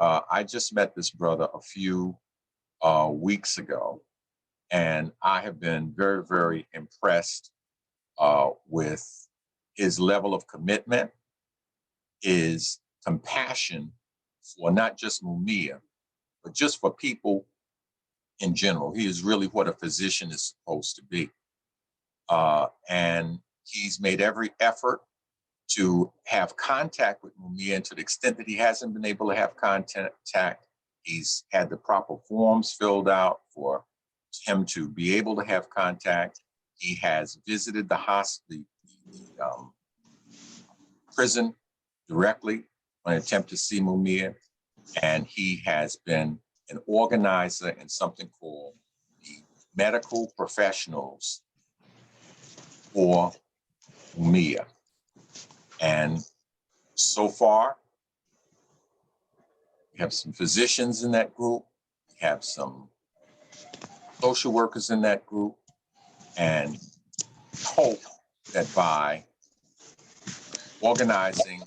I just met this brother a few weeks ago, and I have been very, very impressed with his level of commitment, his compassion for not just Mumia, but just for people in general. He is really what a physician is supposed to be. And he's made every effort to have contact with Mumia, and to the extent that he hasn't been able to have contact, he's had the proper forms filled out for him to be able to have contact. He has visited the hospital, the prison directly in an attempt to see Mumia, and he has been an organizer in something called the Medical Professionals for Mumia. And so far, we have some physicians in that group, we have some social workers in that group, and hope that by organizing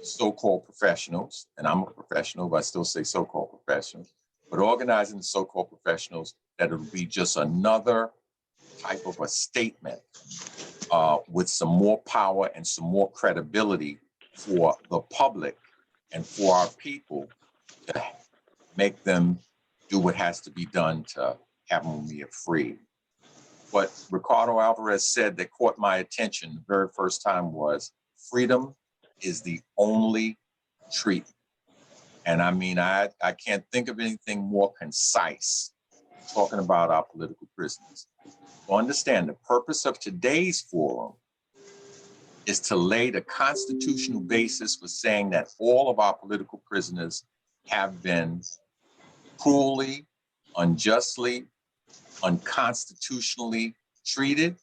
so-called professionals, and I'm a professional, but I still say so-called professionals, but organizing the so-called professionals, that it'll be just another type of a statement with some more power and some more credibility for the public and for our people to make them do what has to be done to have Mumia free. What Ricardo Alvarez said that caught my attention the very first time was, freedom is the only treatment. And I mean, I can't think of anything more concise talking about our political prisoners. To understand, the purpose of today's forum is to lay the constitutional basis for saying that all of our political prisoners have been cruelly, unjustly, unconstitutionally treated.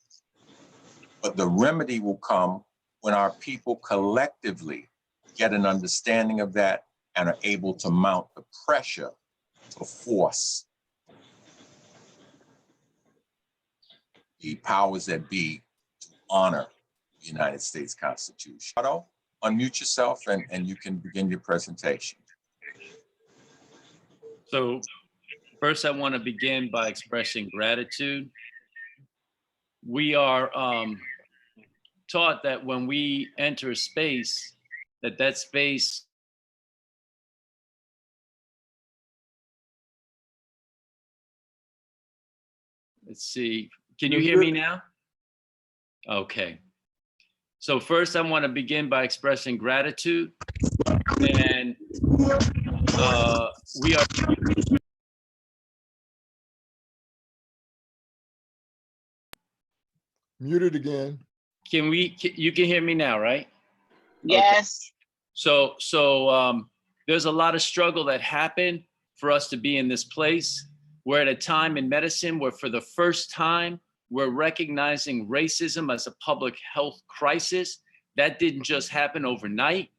But the remedy will come when our people collectively get an understanding of that and are able to mount the pressure to force the powers that be to honor the United States Constitution. Otto, unmute yourself and you can begin your presentation. So first, I want to begin by expressing gratitude. We are taught that when we enter a space, that space let's see, can you hear me now? Okay. So first, I want to begin by expressing gratitude, and we are muted again. You can hear me now, right? Yes. Okay. So there's a lot of struggle that happened for us to be in this place. We're at a time in medicine where for the first time, we're recognizing racism as a public health crisis. That didn't just happen overnight.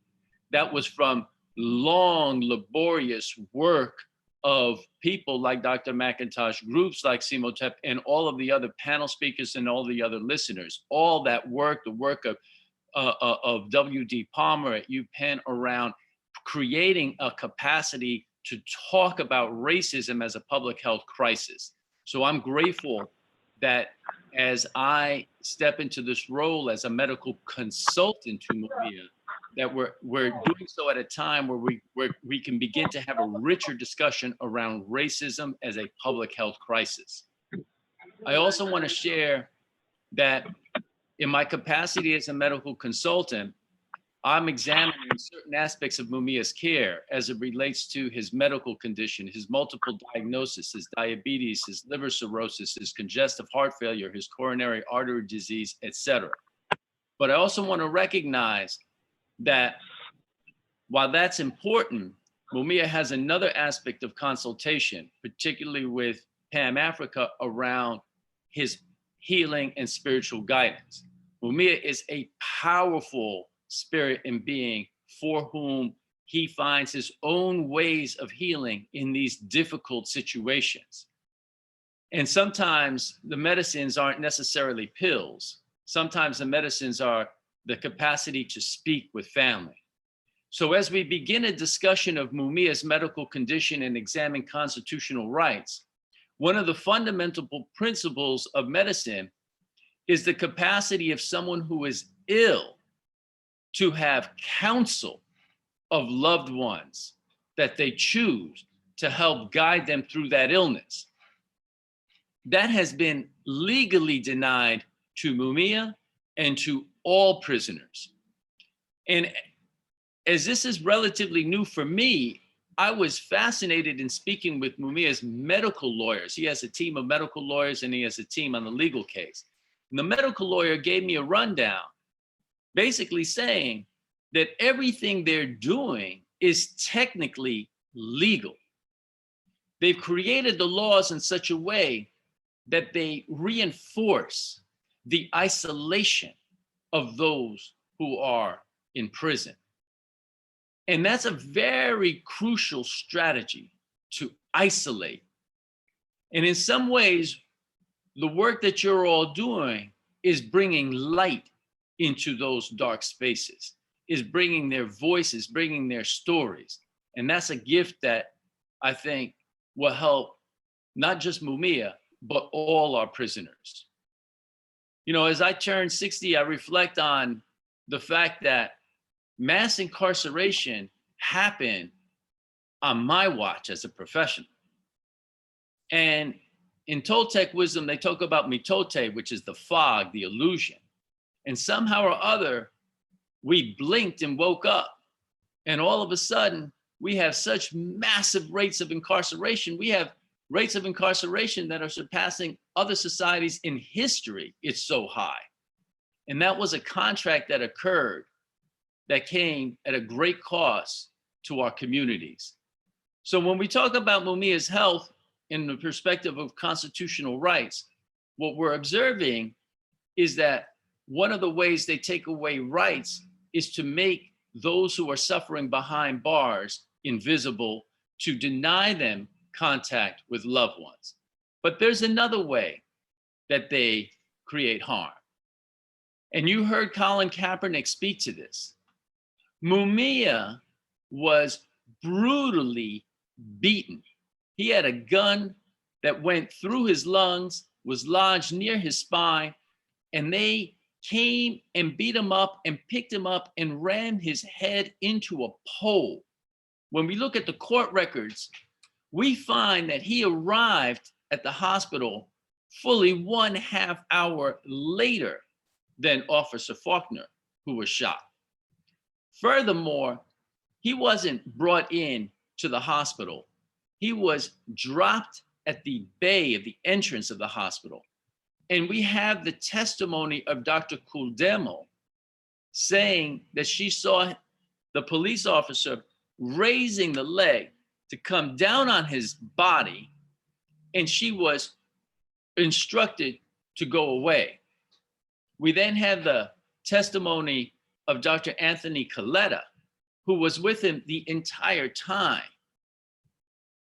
That was from long, laborious work of people like Dr. McIntosh, groups like CIMOTEP, and all of the other panel speakers and all the other listeners. All that work, the work of W.D. Palmer at UPenn around creating a capacity to talk about racism as a public health crisis. So I'm grateful that as I step into this role as a medical consultant to Mumia, that we're doing so at a time where we can begin to have a richer discussion around racism as a public health crisis. I also want to share that in my capacity as a medical consultant, I'm examining certain aspects of Mumia's care as it relates to his medical condition, his multiple diagnoses, his diabetes, his liver cirrhosis, his congestive heart failure, his coronary artery disease, etc. But I also want to recognize that while that's important, Mumia has another aspect of consultation, particularly with Pam Africa, around his healing and spiritual guidance. Mumia is a powerful spirit and being for whom he finds his own ways of healing in these difficult situations. And sometimes the medicines aren't necessarily pills. Sometimes the medicines are the capacity to speak with family. So as we begin a discussion of Mumia's medical condition and examine constitutional rights, one of the fundamental principles of medicine is the capacity of someone who is ill to have counsel of loved ones that they choose to help guide them through that illness. That has been legally denied to Mumia and to all prisoners. And as this is relatively new for me, I was fascinated in speaking with Mumia's medical lawyers. He has a team of medical lawyers and he has a team on the legal case. And the medical lawyer gave me a rundown, basically saying that everything they're doing is technically legal. They've created the laws in such a way that they reinforce the isolation of those who are in prison. And that's a very crucial strategy, to isolate. And in some ways, the work that you're all doing is bringing light into those dark spaces, is bringing their voices, bringing their stories. And that's a gift that I think will help not just Mumia, but all our prisoners. You know, as I turn 60, I reflect on the fact that mass incarceration happened on my watch as a professional. And in Toltec wisdom, they talk about mitote, which is the fog, the illusion. And somehow or other, we blinked and woke up. And all of a sudden, we have such massive rates of incarceration. We have rates of incarceration that are surpassing other societies in history. It's so high. And that was a contract that occurred that came at a great cost to our communities. So when we talk about Mumia's health in the perspective of constitutional rights, what we're observing is that one of the ways they take away rights is to make those who are suffering behind bars invisible, to deny them contact with loved ones. But there's another way that they create harm. And you heard Colin Kaepernick speak to this. Mumia was brutally beaten. He had a gun that went through his lungs, was lodged near his spine, and they came and beat him up and picked him up and ran his head into a pole. When we look at the court records, we find that he arrived at the hospital fully 1/2 hour later than Officer Faulkner, who was shot. Furthermore, he wasn't brought in to the hospital. He was dropped at the bay of the entrance of the hospital. And we have the testimony of Dr. Kuldemo saying that she saw the police officer raising the leg to come down on his body, and she was instructed to go away. We then have the testimony of Dr. Anthony Coletta, who was with him the entire time.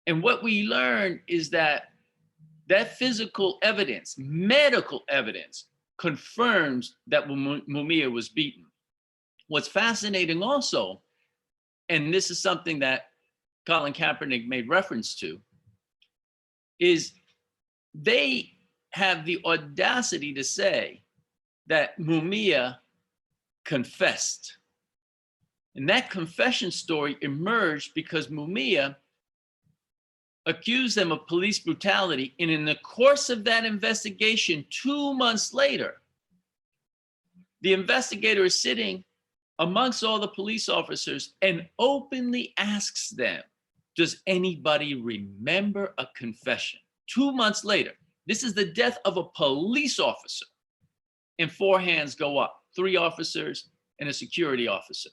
And what we learn is that that physical evidence, medical evidence, confirms that Mumia was beaten. What's fascinating also, and this is something that Colin Kaepernick made reference to, is they have the audacity to say that Mumia confessed. And that confession story emerged because Mumia accused them of police brutality. And in the course of that investigation, 2 months later, the investigator is sitting amongst all the police officers and openly asks them, does anybody remember a confession? 2 months later, this is the death of a police officer. And 4 hands go up, 3 officers and a security officer.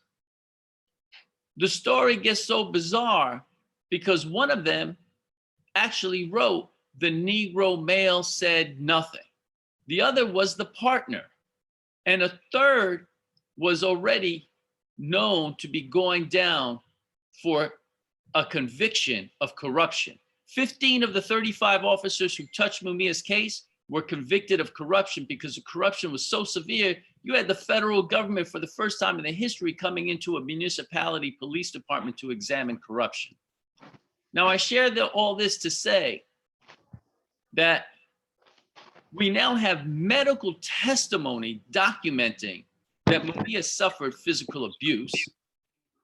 The story gets so bizarre because one of them actually wrote, the Negro male said nothing. The other was the partner. And a third was already known to be going down for a conviction of corruption. 15 of the 35 officers who touched Mumia's case were convicted of corruption because the corruption was so severe You had the federal government for the first time in the history coming into a municipality police department to examine corruption. Now, I share all this to say that we now have medical testimony documenting that Mumia suffered physical abuse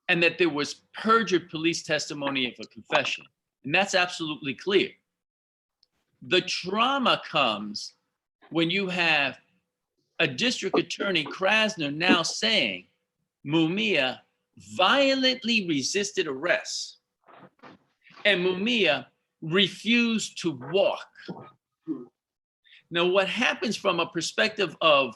and that there was perjured police testimony of a confession. And that's absolutely clear. The trauma comes when you have a district attorney, Krasner, now saying Mumia violently resisted arrest and Mumia refused to walk. Now, what happens from a perspective of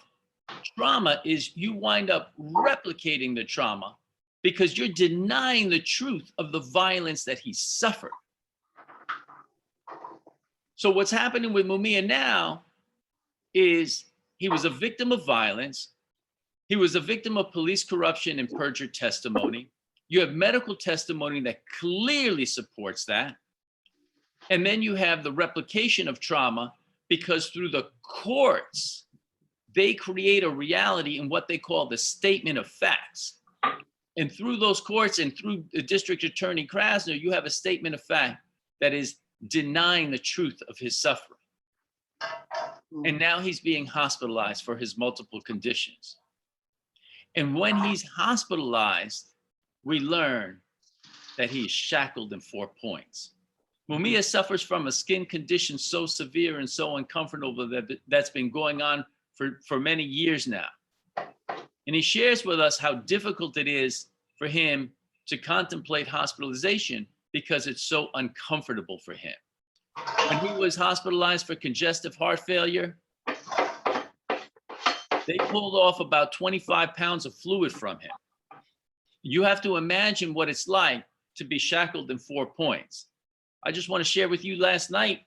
trauma is you wind up replicating the trauma because you're denying the truth of the violence that he suffered. So what's happening with Mumia now is he was a victim of violence. He was a victim of police corruption and perjured testimony. You have medical testimony that clearly supports that. And then you have the replication of trauma because through the courts, they create a reality in what they call the statement of facts. And through those courts and through the district attorney Krasner, you have a statement of fact that is denying the truth of his suffering. And now he's being hospitalized for his multiple conditions. And when he's hospitalized, we learn that he's shackled in 4 points. Mumia suffers from a skin condition so severe and so uncomfortable that's been going on for many years now. And he shares with us how difficult it is for him to contemplate hospitalization because it's so uncomfortable for him. When he was hospitalized for congestive heart failure, they pulled off about 25 pounds of fluid from him. You have to imagine what it's like to be shackled in 4 points. I just want to share with you last night,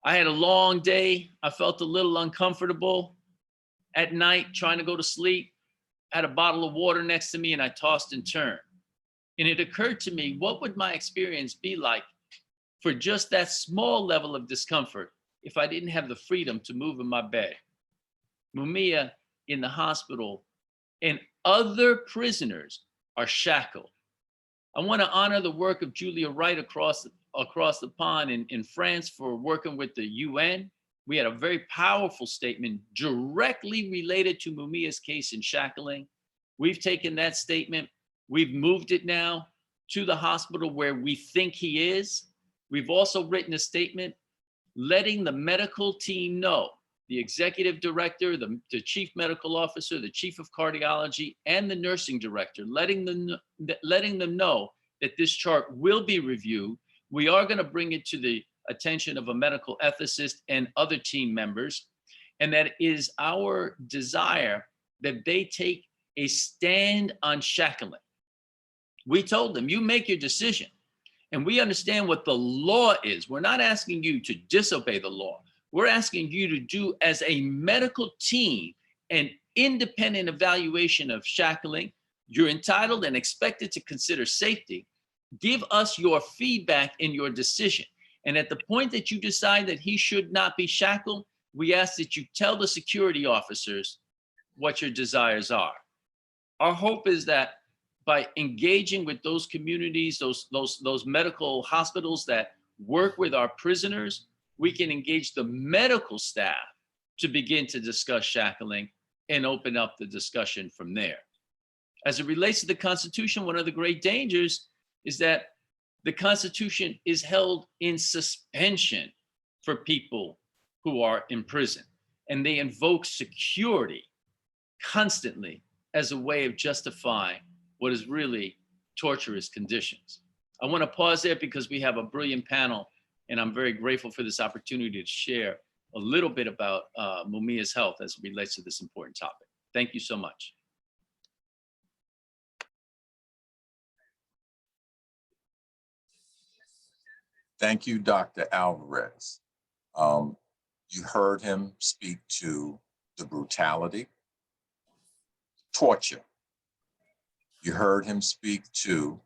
I had a long day. I felt a little uncomfortable at night trying to go to sleep. I had a bottle of water next to me and I tossed and turned. And it occurred to me, what would my experience be like for just that small level of discomfort if I didn't have the freedom to move in my bed? Mumia in the hospital and other prisoners are shackled. I want to honor the work of Julia Wright across the pond in France for working with the UN. We had a very powerful statement directly related to Mumia's case in shackling. We've taken that statement, we've moved it now to the hospital where we think he is. We've also written a statement letting the medical team know, the executive director, the chief medical officer, the chief of cardiology, and the nursing director, letting them know that this chart will be reviewed. We are going to bring it to the attention of a medical ethicist and other team members. And that is our desire that they take a stand on shackling. We told them, you make your decision. And we understand what the law is. We're not asking you to disobey the law. We're asking you to do, as a medical team, an independent evaluation of shackling. You're entitled and expected to consider safety. Give us your feedback in your decision. And at the point that you decide that he should not be shackled, we ask that you tell the security officers what your desires are. Our hope is that by engaging with those communities, those medical hospitals that work with our prisoners, we can engage the medical staff to begin to discuss shackling and open up the discussion from there. As it relates to the Constitution, one of the great dangers is that the Constitution is held in suspension for people who are in prison, and they invoke security constantly as a way of justifying what is really torturous conditions. I want to pause there because we have a brilliant panel, and I'm very grateful for this opportunity to share a little bit about Mumia's health as it relates to this important topic. Thank you so much. Thank you, Dr. Alvarez. You heard him speak to the brutality, torture. You heard him speak to,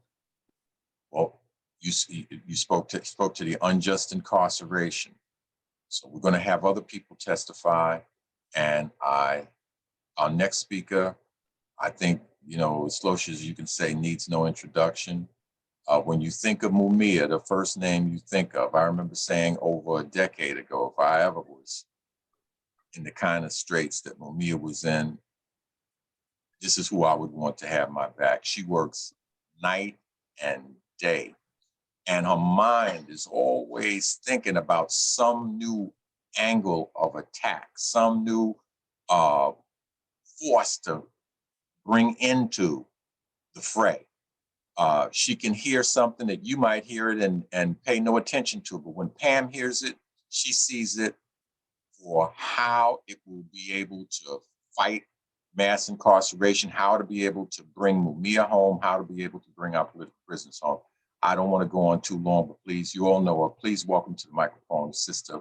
well, you spoke to the unjust incarceration. So we're going to have other people testify, and I Our next speaker, I think, as close as you can say, needs no introduction. When you think of Mumia, the first name you think of, I remember saying over a decade ago, if I ever was in the kind of straits that Mumia was in, this is who I would want to have my back. She works night and day, and her mind is always thinking about some new angle of attack, some new force to bring into the fray. She can hear something that you might hear it and pay no attention to, but when Pam hears it, she sees it for how it will be able to fight mass incarceration, how to be able to bring Mumia home, how to be able to bring our political prisoners home. I don't want to go on too long, but please, you all know her. Please welcome to the microphone, Sister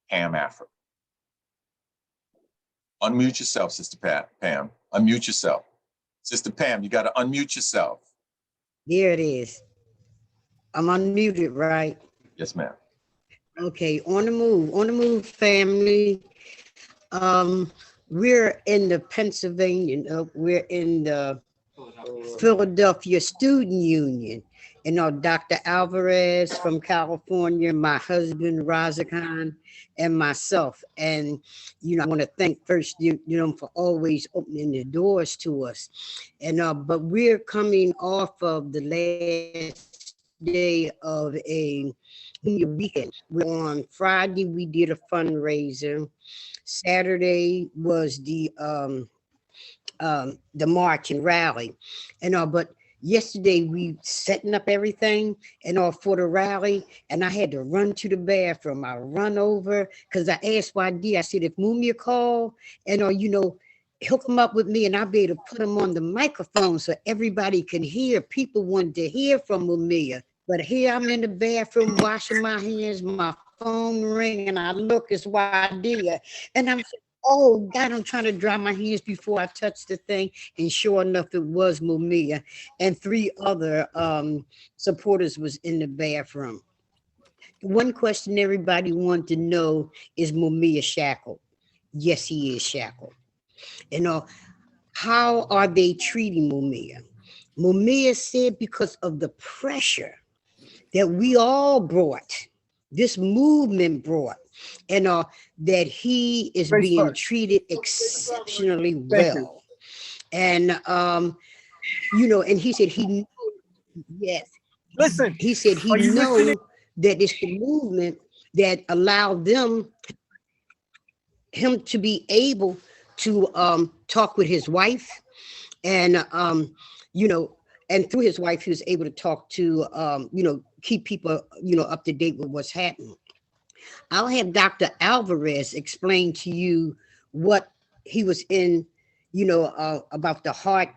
Pam Africa. Unmute yourself, Sister Pam. Unmute yourself. Sister Pam, you got to unmute yourself. There it is. I'm unmuted, right? Yes, ma'am. Okay, on the move, family. We're in the Pennsylvania, we're in the Philadelphia Student Union. Dr. Alvarez from California, my husband, Raza Khan, and myself. And, I want to thank first, for always opening the doors to us. But we're coming off of the last day of a weekend. On Friday, we did a fundraiser. Saturday was the march and rally, but yesterday we setting up everything for the rally, and I had to run to the bathroom. I run over because I asked YD. I said, if Mumia call hook him up with me and I'll be able to put him on the microphone so everybody can hear. People wanted to hear from Mumia, but here I'm in the bathroom washing my hands, my phone ring, and I look, it's YD, and I'm oh God, I'm trying to dry my hands before I touch the thing. And sure enough, it was Mumia, and 3 other supporters was in the bathroom. One question everybody wanted to know, is Mumia shackled? Yes, he is shackled. How are they treating Mumia? Mumia said because of the pressure that we all brought, this movement brought, that he is being treated exceptionally well. And and he said he knew, yes. Listen, he said he know that it's the movement that allowed him to be able to talk with his wife, and and through his wife, he was able to talk to keep people up to date with what's happening. I'll have Dr. Alvarez explain to you what he was in, about the heart,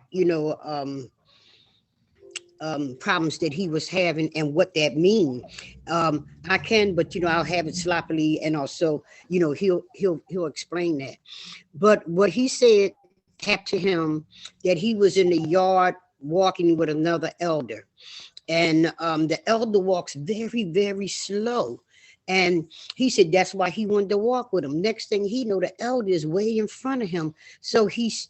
problems that he was having and what that means. I can, but I'll have it sloppily, and also, he'll explain that. But what he said happened to him, that he was in the yard walking with another elder, and the elder walks very, very slow. And he said that's why he wanted to walk with him. Next thing he know, the elder is way in front of him. So he's,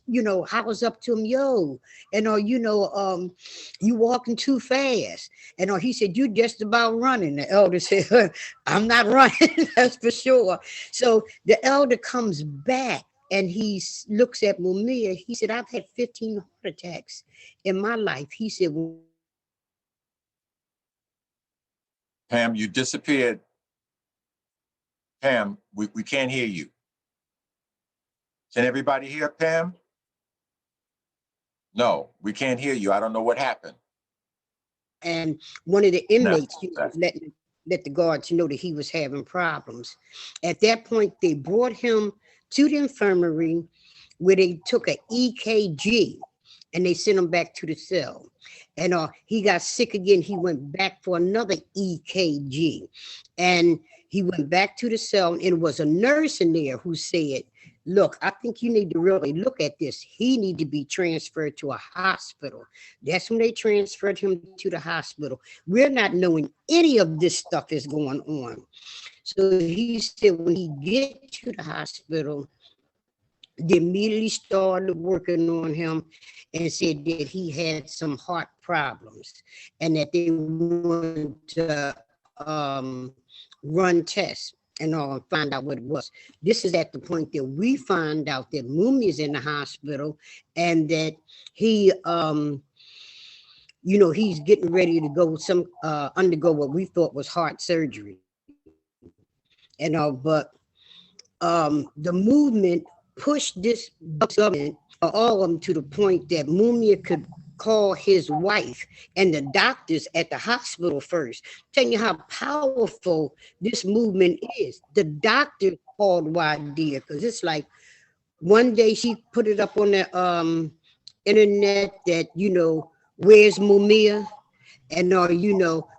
hollers up to him, yo, and you walking too fast. And he said, you just about running. The elder said, I'm not running, that's for sure. So the elder comes back and he looks at Mumia. He said, I've had 15 heart attacks in my life. He said, Pam, you disappeared. Pam, we can't hear you. Can everybody hear Pam? No, we can't hear you. I don't know what happened. And one of the inmates let the guards know that he was having problems. At that point, they brought him to the infirmary where they took an EKG and they sent him back to the cell. And he got sick again. He went back for another EKG, and he went back to the cell, and it was a nurse in there who said, look, I think you need to really look at this. He need to be transferred to a hospital. That's when they transferred him to the hospital. We're not knowing any of this stuff is going on. So he said when he get to the hospital, They immediately started working on him and said that he had some heart problems and that they wanted to run tests and all and find out what it was. This is at the point that we find out that Mumi is in the hospital and that he he's getting ready to go undergo what we thought was heart surgery and all, but the movement pushed this government, all of them, to the point that Mumia could call his wife and the doctors at the hospital first. Telling you how powerful this movement is. The doctor called Wadia because it's like one day she put it up on the internet that, where's Mumia? And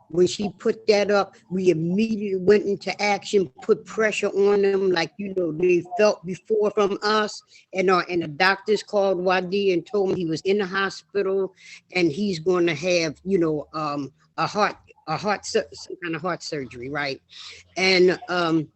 when she put that up, we immediately went into action, put pressure on them like, they felt before from us. And the doctors called Wadi and told him he was in the hospital and he's going to have, some kind of heart surgery, right? And, after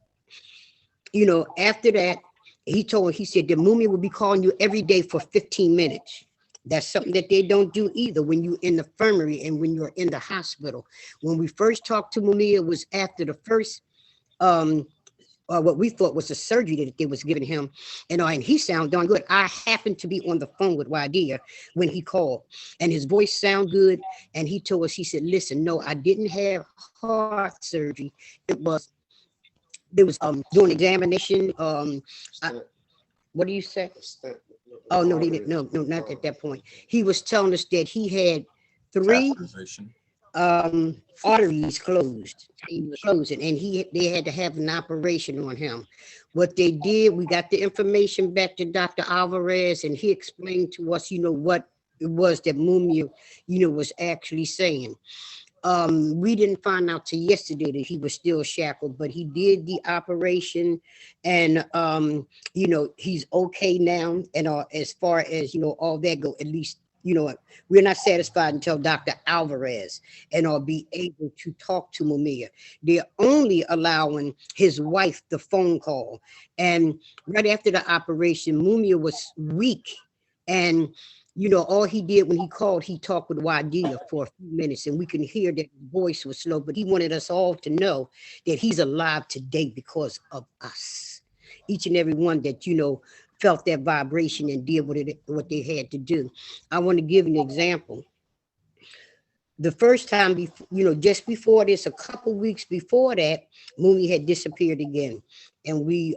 that, he said, the Mumia will be calling you every day for 15 minutes. That's something that they don't do either when you're in the infirmary and when you're in the hospital. When we first talked to Mumia, it was after the first, what we thought was a surgery that they was giving him. And he sounded darn good. I happened to be on the phone with Wadia when he called and his voice sounded good. And he told us, he said, listen, no, I didn't have heart surgery. There was doing examination. What do you say? Oh, no, they didn't. No, not at that point. He was telling us that he had 3 arteries closed. He was closing, and they had to have an operation on him. What they did, we got the information back to Dr. Alvarez, and he explained to us, what it was that Mumia, was actually saying. We didn't find out till yesterday that he was still shackled, but he did the operation and, he's okay now. And as far as, all that go, at least, we're not satisfied until Dr. Alvarez and I'll be able to talk to Mumia. They're only allowing his wife the phone call. And right after the operation, Mumia was weak and all he did when he called, he talked with Wadia for a few minutes and we can hear that his voice was slow, but he wanted us all to know that he's alive today because of us. Each and every one that, felt that vibration and did what they had to do. I want to give an example. The first time, just before this, a couple weeks before that, Mooney had disappeared again. And we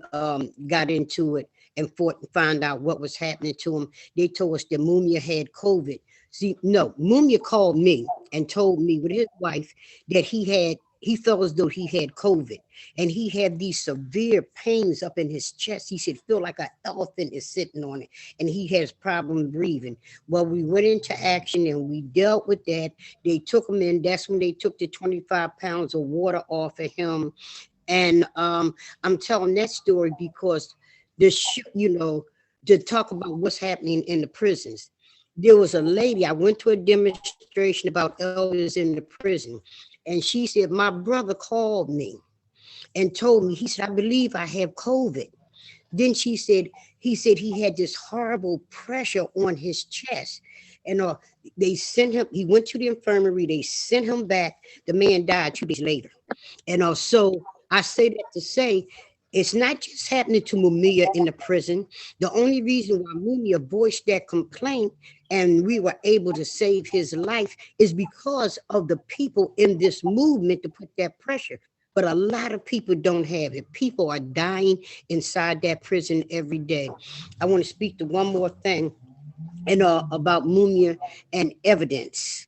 got into it and found out what was happening to him. They told us that Mumia had COVID. See, no, Mumia called me and told me with his wife that he felt as though he had COVID and he had these severe pains up in his chest. He said, feel like an elephant is sitting on it and he has problem breathing. Well, we went into action and we dealt with that. They took him in. That's when they took the 25 pounds of water off of him. And I'm telling that story because to talk about what's happening in the prisons. There was a lady, I went to a demonstration about elders in the prison, and she said, my brother called me and told me, he said, I believe I have COVID. Then he said he had this horrible pressure on his chest. And they sent him, he went to the infirmary, they sent him back. The man died 2 days later. And so I say that to say, it's not just happening to Mumia in the prison. The only reason why Mumia voiced that complaint and we were able to save his life is because of the people in this movement to put that pressure. But a lot of people don't have it. People are dying inside that prison every day. I want to speak to one more thing and about Mumia and evidence.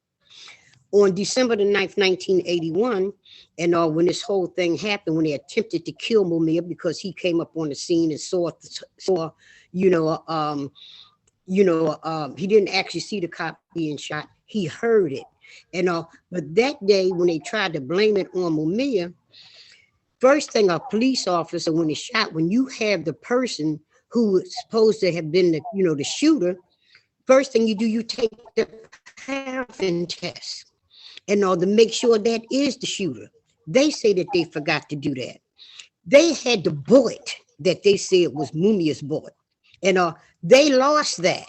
On December the 9th, 1981, and when this whole thing happened, when they attempted to kill Mumia because he came up on the scene and saw he didn't actually see the cop being shot. He heard it. And but that day when they tried to blame it on Mumia, first thing, a police officer, when it's shot, when you have the person who is supposed to have been the shooter, first thing you do, you take the paraffin test. And to make sure that is the shooter. They say that they forgot to do that. They had the bullet that they said was Mumia's bullet. And they lost that.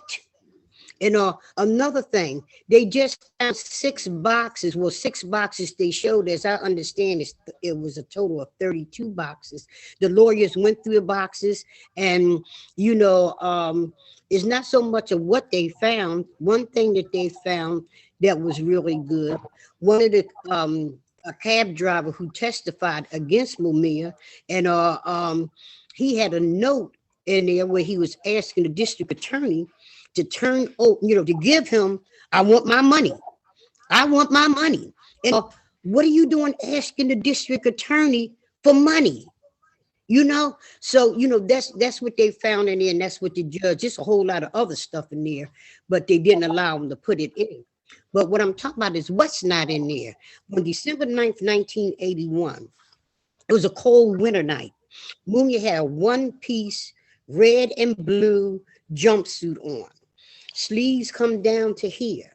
And another thing, they just found 6 boxes. Well, 6 boxes they showed, as I understand, it was a total of 32 boxes. The lawyers went through the boxes, and it's not so much of what they found. One thing that they found that was really good, one of the a cab driver who testified against Mumia, and he had a note in there where he was asking the district attorney to to give him, I want my money. I want my money. And what are you doing asking the district attorney for money? So, that's what they found in there, and that's what the judge, just a whole lot of other stuff in there, but they didn't allow them to put it in. But what I'm talking about is what's not in there. On December 9th, 1981, it was a cold winter night. Mumia had a one-piece red and blue jumpsuit on. Sleeves come down to here.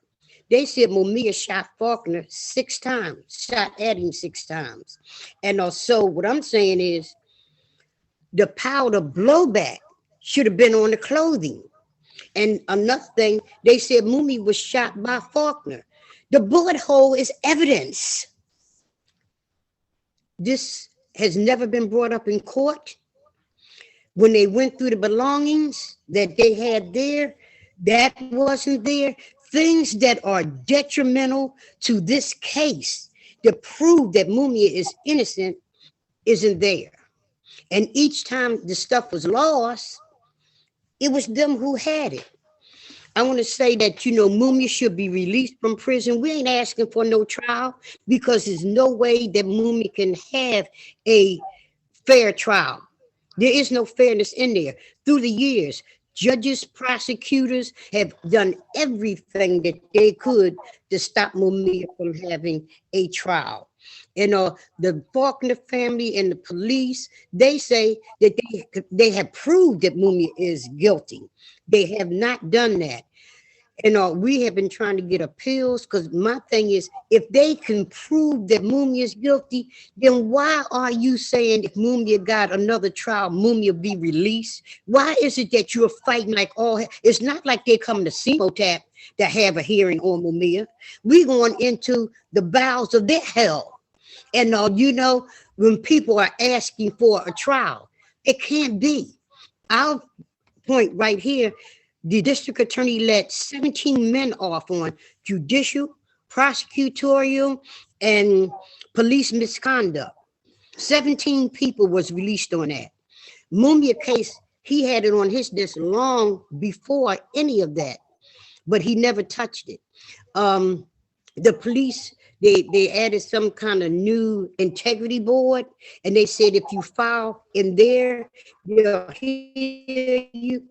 They said Mumia shot Faulkner 6 times, shot at him 6 times. And also what I'm saying is the powder blowback should have been on the clothing. And another thing, they said Mumia was shot by Faulkner. The bullet hole is evidence. This has never been brought up in court. When they went through the belongings that they had there, that wasn't there. Things that are detrimental to this case to prove that Mumia is innocent isn't there. And each time the stuff was lost, it was them who had it. I want to say that, Mumia should be released from prison. We ain't asking for no trial because there's no way that Mumia can have a fair trial. There is no fairness in there. Through the years, judges, prosecutors have done everything that they could to stop Mumia from having a trial. And the Faulkner family and the police, they say that they have proved that Mumia is guilty. They have not done that. And we have been trying to get appeals, because my thing is, if they can prove that Mumia is guilty, then why are you saying if Mumia got another trial, Mumia be released? Why is it that you're fighting like all? It's not like they come to CMOTAP to have a hearing on Mumia. We're going into the bowels of their hell. And when people are asking for a trial, it can't be. Our point right here, the district attorney let 17 men off on judicial, prosecutorial, and police misconduct. 17 people was released on that. Mumia case, he had it on his desk long before any of that, but he never touched it. The police, they added some kind of new integrity board, and they said if you file in there, they'll hear you.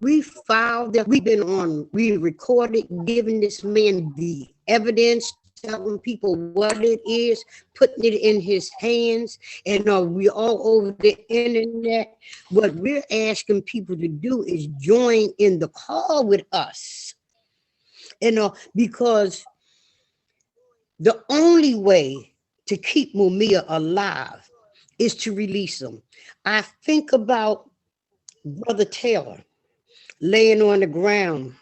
We filed that. We recorded, giving this man the evidence, telling people what it is, putting it in his hands, and we all over the internet. What we're asking people to do is join in the call with us, because the only way to keep Mumia alive is to release him. I think about Brother Taylor laying on the ground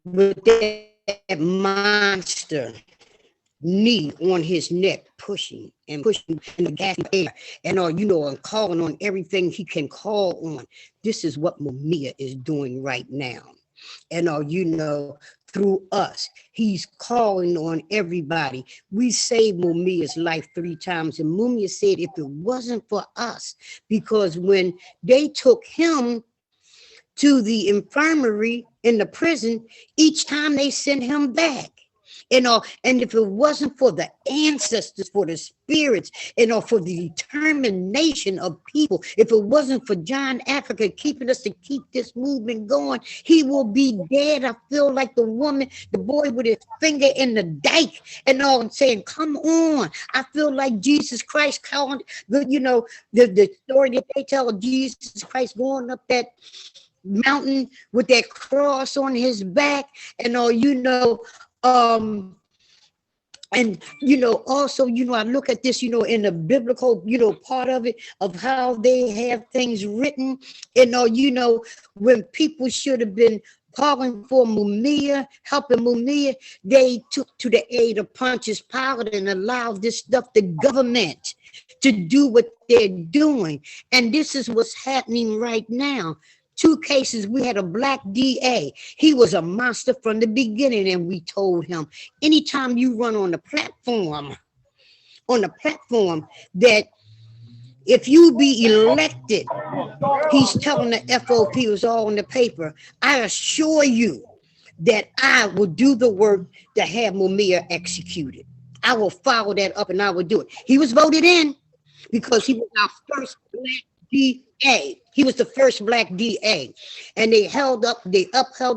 with that monster knee on his neck, pushing and pushing in the gas air, and and calling on everything he can call on. This is what Mumia is doing right now. And through us, he's calling on everybody. We saved Mumia's life 3 times, and Mumia said if it wasn't for us, because when they took him to the infirmary in the prison, each time they sent him back. And if it wasn't for the ancestors, for the spirits, for the determination of people, if it wasn't for John Africa keeping us to keep this movement going, he will be dead. I feel like the boy with his finger in the dike and saying, come on. I feel like Jesus Christ calling, the story that they tell of Jesus Christ going up that mountain with that cross on his back, and And also, I look at this, in the biblical, part of it, of how they have things written, when people should have been calling for Mumia, helping Mumia, they took to the aid of Pontius Pilate and allowed this stuff, the government, to do what they're doing. And this is what's happening right now. 2 cases, we had a black DA. He was a monster from the beginning, and we told him, anytime you run on the platform, that if you be elected, he's telling the FOP, it was all in the paper, I assure you that I will do the work to have Mumia executed. I will follow that up and I will do it. He was voted in because he was our first black DA. He was the first black DA. And they upheld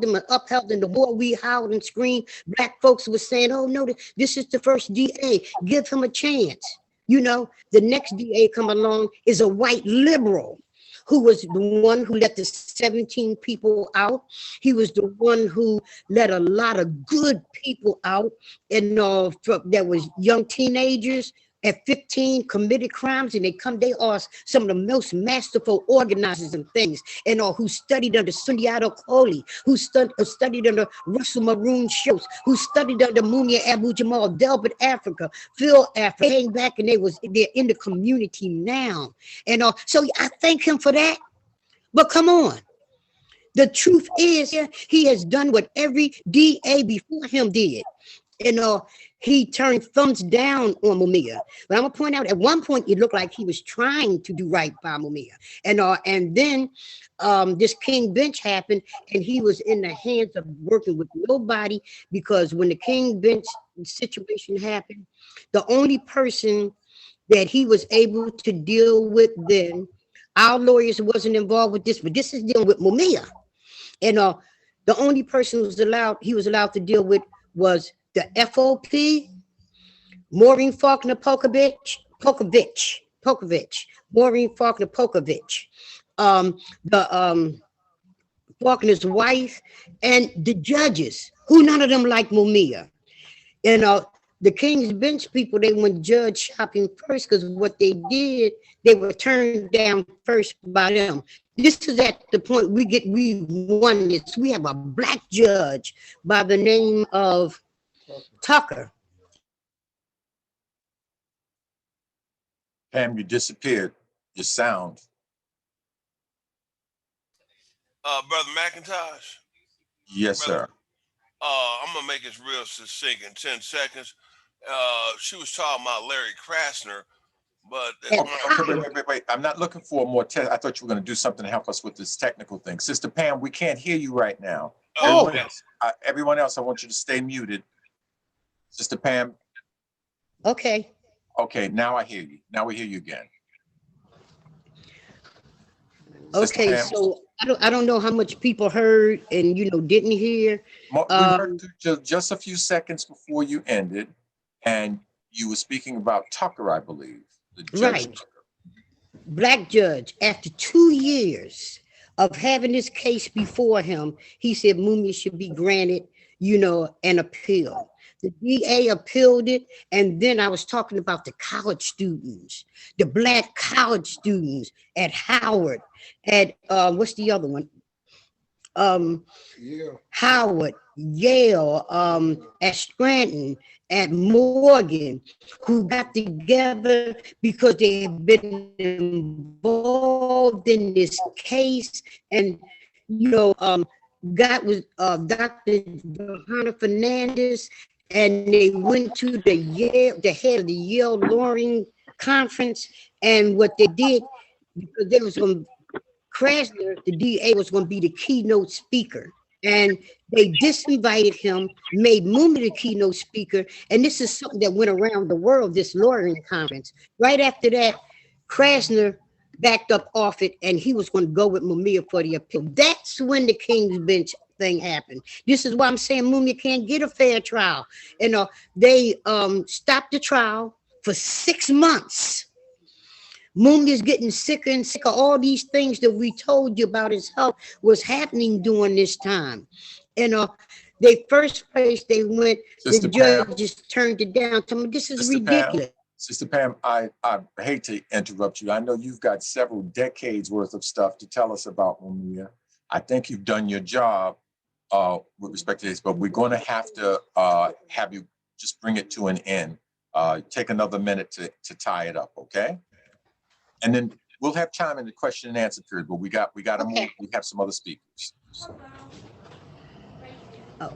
him. The more we howled and screamed, black folks were saying, oh no, this is the first DA. Give him a chance. The next DA come along is a white liberal who was the one who let the 17 people out. He was the one who let a lot of good people out, and that was young teenagers at 15 committed crimes, and they are some of the most masterful organizers and things, and who studied under Sundiata Kohli, who studied under Russell Maroon Schultz, who studied under Mumia Abu-Jamal, Delbert Africa, Phil Africa, came back and they're in the community now. And so I thank him for that. But come on. The truth is, he has done what every DA before him did. And he turned thumbs down on Mumia. But I'm gonna point out, at one point it looked like he was trying to do right by Mumia. And then this King Bench happened, and he was in the hands of working with nobody, because when the King Bench situation happened, the only person that he was able to deal with then, our lawyers wasn't involved with this, but this is dealing with Mumia. And the only person he was allowed to deal with was the FOP, Maureen Faulkner Pokovich, Maureen Faulkner Pokovich, the Faulkner's wife, and the judges, who none of them like Mumia. The King's Bench people, they went judge shopping first, because what they did, they were turned down first by them. This is at the point we won this. We have a black judge by the name of Tucker. Pam, you disappeared. Your sound. Brother McIntosh. Yes, sir. I'm gonna make this real succinct in 10 seconds. She was talking about Larry Krasner, but Wait. I'm not looking for more test. I thought you were going to do something to help us with this technical thing. Sister Pam, we can't hear you right now. Everyone else, I want you to stay muted. Sister Pam. Okay. Okay, now I hear you. Now we hear you again. Okay, so I don't know how much people heard and didn't hear. We heard just a few seconds before you ended, and you were speaking about Tucker, I believe. The judge. Right. Black judge, after 2 years of having this case before him, he said Mumia should be granted, an appeal. The DA appealed it, and then I was talking about the college students, the black college students at Howard, at what's the other one? Howard, Yale, at Scranton, at Morgan, who got together because they had been involved in this case, and got with Dr. Johanna Fernandez, and they went to the head of the Yale Lawyering Conference, and what they did, because they was going Krasner, the DA, was going to be the keynote speaker, and they disinvited him, made Mumia the keynote speaker, and this is something that went around the world, this lawyering conference. Right after that, Krasner backed up off it, and he was going to go with Mumia for the appeal. That's when the King's Bench thing happened. This is why I'm saying Mumia can't get a fair trial. They stopped the trial for 6 months. Mumia's getting sicker and sicker. All these things that we told you about his health was happening during this time. They first place they went, Sister the Pam, judge just turned it down. Told me this is Sister Pam, ridiculous. Sister Pam, I hate to interrupt you. I know you've got several decades worth of stuff to tell us about Mumia. I think you've done your job with respect to this, but we're going to have to have you just bring it to an end. Take another minute to tie it up, okay? And then we'll have time in the question and answer period, but we got to move. We have some other speakers. Oh,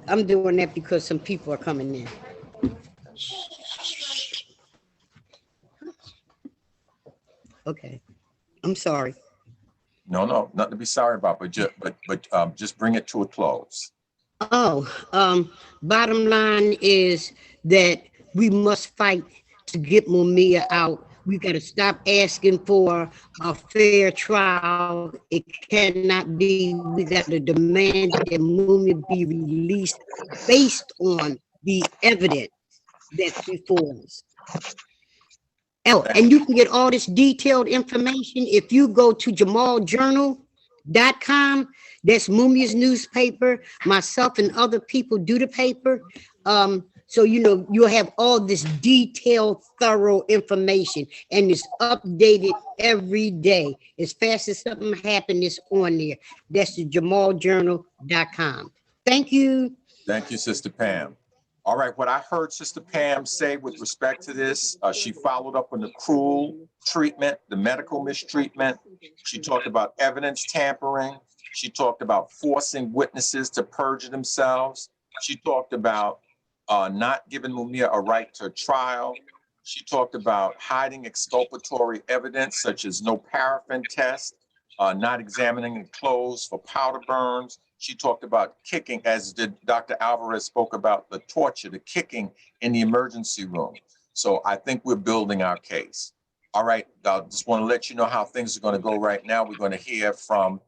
I'm doing that because some people are coming in. Okay, I'm sorry. No, nothing to be sorry about, but just bring it to a close. Oh, bottom line is that we must fight to get Mumia out. We got to stop asking for a fair trial. It cannot be. We got to demand that Mumia be released based on the evidence that's before us. Oh, and you can get all this detailed information if you go to jamaljournal.com. That's Mumia's newspaper. Myself and other people do the paper. So, you know, you'll have all this detailed, thorough information, and it's updated every day. As fast as something happens, it's on there. That's the jamaljournal.com. Thank you. Thank you, Sister Pam. All right, what I heard Sister Pam say with respect to this, she followed up on the cruel treatment, the medical mistreatment. She talked about evidence tampering. She talked about forcing witnesses to perjure themselves. She talked about not giving Mumia a right to trial. She talked about hiding exculpatory evidence, such as no paraffin test, not examining the clothes for powder burns. She talked about kicking, as did Dr. Alvarez spoke about the torture, the kicking in the emergency room. So I think we're building our case. All right, I just want to let you know how things are going to go right now. We're going to hear from,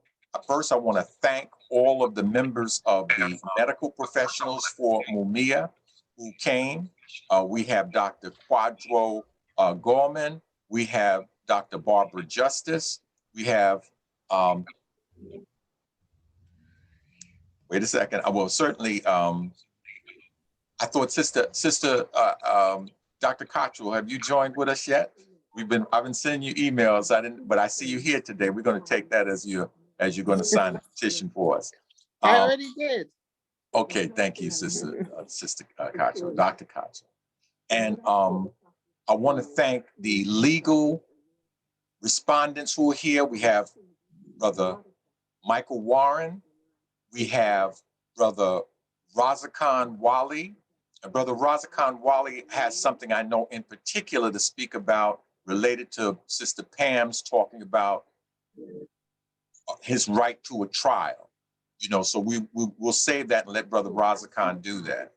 first I want to thank all of the members of the medical professionals for Mumia who came. We have Dr. Quadro Gorman. We have Dr. Barbara Justice. We have, wait a second. Well, certainly, I thought Sister Dr. Cottrell, have you joined with us yet? I've been sending you emails. But I see you here today. We're going to take that as you're going to sign a petition for us. I already did. Okay, thank you, Sister Cottrell, Dr. Cottrell. And I want to thank the legal respondents who are here. We have Brother Michael Warren. We have Brother Razakhan Wali. And Brother Razakhan Wali has something I know in particular to speak about related to Sister Pam's talking about his right to a trial. You know, so we'll save that and let Brother Razakhan do that.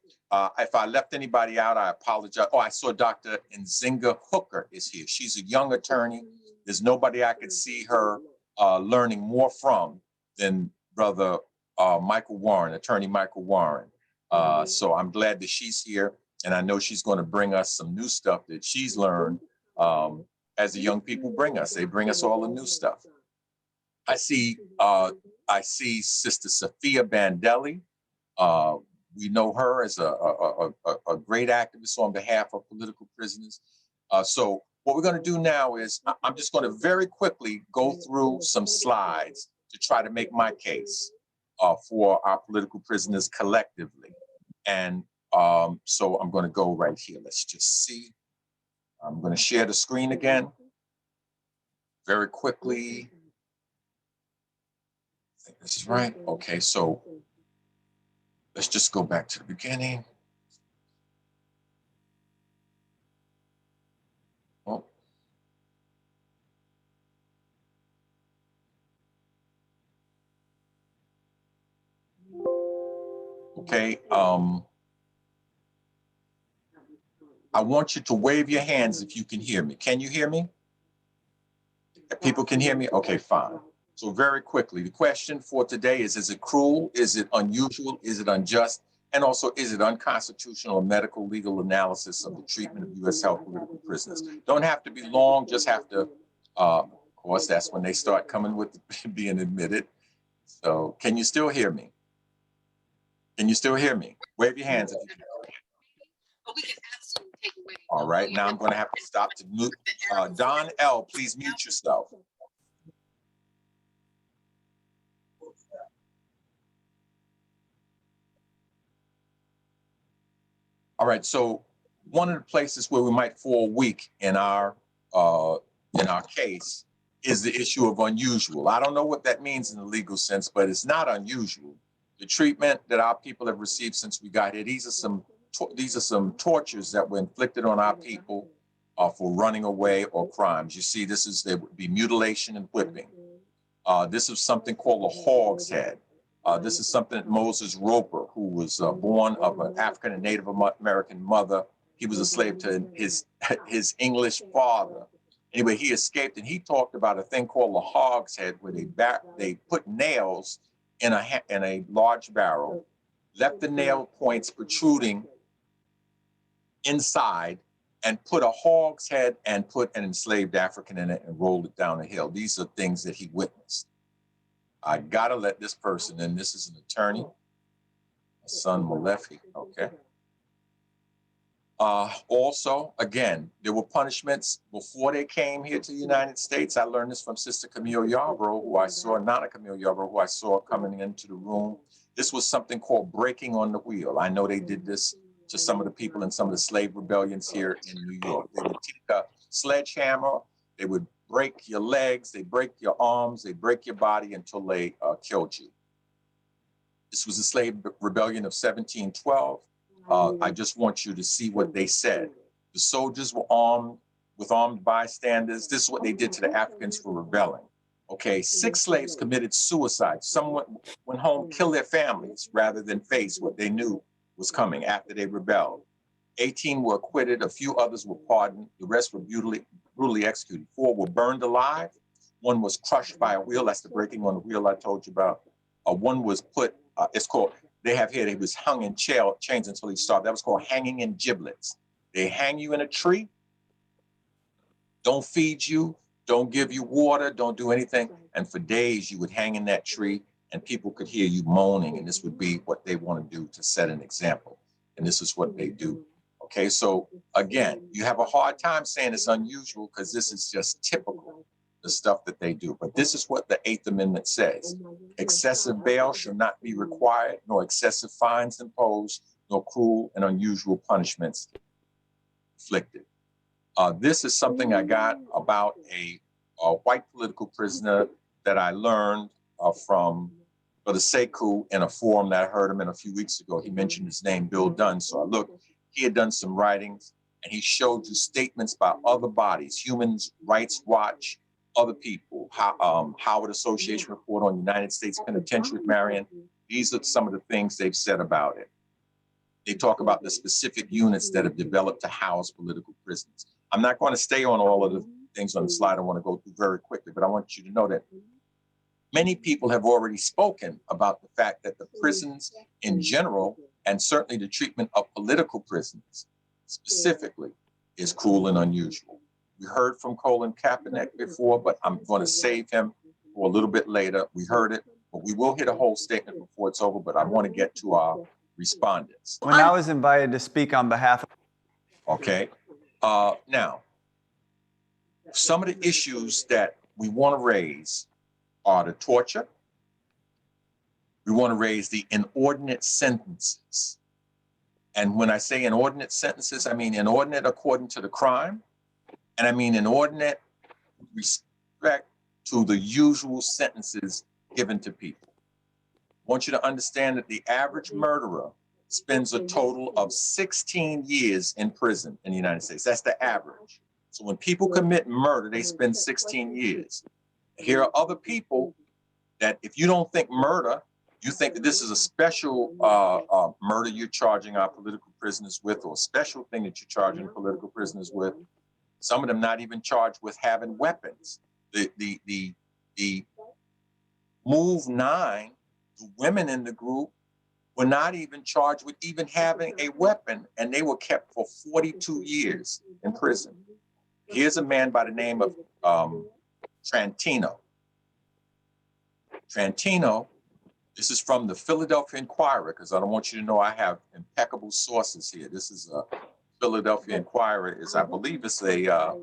If I left anybody out, I apologize. Oh, I saw Dr. Nzinga Hooker is here. She's a young attorney. There's nobody I could see her learning more from than Brother Michael Warren, Attorney Michael Warren. So I'm glad that she's here, and I know she's going to bring us some new stuff that she's learned as the young people bring us. They bring us all the new stuff. I see Sister Sophia Bandelli. We know her as a great activist on behalf of political prisoners. So what we're going to do now is I'm just going to very quickly go through some slides to try to make my case for our political prisoners collectively. And so I'm going to go right here. Let's just see. I'm going to share the screen again very quickly. I think this is right. Okay, so let's just go back to the beginning. Oh. Okay, I want you to wave your hands if you can hear me. Can you hear me? If people can hear me? Okay, fine. So very quickly, the question for today is it cruel? Is it unusual? Is it unjust? And also, is it unconstitutional or medical legal analysis of the treatment of U.S. health political prisoners? Don't have to be long, just have to, of course, that's when they start coming with being admitted. So can you still hear me? Can you still hear me? Wave your hands if you can. All right, now I'm going to have to stop to mute. Don L., please mute yourself. All right, so one of the places where we might fall weak in our case is the issue of unusual. I don't know what that means in the legal sense, but it's not unusual. The treatment that our people have received since we got here, these are some tortures that were inflicted on our people for running away or crimes. You see, there would be mutilation and whipping. This is something called a hog's head. This is something that Moses Roper, who was born of an African and Native American mother, he was a slave to his English father. Anyway, he escaped, and he talked about a thing called a hog's head, where they put nails in a large barrel, left the nail points protruding inside, and put a hog's head and put an enslaved African in it and rolled it down a hill. These are things that he witnessed. I gotta let this person in. This is an attorney, Son Malefi, okay? Also, again, there were punishments before they came here to the United States. I learned this from Sister Camille Yarbrough, Nana Camille Yarbrough, who I saw coming into the room. This was something called breaking on the wheel. I know they did this to some of the people in some of the slave rebellions here in New York. They would take a sledgehammer, they would break your legs, they break your arms, they break your body until they killed you. This was the slave rebellion of 1712. I just want you to see what they said. The soldiers were armed with armed bystanders. This is what they did to the Africans for rebelling. Okay, 6 slaves committed suicide. Some went home, killed their families rather than face what they knew was coming after they rebelled. 18 were acquitted, a few others were pardoned, the rest were brutally executed. 4 were burned alive, 1 was crushed by a wheel, that's the breaking on the wheel I told you about. 1 was put, it's called, they have here, he was hung in chains until he starved. That was called hanging in giblets. They hang you in a tree, don't feed you, don't give you water, don't do anything. And for days you would hang in that tree and people could hear you moaning, and this would be what they want to do to set an example. And this is what they do. Okay, so again, you have a hard time saying it's unusual because this is just typical, the stuff that they do. But this is what the 8th Amendment says. Excessive bail shall not be required, nor excessive fines imposed, nor cruel and unusual punishments inflicted. This is something I got about a white political prisoner that I learned from Brother Sekou in a forum that I heard him in a few weeks ago. He mentioned his name, Bill Dunn. So I looked, he had done some writings and he showed you statements by other bodies, Human Rights Watch, other people, Howard Association report on United States Penitentiary, Marion. These are some of the things they've said about it. They talk about the specific units that have developed to house political prisoners. I'm not going to stay on all of the things on the slide. I want to go through very quickly, but I want you to know that many people have already spoken about the fact that the prisons in general, and certainly the treatment of political prisoners specifically, is cruel and unusual. We heard from Colin Kaepernick before, but I'm going to save him for a little bit later. We heard it, but we will hit a whole statement before it's over, but I want to get to our respondents. When I was invited to speak on behalf of... Okay, now, some of the issues that we want to raise are the torture. We want to raise the inordinate sentences. And when I say inordinate sentences, I mean inordinate according to the crime, and I mean inordinate with respect to the usual sentences given to people. I want you to understand that the average murderer spends a total of 16 years in prison in the United States. That's the average. So when people commit murder, they spend 16 years. Here are other people that if you don't think murder, you think that this is a special murder you're charging our political prisoners with, or a special thing that you're charging political prisoners with. Some of them not even charged with having weapons. The Move 9, the women in the group were not even charged with even having a weapon, and they were kept for 42 years in prison. Here's a man by the name of Trantino. Trantino This is from the Philadelphia Inquirer, because I don't want you to know I have impeccable sources here. This is a Philadelphia Inquirer. I believe it's a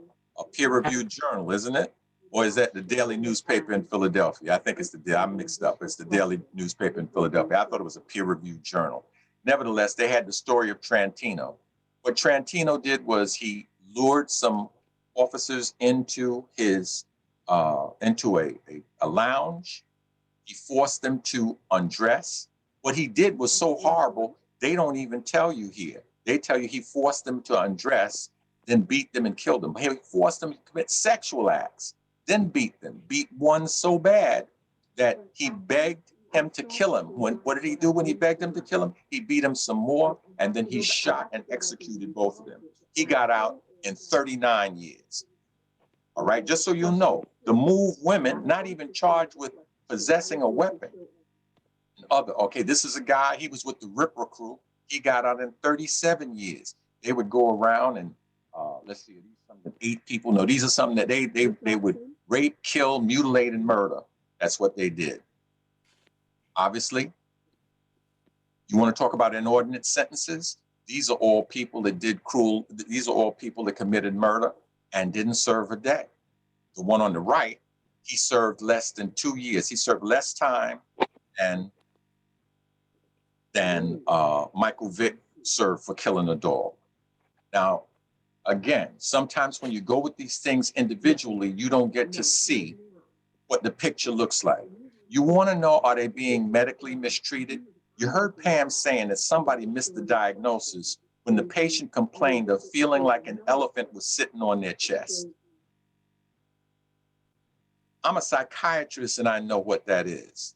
peer-reviewed journal, isn't it? Or is that the daily newspaper in Philadelphia? I think it's I'm mixed up. It's the daily newspaper in Philadelphia. I thought it was a peer-reviewed journal. Nevertheless, they had the story of Trantino. What Trantino did was he lured some officers into his into a lounge. He forced them to undress. What he did was so horrible, they don't even tell you here. They tell you he forced them to undress, then beat them and killed them. He forced them to commit sexual acts, then beat them. Beat one so bad that he begged him to kill him. What did he do when he begged him to kill him? He beat him some more, and then he shot and executed both of them. He got out in 39 years. All right, just so you know, the Move women, not even charged with possessing a weapon. Okay, this is a guy, he was with the Ripper crew. He got out in 37 years. They would go around and, let's see, these are some of the 8 people. No, these are something that they would rape, kill, mutilate, and murder. That's what they did. Obviously, you want to talk about inordinate sentences? These are all people that these are all people that committed murder and didn't serve a day. The one on the right, he served less than 2 years. He served less time than Michael Vick served for killing a dog. Now, again, sometimes when you go with these things individually, you don't get to see what the picture looks like. You want to know, are they being medically mistreated? You heard Pam saying that somebody missed the diagnosis when the patient complained of feeling like an elephant was sitting on their chest. I'm a psychiatrist and I know what that is.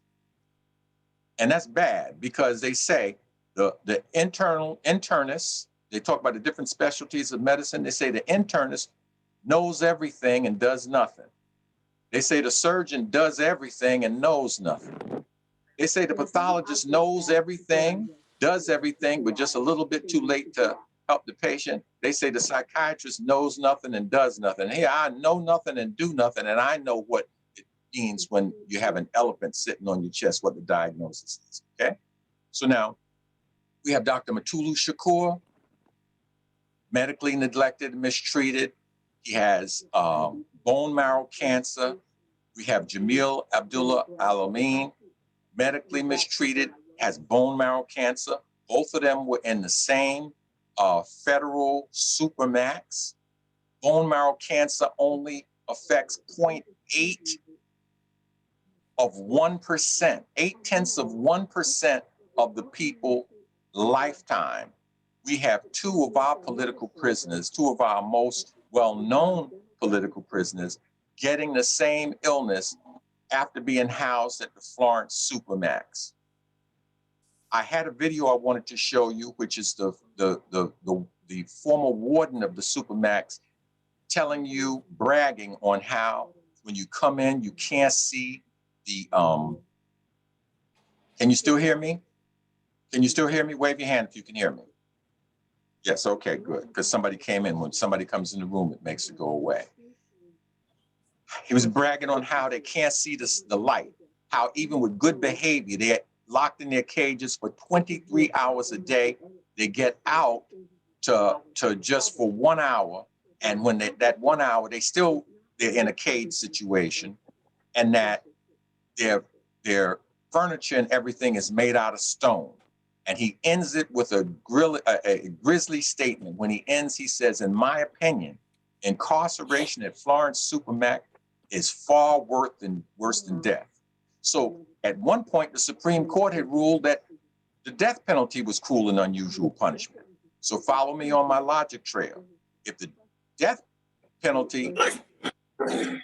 And that's bad because they say the internist, they talk about the different specialties of medicine. They say the internist knows everything and does nothing. They say the surgeon does everything and knows nothing. They say the pathologist knows everything, does everything, but just a little bit too late to help the patient. They say the psychiatrist knows nothing and does nothing. Hey, I know nothing and do nothing, and I know what it means when you have an elephant sitting on your chest, what the diagnosis is, okay? So now we have Dr. Mutulu Shakur, medically neglected, mistreated. He has bone marrow cancer. We have Jamil Abdullah Alamin, medically mistreated, has bone marrow cancer. Both of them were in the same federal supermax. Bone marrow cancer only affects 0.8 of 1%, 0.8% of the people lifetime. We have 2 of our political prisoners, 2 of our most well-known political prisoners, getting the same illness after being housed at the Florence Supermax. I had a video I wanted to show you, which is the former warden of the Supermax telling you, bragging on how when you come in, you can't see the, can you still hear me? Can you still hear me? Wave your hand if you can hear me. Yes, okay, good. Because somebody came in. When somebody comes in the room, it makes it go away. He was bragging on how they can't see the light, how even with good behavior, they're locked in their cages for 23 hours a day. They get out to just for 1 hour. And when that 1 hour, they're in a cage situation, and that their furniture and everything is made out of stone. And he ends it with a grisly statement. When he ends, he says, in my opinion, incarceration at Florence Supermax is far worse than death. So at one point, the Supreme Court had ruled that the death penalty was cruel and unusual punishment. So follow me on my logic trail. If the death penalty is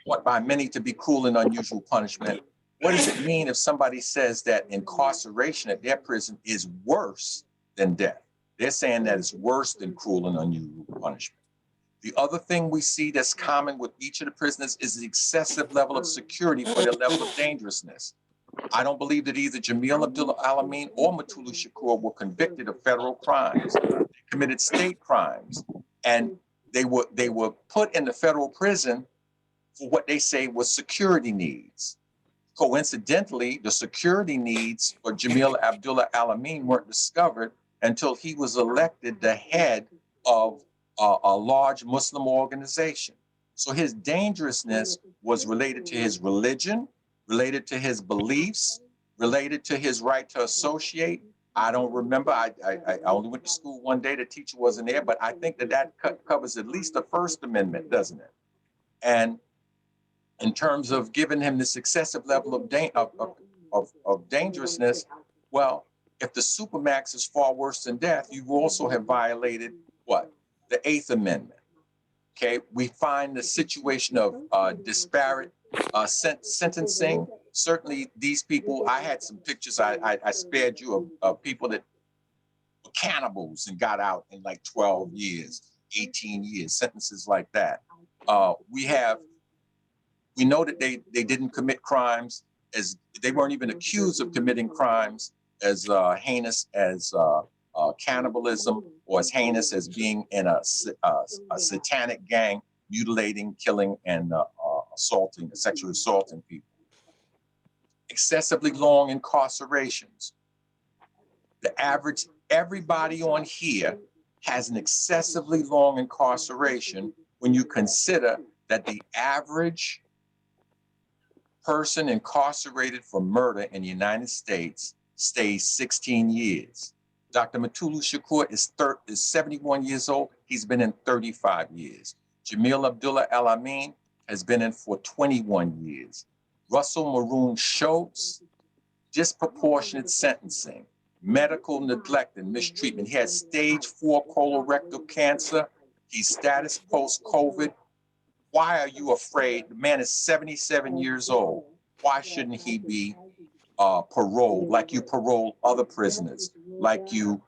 thought by many to be cruel and unusual punishment, what does it mean if somebody says that incarceration at their prison is worse than death? They're saying that it's worse than cruel and unusual punishment. The other thing we see that's common with each of the prisoners is the excessive level of security for their level of dangerousness. I don't believe that either Jamil Abdullah Alamin or Mutulu Shakur were convicted of federal crimes. They committed state crimes, and they were put in the federal prison for what they say was security needs. Coincidentally, the security needs for Jamil Abdullah Al-Amin weren't discovered until he was elected the head of a large Muslim organization. So his dangerousness was related to his religion, related to his beliefs, related to his right to associate. I don't remember. I only went to school one day. The teacher wasn't there, but I think that covers at least the First Amendment, doesn't it? And in terms of giving him this excessive level of dangerousness, well, if the supermax is far worse than death, you also have violated what? The Eighth Amendment. Okay, we find the situation of disparate sentencing. Certainly, these people, I had some pictures, I spared you of people that were cannibals and got out in like 12 years, 18 years, sentences like that. We know that they didn't commit crimes, as they weren't even accused of committing crimes as heinous as cannibalism, or as heinous as being in a satanic gang, mutilating, killing, and sexually assaulting people. Excessively long incarcerations. The average, everybody on here has an excessively long incarceration when you consider that the average person incarcerated for murder in the United States stays 16 years. Dr. Mutulu Shakur is 71 years old. He's been in 35 years. Jamil Abdullah Al-Amin has been in for 21 years. Russell Maroon Schultz, disproportionate sentencing, medical neglect and mistreatment. He has stage 4 colorectal cancer. He's status post-COVID. Why are you afraid? The man is 77 years old. Why shouldn't he be paroled like you parole other prisoners, like you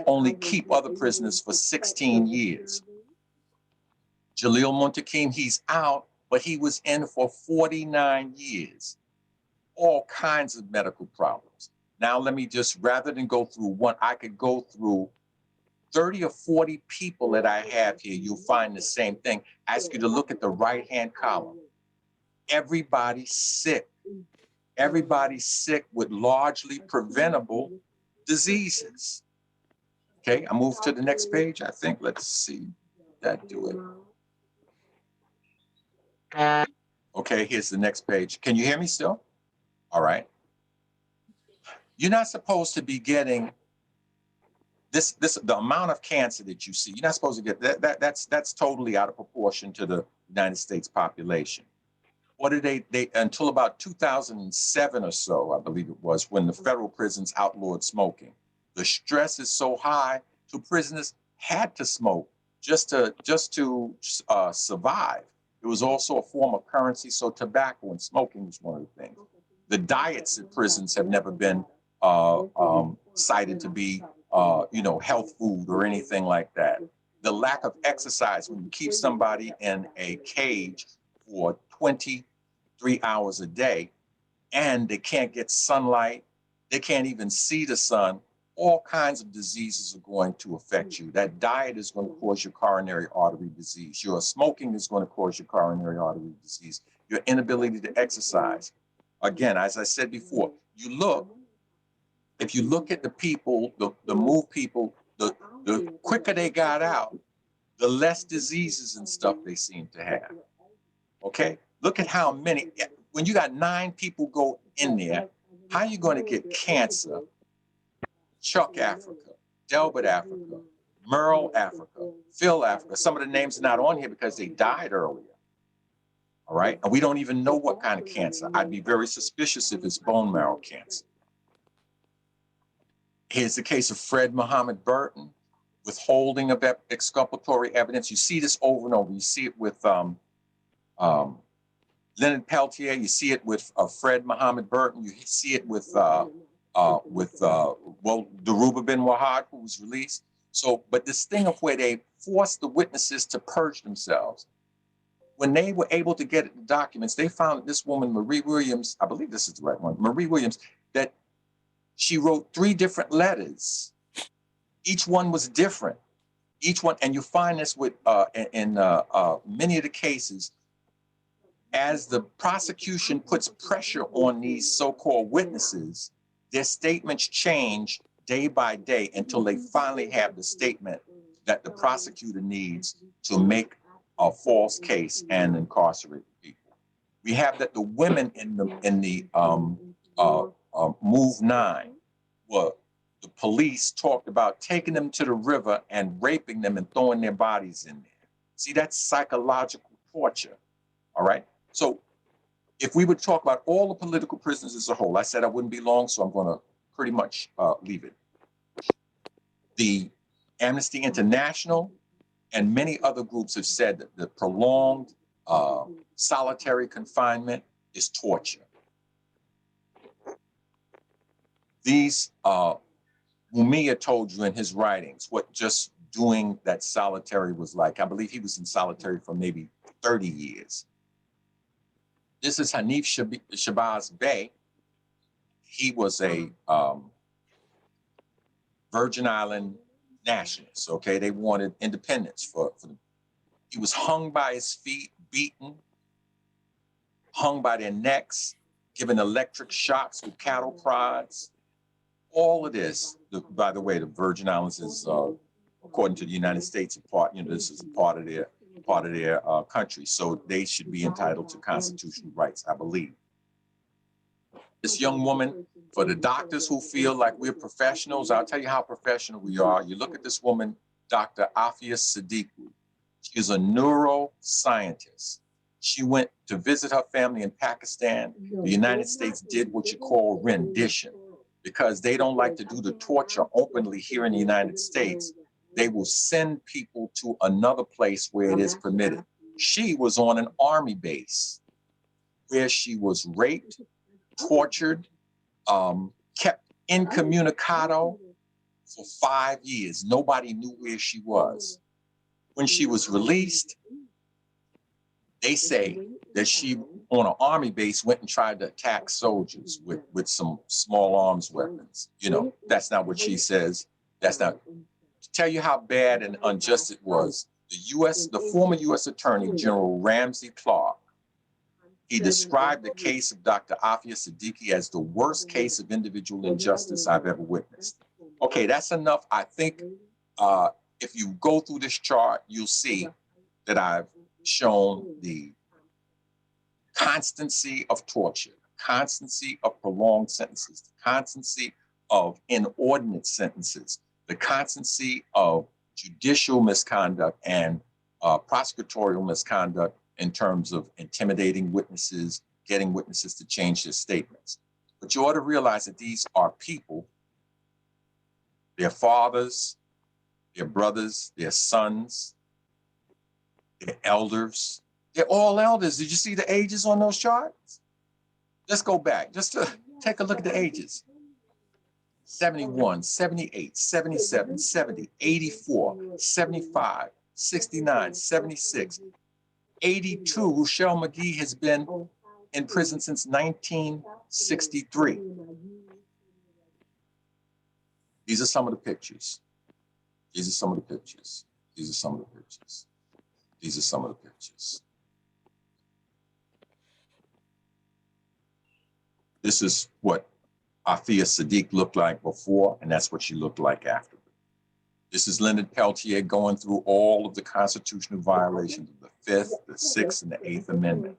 only keep other prisoners for 16 years? Jalil Muntakim, he's out, but he was in for 49 years. All kinds of medical problems. Now let me just, rather than go through one, I could go through 30 or 40 people that I have here. You'll find the same thing. I ask you to look at the right-hand column. Everybody's sick. Everybody's sick with largely preventable diseases. Okay, I move to the next page, I think. Let's see that do it. Okay, here's the next page. Can you hear me still? All right. You're not supposed to be getting the amount of cancer that you see. You're not supposed to get that's totally out of proportion to the United States population. What did they until about 2007 or so, I believe it was, when the federal prisons outlawed smoking. The stress is so high, so prisoners had to smoke just to survive. It was also a form of currency, so tobacco and smoking was one of the things. The diets in prisons have never been cited to be health food or anything like that. The lack of exercise, when you keep somebody in a cage for 23 hours a day and they can't get sunlight, they can't even see the sun, all kinds of diseases are going to affect you. That diet is going to cause your coronary artery disease. Your smoking is going to cause your coronary artery disease. Your inability to exercise. Again, as I said before, if you look at the people, the move people, the quicker they got out, the less diseases and stuff they seem to have. Okay? Look at how many, when you got 9 people go in there, how are you going to get cancer? Chuck Africa, Delbert Africa, Merle Africa, Phil Africa. Some of the names are not on here because they died earlier. All right? And we don't even know what kind of cancer. I'd be very suspicious if it's bone marrow cancer. Here's the case of Fred Muhammad Burton, withholding of exculpatory evidence. You see this over and over. You see it with Leonard Peltier. You see it with Fred Muhammad Burton. You see it with Daruba bin Wahad, who was released. So, but this thing of where they forced the witnesses to purge themselves. When they were able to get the documents, they found that this woman, Marie Williams, I believe this is the right one, Marie Williams, that she wrote 3 different letters. Each one was different. Each one, and you find this with in many of the cases, as the prosecution puts pressure on these so-called witnesses, their statements change day by day until they finally have the statement that the prosecutor needs to make a false case and incarcerate people. We have that the women in the Move 9, well, the police talked about taking them to the river and raping them and throwing their bodies in there. See, that's psychological torture, all right? So if we would talk about all the political prisoners as a whole, I said I wouldn't be long, so I'm gonna pretty much leave it. The Amnesty International and many other groups have said that the prolonged solitary confinement is torture. These, Mumia told you in his writings what just doing that solitary was like. I believe he was in solitary for maybe 30 years. This is Hanif Shabazz Bey. He was a Virgin Island nationalist, okay? They wanted independence for them. He was hung by his feet, beaten, hung by their necks, given electric shocks with cattle prods. All of this, by the way, the Virgin Islands is, according to the United States, this is a part of their country, so they should be entitled to constitutional rights, I believe. This young woman, for the doctors who feel like we're professionals, I'll tell you how professional we are. You look at this woman, Dr. Afia Siddiqui. She's a neuroscientist. She went to visit her family in Pakistan. The United States did what you call rendition, because they don't like to do the torture openly here in the United States. They will send people to another place where it is permitted. She was on an army base where she was raped, tortured, kept incommunicado for 5 years. Nobody knew where she was. When she was released, they say that she, on an army base, went and tried to attack soldiers with some small arms weapons. You know, that's not what she says. That's not. To tell you how bad and unjust it was, the former U.S. Attorney General Ramsey Clark, he described the case of Dr. Afia Siddiqui as the worst case of individual injustice I've ever witnessed. Okay, that's enough. I think if you go through this chart, you'll see that I've shown the constancy of torture, constancy of prolonged sentences, the constancy of inordinate sentences, the constancy of judicial misconduct and prosecutorial misconduct in terms of intimidating witnesses, getting witnesses to change their statements. But you ought to realize that these are people, their fathers, their brothers, their sons, their elders. They're all elders. Did you see the ages on those charts? Let's go back just to take a look at the ages. 71, 78, 77, 70, 84, 75, 69, 76, 82. Rochelle McGee has been in prison since 1963. These are some of the pictures. These are some of the pictures. These are some of the pictures. These are some of the pictures. This is what Afia Siddiq looked like before, and that's what she looked like after. This is Leonard Peltier going through all of the constitutional violations of the 5th, the 6th, and the 8th Amendment.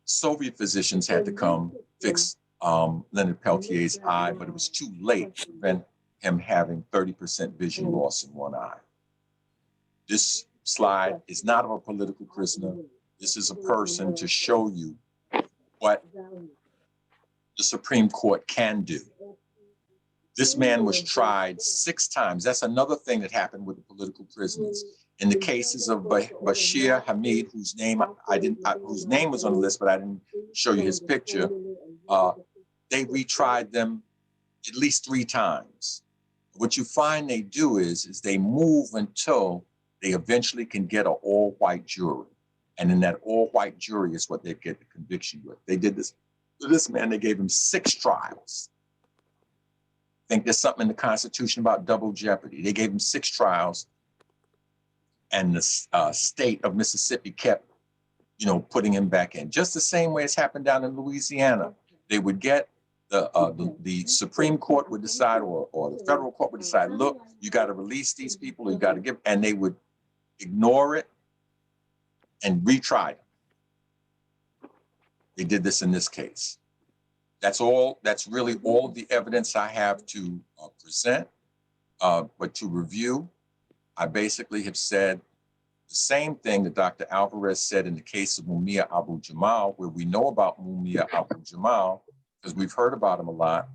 Soviet physicians had to come fix Leonard Peltier's eye, but it was too late to prevent him having 30% vision loss in one eye. This slide is not of a political prisoner. This is a person to show you what the Supreme Court can do. This man was tried 6 times. That's another thing that happened with the political prisoners. In the cases of Bashir Hamid, whose name was on the list, but I didn't show you his picture, they retried them at least 3 times. What you find they do is they move until they eventually can get an all-white jury. And in that all-white jury is what they get the conviction with. They did this to this man, they gave him 6 trials. I think there's something in the Constitution about double jeopardy. They gave him 6 trials, and the state of Mississippi kept putting him back in. Just the same way it's happened down in Louisiana. They would get the Supreme Court would decide, or the federal court would decide, look, you got to release these people, you got to give, and they would ignore it and retry them. They did this in this case. That's really all of the evidence I have to present. But to review, I basically have said the same thing that Dr. Alvarez said in the case of Mumia Abu-Jamal, where we know about Mumia Abu-Jamal because we've heard about him a lot.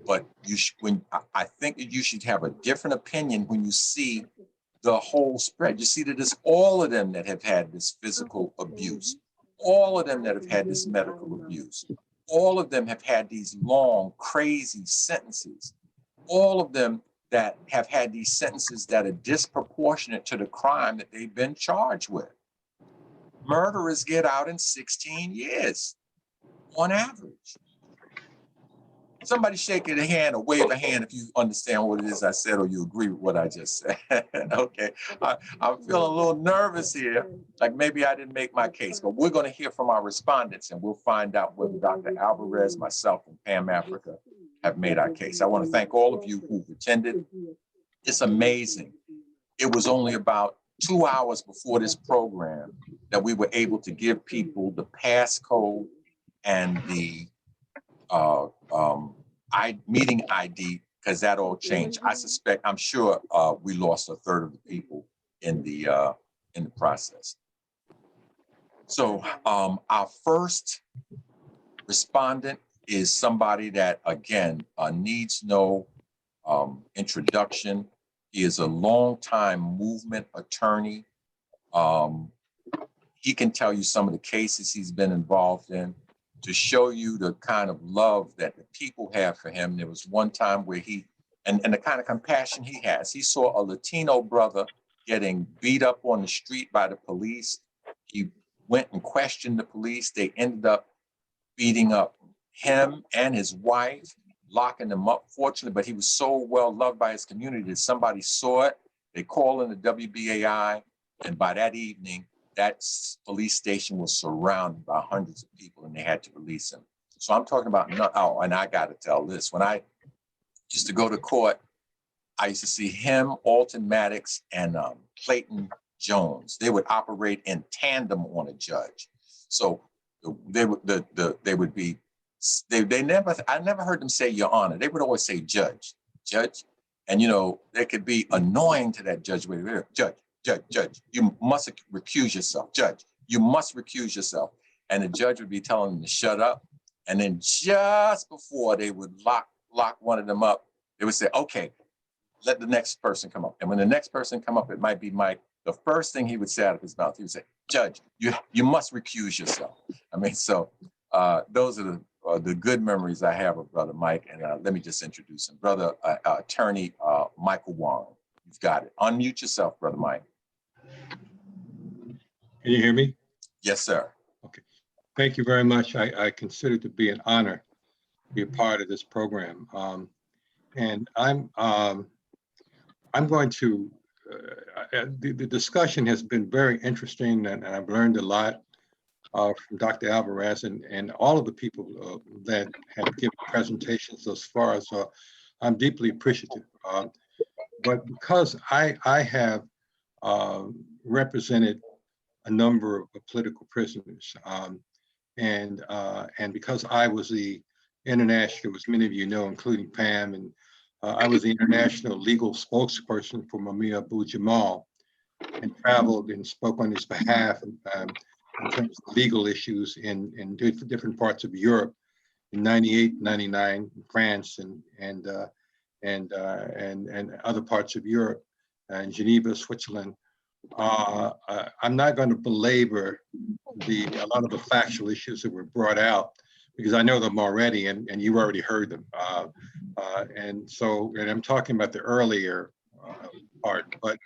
But I think that you should have a different opinion when you see the whole spread. You see that it's all of them that have had this physical abuse, all of them that have had this medical abuse, all of them have had these long, crazy sentences, all of them that have had these sentences that are disproportionate to the crime that they've been charged with. Murderers get out in 16 years on average. Somebody shake a hand or wave a hand if you understand what it is I said or you agree with what I just said. Okay, I'm feeling a little nervous here, like maybe I didn't make my case, but we're going to hear from our respondents and we'll find out whether Dr. Alvarez, myself, and Pam Africa have made our case. I want to thank all of you who've attended. It's amazing. It was only about 2 hours before this program that we were able to give people the passcode and the meeting ID, because that all changed. I'm sure we lost a third of the people in the process. So our first respondent is somebody that, again, needs no introduction. He is a longtime movement attorney. He can tell you some of the cases he's been involved in to show you the kind of love that the people have for him. There was one time where and the kind of compassion he has. He saw a Latino brother getting beat up on the street by the police. He went and questioned the police. They ended up beating up him and his wife, locking them up, fortunately, but he was so well loved by his community that somebody saw it. They called in the WBAI, and by that evening, that police station was surrounded by hundreds of people and they had to release him. So I'm talking about, and I got to tell this, when I used to go to court, I used to see him, Alton Maddox, and Clayton Jones. They would operate in tandem on a judge. So I never heard them say Your Honor. They would always say Judge. And they could be annoying to that judge. Judge, you must recuse yourself. Judge, you must recuse yourself. And the judge would be telling them to shut up. And then just before they would lock one of them up, they would say, okay, let the next person come up. And when the next person come up, it might be Mike. The first thing he would say out of his mouth, he would say, Judge, you must recuse yourself. I mean, so those are the good memories I have of Brother Mike. And let me just introduce him. Brother Attorney Michael Warren. You've got it. Unmute yourself, Brother Mike. Can you hear me? Yes, sir. Okay. Thank you very much. I consider it to be an honor to be a part of this program. And I'm going to, the discussion has been very interesting, and I've learned a lot from Dr. Alvarez and all of the people that have given presentations thus far. So I'm deeply appreciative. But because I have represented a number of political prisoners, and because I was the international, as many of you know, including Pam, and I was the international legal spokesperson for Mumia Abu-Jamal, and traveled and spoke on his behalf in terms of legal issues in different parts of Europe in 98, 99, France, and other parts of Europe, and Geneva, Switzerland. I'm not going to belabor a lot of the factual issues that were brought out, because I know them already, and you already heard them. And I'm talking about the earlier part, but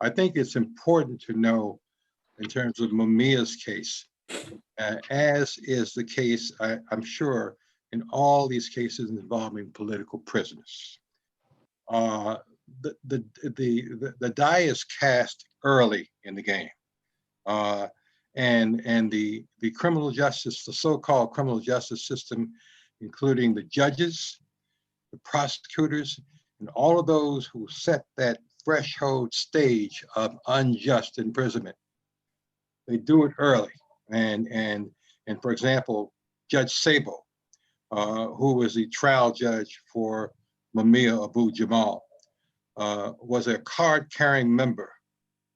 I think it's important to know in terms of Mumia's case, as is the case, I'm sure, in all these cases involving political prisoners. The die is cast early in the game. and the criminal justice, the so-called criminal justice system, including the judges, the prosecutors, and all of those who set that threshold stage of unjust imprisonment. They do it early. And for example, Judge Sabo, who was the trial judge for Mumia Abu Jamal, was a card-carrying member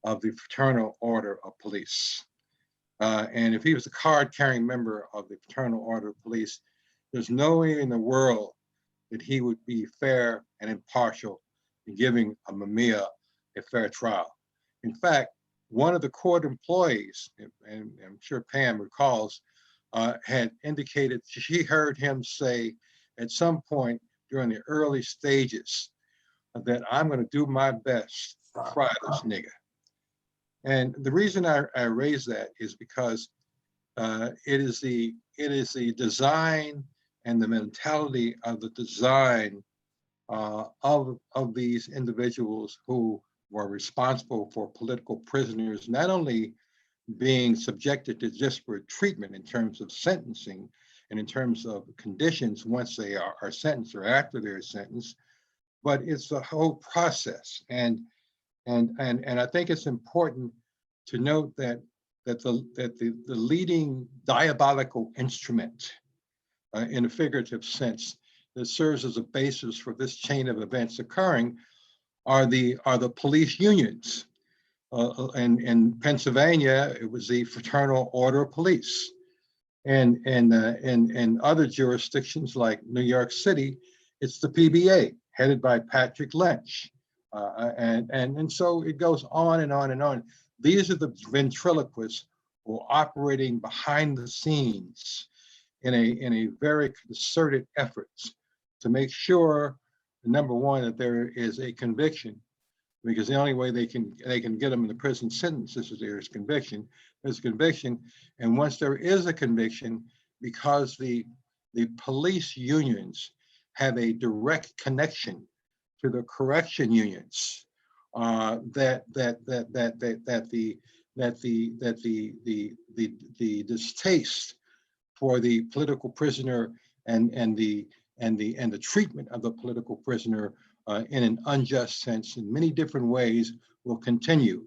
of the Fraternal Order of Police. And if he was a card-carrying member of the Fraternal Order of Police, there's no way in the world that he would be fair and impartial in giving a Mumia a fair trial. In fact, one of the court employees, and I'm sure Pam recalls, had indicated she heard him say at some point during the early stages that I'm going to do my best to fry this nigga. And the reason I raise that is because it is the design and the mentality of the design of these individuals who were responsible for political prisoners, not only being subjected to disparate treatment in terms of sentencing and in terms of conditions once they are sentenced or after they're sentenced, but it's the whole process. And I think it's important to note that the leading diabolical instrument in a figurative sense that serves as a basis for this chain of events occurring are the police unions. In Pennsylvania, it was the Fraternal Order of Police. And in other jurisdictions like New York City, it's the PBA, headed by Patrick Lynch. And so it goes on and on and on. These are the ventriloquists who are operating behind the scenes in a very concerted efforts to make sure, number one, that there is a conviction, because the only way they can get them in the prison sentence is if there's conviction. There's a conviction, and once there is a conviction, because the police unions have a direct connection to the correction unions, that the distaste for the political prisoner and the treatment of the political prisoner in an unjust sense in many different ways will continue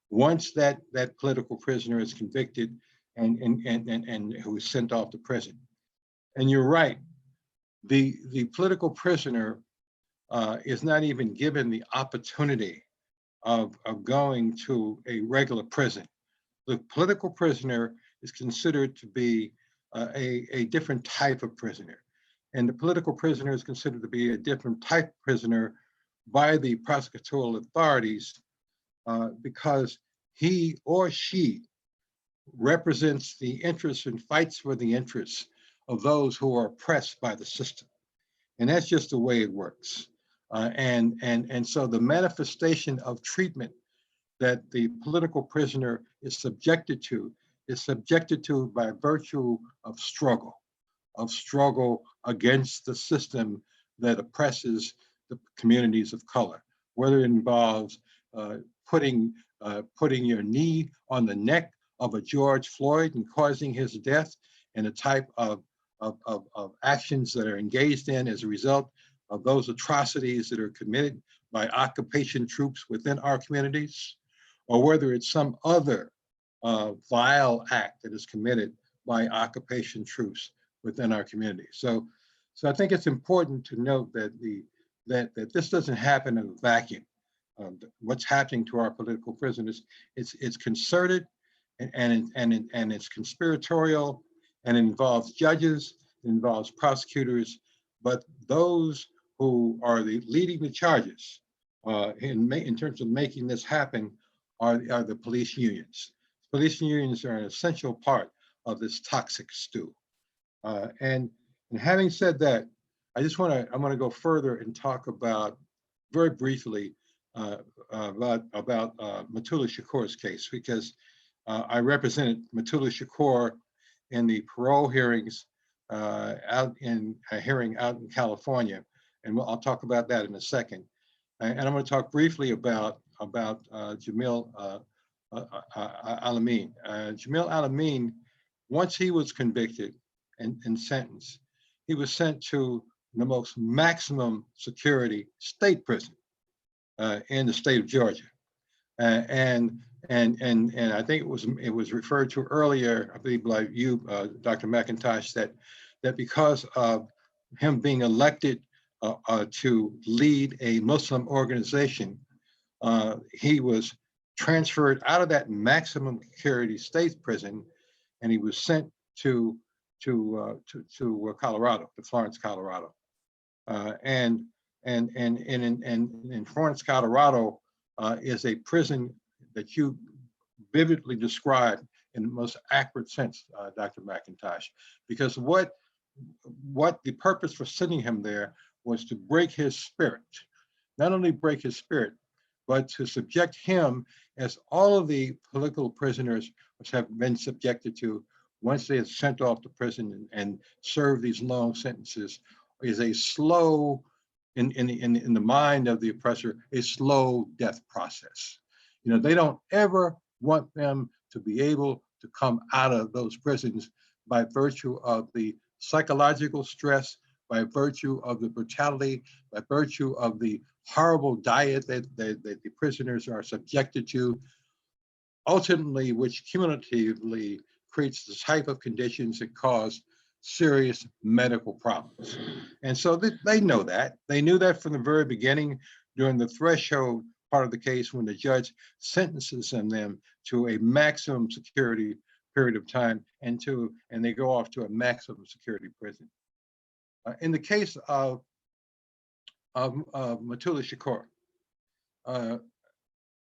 once that political prisoner is convicted and who is sent off to prison. And you're right, the political prisoner is not even given the opportunity of going to a regular prison. The political prisoner is considered to be a different type of prisoner. And the political prisoner is considered to be a different type of prisoner by the prosecutorial authorities because he or she represents the interests and fights for the interests of those who are oppressed by the system. And that's just the way it works. And so the manifestation of treatment that the political prisoner is subjected to by virtue of struggle against the system that oppresses the communities of color, whether it involves putting your knee on the neck of a George Floyd and causing his death, and the type of actions that are engaged in as a result of those atrocities that are committed by occupation troops within our communities, or whether it's some other vile act that is committed by occupation troops within our community. So I think it's important to note that that this doesn't happen in a vacuum. What's happening to our political prisoners, it's concerted and it's conspiratorial, and it involves judges, it involves prosecutors, but those who are leading the charges in terms of making this happen are the police unions. Police unions are an essential part of this toxic stew. And having said that, I want to go further and talk about very briefly about Mutulu Shakur's case, because I represented Mutulu Shakur in the parole hearings out in California, and I'll talk about that in a second. And I'm going to talk briefly about Jamil Al-Amin. Jamil Al-Amin, once he was convicted and sentenced, he was sent to the most maximum security state prison in the state of Georgia. And I think it was referred to earlier, I believe, like you, Dr. McIntosh, that because of him being elected to lead a Muslim organization, he was transferred out of that maximum security state prison, and he was sent to Colorado, to Florence, Colorado, and in Florence, Colorado, is a prison that you vividly described in the most accurate sense, Dr. McIntosh, because what the purpose for sending him there was to break his spirit, not only break his spirit, but to subject him, as all of the political prisoners which have been subjected to once they are sent off to prison and serve these long sentences, is a slow, in the mind of the oppressor, a slow death process. You know, they don't ever want them to be able to come out of those prisons by virtue of the psychological stress, by virtue of the brutality, by virtue of the horrible diet that the prisoners are subjected to, ultimately, which cumulatively creates the type of conditions that cause serious medical problems. And so they know that. They knew that from the very beginning during the threshold part of the case when the judge sentences them to a maximum security period of time and they go off to a maximum security prison. In the case of Matula Shakur,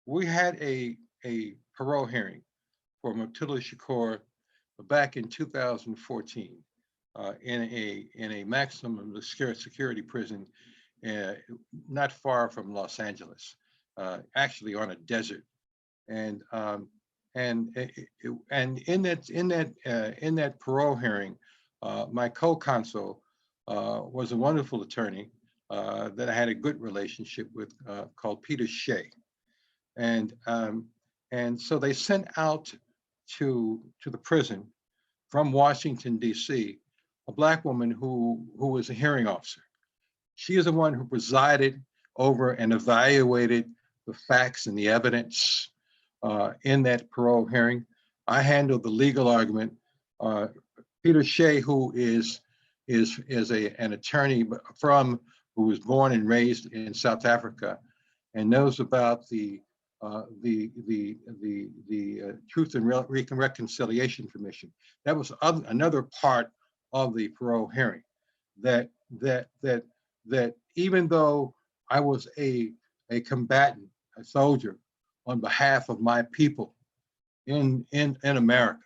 we had a parole hearing for Matula Shakur back in 2014 in a maximum security prison not far from Los Angeles, actually on a desert, and in that parole hearing, my co-counsel was a wonderful attorney that I had a good relationship with, called Peter Shea, and so they sent out to the prison from Washington, D.C., a Black woman who was a hearing officer. She is the one who presided over and evaluated the facts and the evidence in that parole hearing. I handled the legal argument. Peter Shea, who is an attorney who was born and raised in South Africa and knows about the Truth and Reconciliation Commission. That was another part of the parole hearing. That even though I was a combatant, a soldier on behalf of my people in America,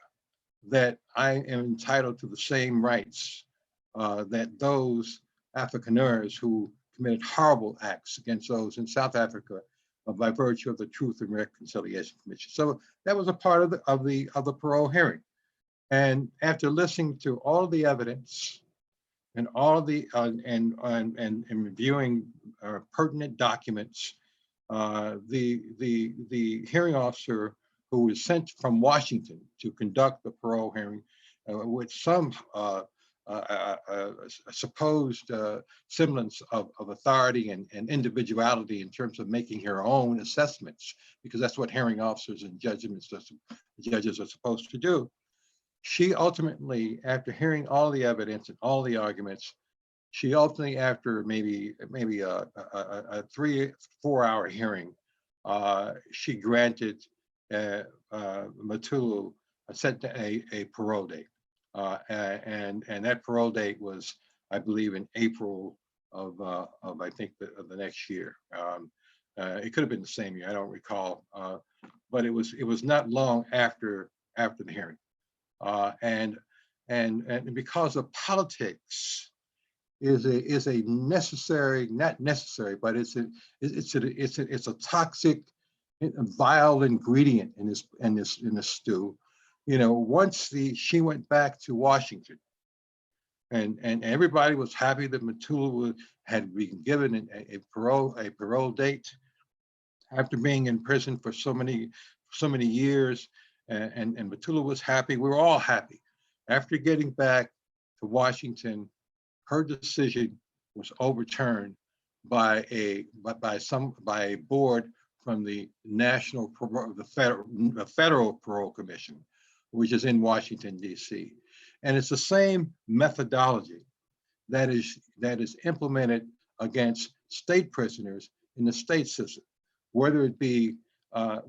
that I am entitled to the same rights that those Afrikaners who committed horrible acts against those in South Africa by virtue of the Truth and Reconciliation Commission. So that was a part of the parole hearing. And after listening to all of the evidence and all of the and reviewing pertinent documents, the hearing officer who was sent from Washington to conduct the parole hearing with some supposed semblance of authority and individuality in terms of making her own assessments, because that's what hearing officers and judges are supposed to do. She ultimately, after hearing all the evidence and all the arguments, she ultimately, after maybe a 3-4 hour hearing, she granted Matulu set a parole date. And that parole date was, I believe, in April of I think the next year. It could have been the same year, I don't recall, but it was not long after the hearing. And because of politics is a necessary, not necessary, but it's a toxic, vile ingredient in this stew. You know, once she went back to Washington, and everybody was happy that Matula had been given a parole date after being in prison for so many so many years, and Matula was happy. We were all happy. After getting back to Washington, her decision was overturned by a board from the Federal Parole Commission, which is in Washington, D.C. And it's the same methodology that is implemented against state prisoners in the state system, whether it be Janelle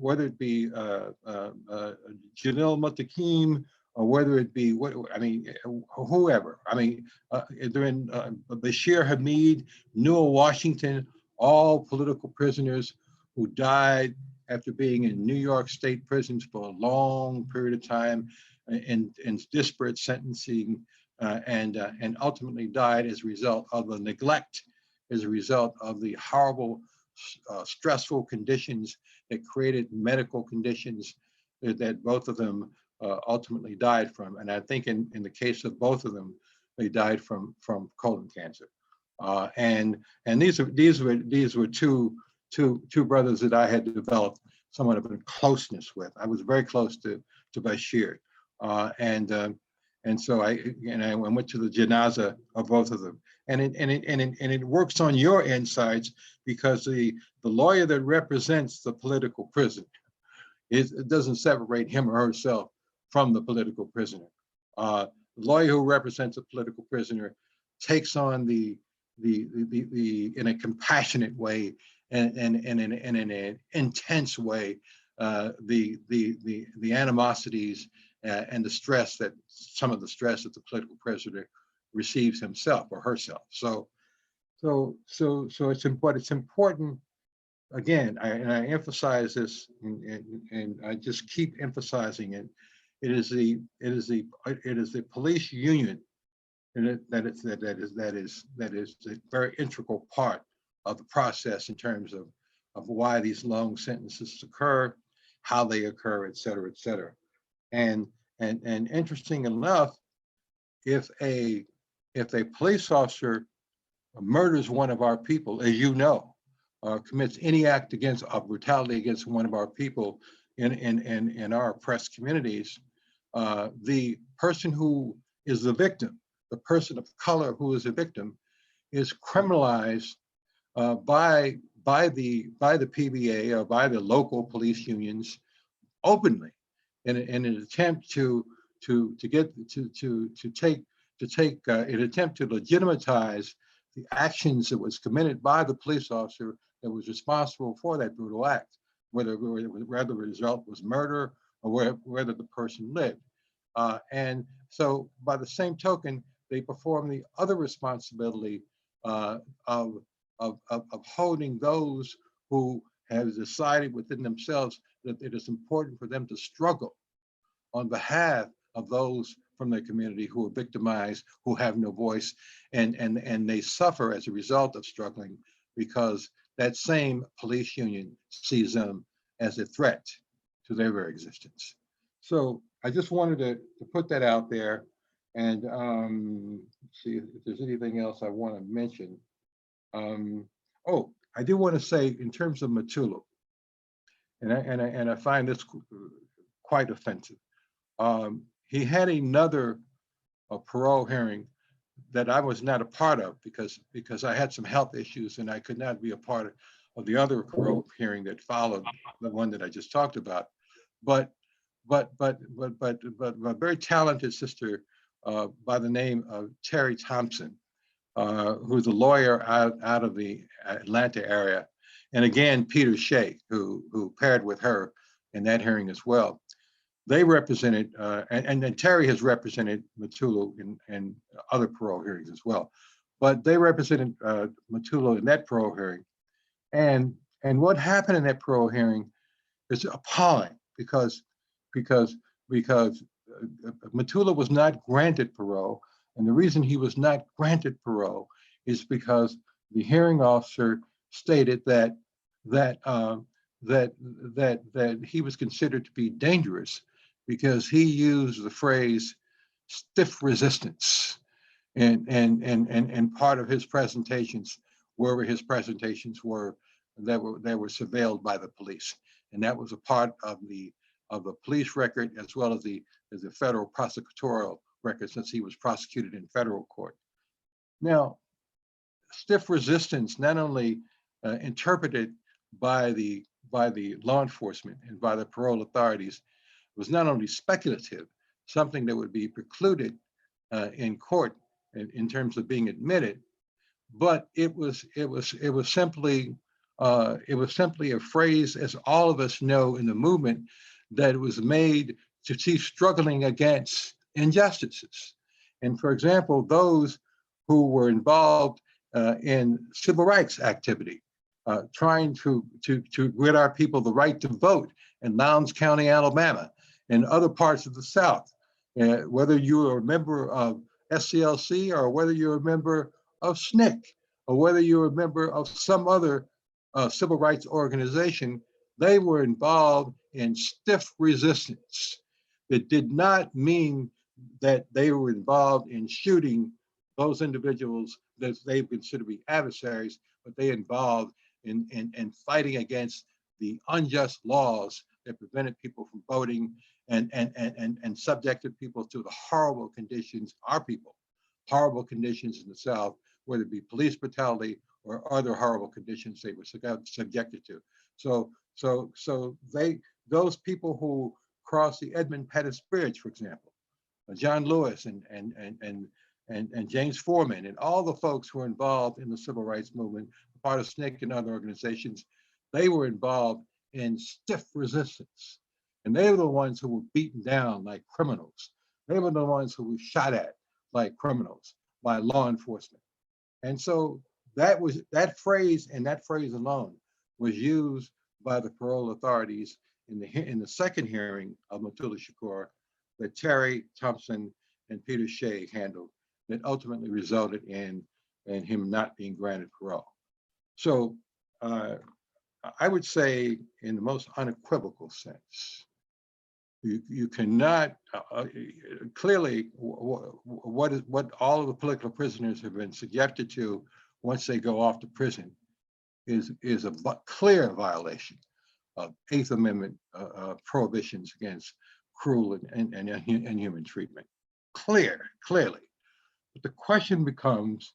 Mutakim, or whether it be whoever. During Bashir Hamid, Newell Washington, all political prisoners who died after being in New York state prisons for a long period of time in disparate sentencing, and ultimately died as a result of the neglect, as a result of the horrible, stressful conditions that created medical conditions that both of them ultimately died from. And I think in the case of both of them, they died from colon cancer. And these were two brothers that I had developed somewhat of a closeness with. I was very close to Bashir, and so I went to the janazah of both of them, and it works on your insides, because the lawyer that represents the political prisoner, it doesn't separate him or herself from the political prisoner. The lawyer who represents a political prisoner takes on the in a compassionate way and in an intense way the animosities and the stress that the political prisoner receives himself or herself. So it's important. Again, I emphasize this, and I just keep emphasizing it. It is the police union, and that is a very integral part of the process in terms of why these long sentences occur, how they occur, et cetera, et cetera. And interesting enough, if a police officer murders one of our people, as you know, or commits any act of brutality against one of our people in our oppressed communities, the person who is the victim, the person of color who is a victim, is criminalized by the PBA or by the local police unions openly, in an attempt to legitimize the actions that was committed by the police officer that was responsible for that brutal act, whether the result was murder or whether the person lived. And so by the same token, they perform the other responsibility of holding those who have decided within themselves that it is important for them to struggle on behalf of those from their community who are victimized, who have no voice, and they suffer as a result of struggling, because that same police union sees them as a threat to their very existence. So I just wanted to put that out there, and see if there's anything else I want to mention. Oh, I do want to say in terms of Matulu, and I find this quite offensive. He had another parole hearing that I was not a part of because I had some health issues and I could not be a part of the other parole hearing that followed the one that I just talked about. But a very talented sister by the name of Terry Thompson, who's a lawyer out of the Atlanta area, and again Peter Shea, who paired with her in that hearing as well. They represented, and Terry has represented Matulu in other parole hearings as well, but they represented Matulu in that parole hearing. And what happened in that parole hearing is appalling, because Matulu was not granted parole, and the reason he was not granted parole is because the hearing officer stated that he was considered to be dangerous because he used the phrase stiff resistance, and part of his presentations were that were surveilled by the police. and that was a part of the police record as well as the federal prosecutorial record, since he was prosecuted in federal court. Now, stiff resistance, not only interpreted by the law enforcement and by the parole authorities, was not only speculative, something that would be precluded in court in terms of being admitted, but it was simply a phrase, as all of us know in the movement, that was made to keep struggling against injustices. And for example, those who were involved in civil rights activity, trying to grant our people the right to vote in Lowndes County, Alabama, and other parts of the South, whether you are a member of SCLC or whether you're a member of SNCC, or whether you're a member of some other civil rights organization, they were involved in stiff resistance. It did not mean that they were involved in shooting those individuals that they consider to be adversaries, but they involved in fighting against the unjust laws that prevented people from voting and subjected people to the horrible conditions, our people, horrible conditions in the South, whether it be police brutality or other horrible conditions they were subjected to. So those people who crossed the Edmund Pettus Bridge, for example, John Lewis and James Foreman and all the folks who were involved in the civil rights movement, part of SNCC and other organizations, they were involved in stiff resistance. And they were the ones who were beaten down like criminals. They were the ones who were shot at like criminals by law enforcement. And so that phrase and that phrase alone was used by the parole authorities in the second hearing of Mutulu Shakur that Terry Thompson and Peter Shea handled, that ultimately resulted in him not being granted parole. So I would say, in the most unequivocal sense, you cannot clearly what all of the political prisoners have been subjected to once they go off to prison is a clear violation of Eighth Amendment prohibitions against cruel and inhuman treatment. Clearly. But the question becomes,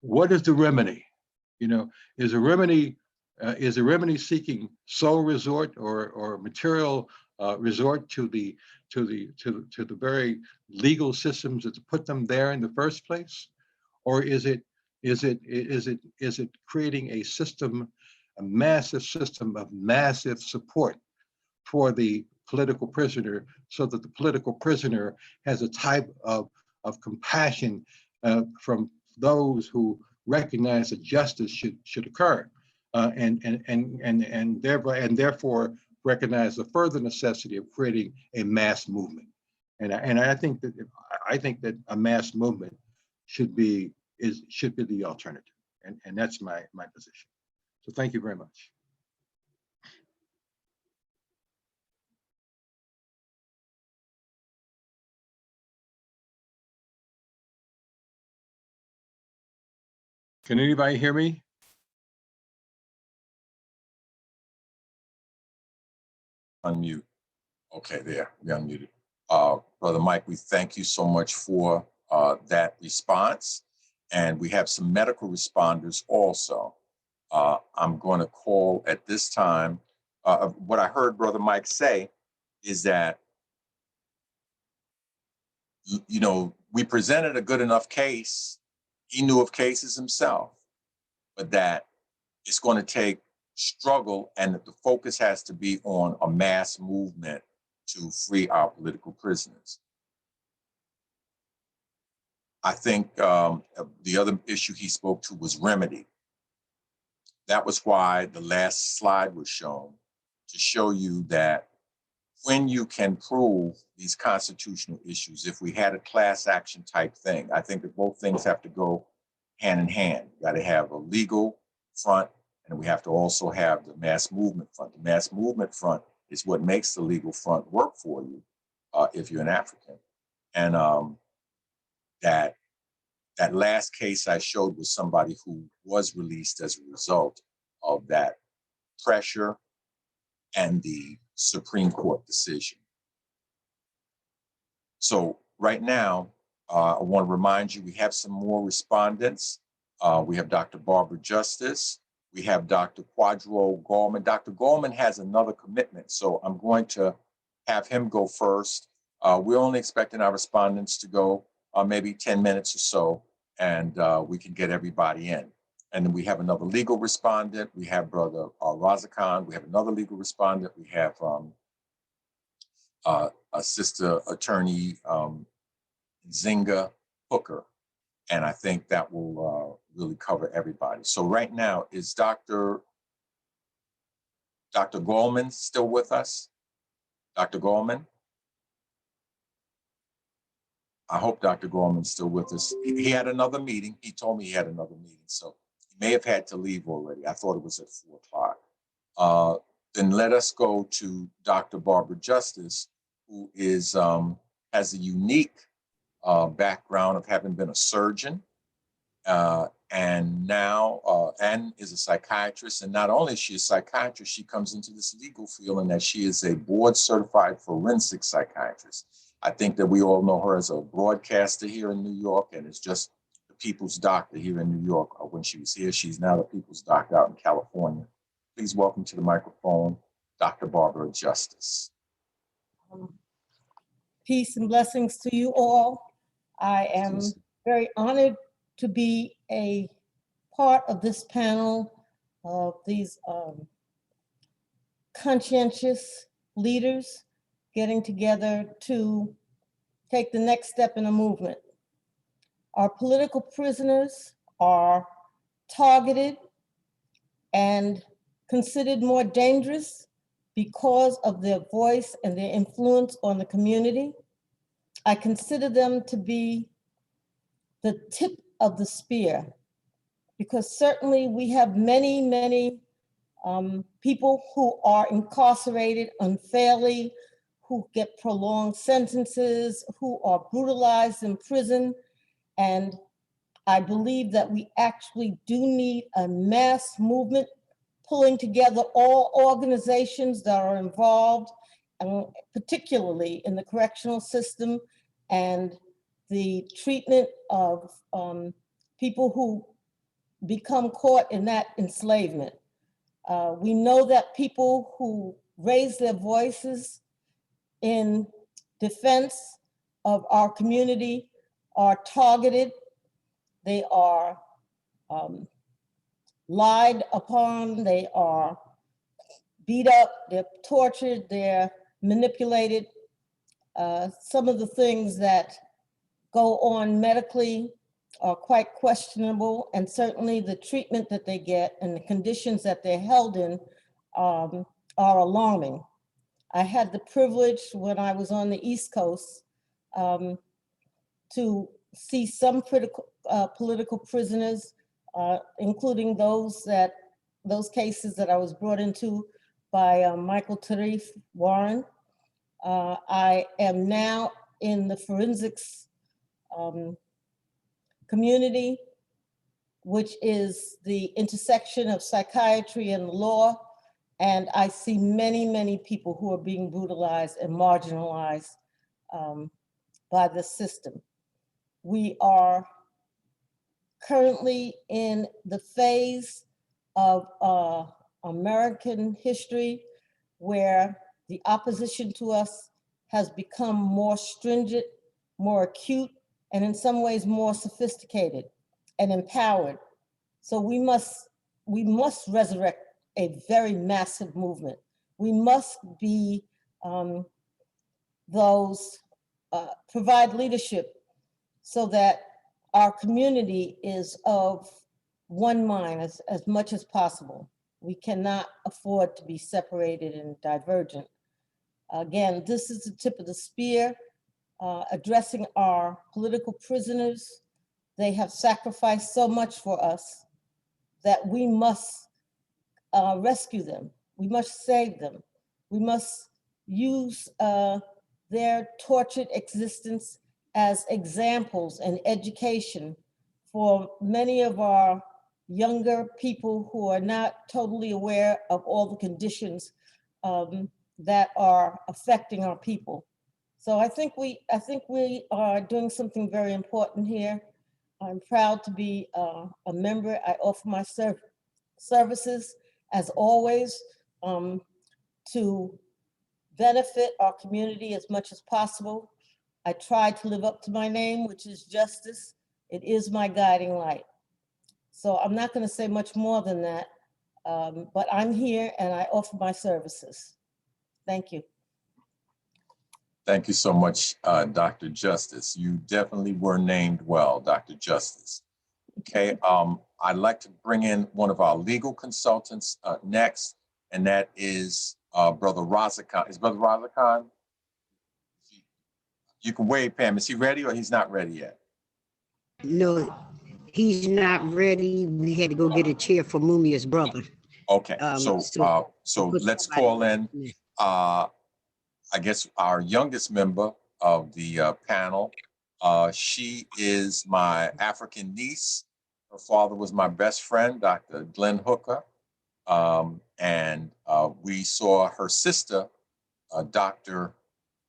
what is the remedy? You know, is a remedy seeking sole resort or material resort to the very legal systems that put them there in the first place, or is it creating a system, a massive system of massive support for the political prisoner, so that the political prisoner has a type of compassion from those who recognize that justice should occur, and therefore recognize the further necessity of creating a mass movement. And I think that a mass movement should be the alternative, and that's my position. So thank you very much. Can anybody hear me? Unmute. Okay, there, we unmuted. Brother Mike, we thank you so much for that response. And we have some medical responders also. I'm going to call at this time, what I heard Brother Mike say is that, you know, we presented a good enough case. He knew of cases himself, but that it's going to take struggle and that the focus has to be on a mass movement to free our political prisoners. I think the other issue he spoke to was remedy. That was why the last slide was shown, to show you that when you can prove these constitutional issues, if we had a class action type thing, I think that both things have to go hand in hand. You got to have a legal front, and we have to also have the mass movement front. The mass movement front is what makes the legal front work for you if you're an African. And that last case I showed was somebody who was released as a result of that pressure and the Supreme Court decision. So right now, I want to remind you, we have some more respondents. We have Dr. Barbara Justice. We have Dr. Quadro Gorman. Dr. Gorman has another commitment, so I'm going to have him go first. We're only expecting our respondents to go maybe 10 minutes or so, and we can get everybody in. And then we have another legal respondent. We have Brother Razakhan. We have another legal respondent. We have Sister Attorney Zinga Hooker. And I think that will really cover everybody. So right now, is Dr. Goldman still with us? Dr. Goldman? I hope Dr. Gorman's still with us. He had another meeting. He told me he had another meeting, so he may have had to leave already. I thought it was at 4 o'clock. Then let us go to Dr. Barbara Justice, who is has a unique background of having been a surgeon, and now and is a psychiatrist. And not only is she a psychiatrist, she comes into this legal field, and that she is a board certified forensic psychiatrist. I think that we all know her as a broadcaster here in New York, and is just the people's doctor here in New York. When she was here, she's now the people's doctor out in California. Please welcome to the microphone, Dr. Barbara Justice. Peace and blessings to you all. I am very honored to be a part of this panel of these conscientious leaders getting together to take the next step in a movement. Our political prisoners are targeted and considered more dangerous because of their voice and their influence on the community. I consider them to be the tip of the spear, because certainly we have many people who are incarcerated unfairly, who get prolonged sentences, who are brutalized in prison. And I believe that we actually do need a mass movement pulling together all organizations that are involved, and particularly in the correctional system and the treatment of people who become caught in that enslavement. We know that people who raise their voices in defense of our community are targeted. They are lied upon, they are beat up, they're tortured, they're manipulated. Some of the things that go on medically are quite questionable, and certainly the treatment that they get and the conditions that they're held in are alarming. I had the privilege when I was on the East Coast to see some political prisoners, including those cases that I was brought into by Michael Tarif Warren. I am now in the forensics community, which is the intersection of psychiatry and law. And I see many people who are being brutalized and marginalized by the system. We are currently in the phase of American history where the opposition to us has become more stringent, more acute, and in some ways more sophisticated and empowered. So we must resurrect a very massive movement. We must be provide leadership so that our community is of one mind as much as possible. We cannot afford to be separated and divergent. Again, this is the tip of the spear, addressing our political prisoners. They have sacrificed so much for us that we must rescue them. We must save them. We must use their tortured existence as examples and education for many of our younger people who are not totally aware of all the conditions that are affecting our people. So I think we are doing something very important here. I'm proud to be a member. I offer my services, as always, to benefit our community as much as possible. I try to live up to my name, which is justice. It is my guiding light. So I'm not going to say much more than that, but I'm here and I offer my services. Thank you. Thank you so much, Dr. Justice. You definitely were named well, Dr. Justice. Okay, I'd like to bring in one of our legal consultants next, and that is Brother Razakhan. Is Brother Razakhan? You can wave, Pam. Is he ready or he's not ready yet? No, he's not ready. We had to go get a chair for Mumia's brother. Okay, so let's call in, I guess, our youngest member of the panel. She is my African niece. Her father was my best friend, Dr. Glenn Hooker. And we saw her sister, Dr.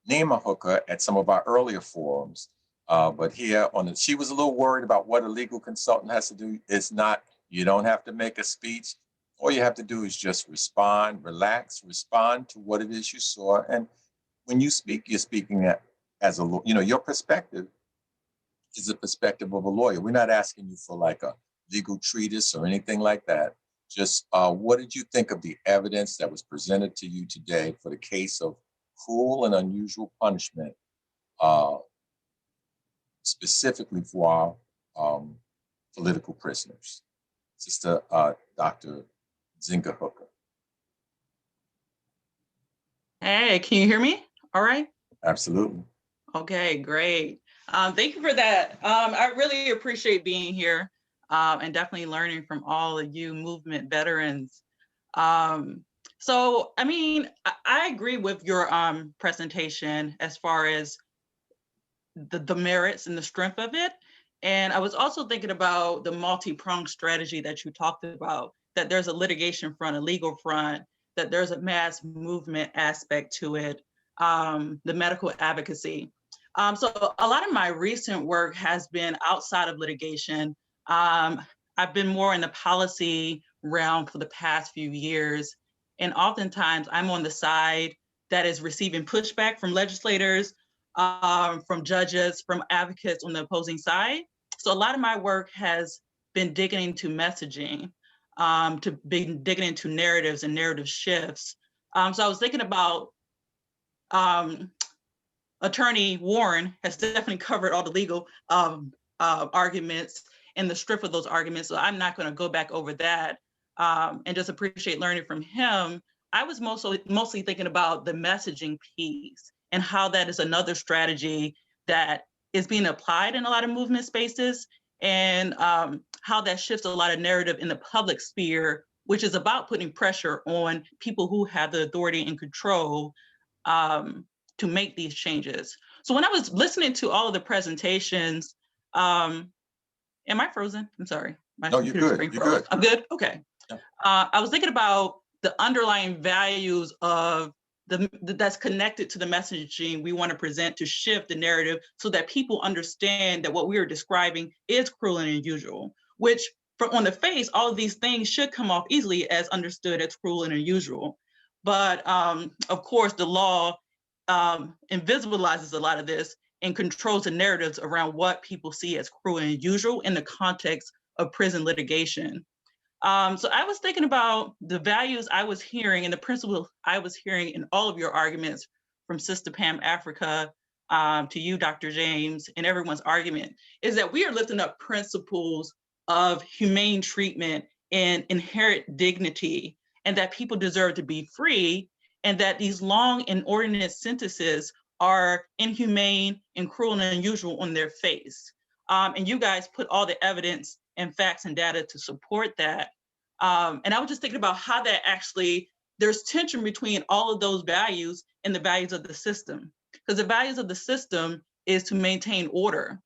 Nema Hooker, at some of our earlier forums. But here she was a little worried about what a legal consultant has to do. It's not, you don't have to make a speech. All you have to do is just respond, relax, respond to what it is you saw. And when you speak, you're speaking as a, your perspective is the perspective of a lawyer. We're not asking you for like a legal treatise or anything like that. Just what did you think of the evidence that was presented to you today for the case of cruel and unusual punishment, specifically for our political prisoners? Sister Dr. Zinga Hooker. Hey, can you hear me? All right. Absolutely. Okay, great. Thank you for that. I really appreciate being here and definitely learning from all of you movement veterans. So, I mean, I agree with your presentation as far as the merits and the strength of it. And I was also thinking about the multi-pronged strategy that you talked about, that there's a litigation front, a legal front, that there's a mass movement aspect to it, the medical advocacy. So a lot of my recent work has been outside of litigation. I've been more in the policy realm for the past few years. And oftentimes I'm on the side that is receiving pushback from legislators, from judges, from advocates on the opposing side. So a lot of my work has been digging into messaging, digging into narratives and narrative shifts. So I was thinking about Attorney Warren has definitely covered all the legal arguments and the strip of those arguments. So I'm not going to go back over that and just appreciate learning from him. I was mostly thinking about the messaging piece and how that is another strategy that is being applied in a lot of movement spaces, and how that shifts a lot of narrative in the public sphere, which is about putting pressure on people who have the authority and control to make these changes. So when I was listening to all of the presentations, am I frozen? I'm sorry. No, you're good. You're good. I'm good? Okay. Yeah. I was thinking about the underlying values of that's connected to the messaging we want to present to shift the narrative so that people understand that what we are describing is cruel and unusual, which on the face, all of these things should come off easily as understood as cruel and unusual. But of course, the law invisibilizes a lot of this and controls the narratives around what people see as cruel and unusual in the context of prison litigation. So I was thinking about the values I was hearing and the principles I was hearing in all of your arguments, from Sister Pam Africa to you, Dr. James, and everyone's argument, is that we are lifting up principles of humane treatment and inherent dignity, and that people deserve to be free, and that these long inordinate sentences are inhumane and cruel and unusual on their face. And you guys put all the evidence and facts and data to support that. And I was just thinking about how that actually, there's tension between all of those values and the values of the system. Because the values of the system is to maintain order.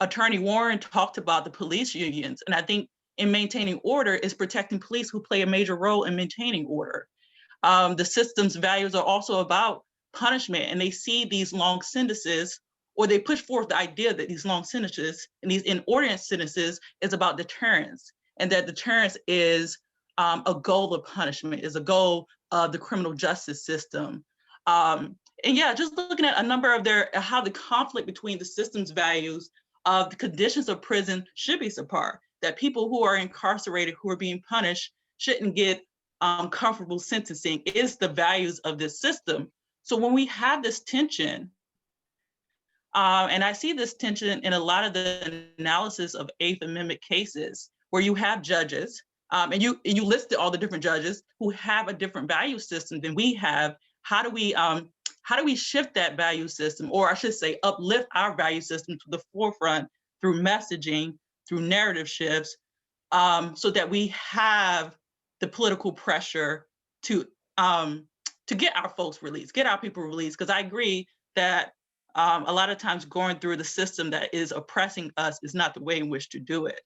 Attorney Warren talked about the police unions, and I think in maintaining order is protecting police who play a major role in maintaining order. the system's values are also about punishment, and they see these long sentences, or they push forth the idea that these long sentences and these inordinate sentences is about deterrence, and that deterrence is a goal of punishment, is a goal of the criminal justice system. And yeah, just looking at a number of how the conflict between the system's values of the conditions of prison should be subpar, that people who are incarcerated, who are being punished, shouldn't get comfortable sentencing, is the values of this system. So when we have this tension, and I see this tension in a lot of the analysis of Eighth Amendment cases, where you have judges, and you listed all the different judges who have a different value system than we have. How do we shift that value system, or I should say uplift our value system to the forefront through messaging, through narrative shifts, so that we have the political pressure to get our folks released, get our people released? Because I agree that a lot of times going through the system that is oppressing us is not the way in which to do it.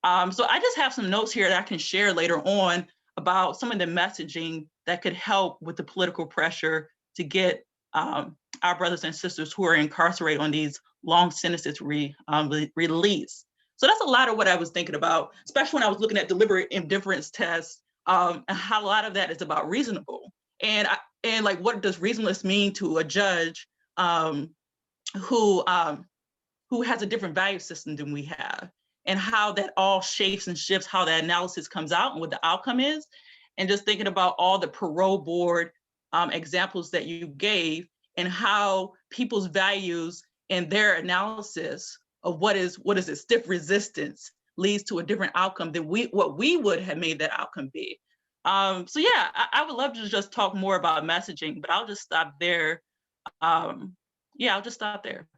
So I just have some notes here that I can share later on about some of the messaging that could help with the political pressure to get our brothers and sisters who are incarcerated on these long sentences released. So that's a lot of what I was thinking about, especially when I was looking at deliberate indifference tests, and how a lot of that is about reasonable. And like, what does reasonableness mean to a judge who has a different value system than we have, and how that all shapes and shifts how that analysis comes out and what the outcome is. And just thinking about all the parole board examples that you gave, and how people's values and their analysis of what is it, stiff resistance, leads to a different outcome than what we would have made that outcome be. So yeah, I would love to just talk more about messaging, but I'll just stop there. Yeah, I'll just stop there.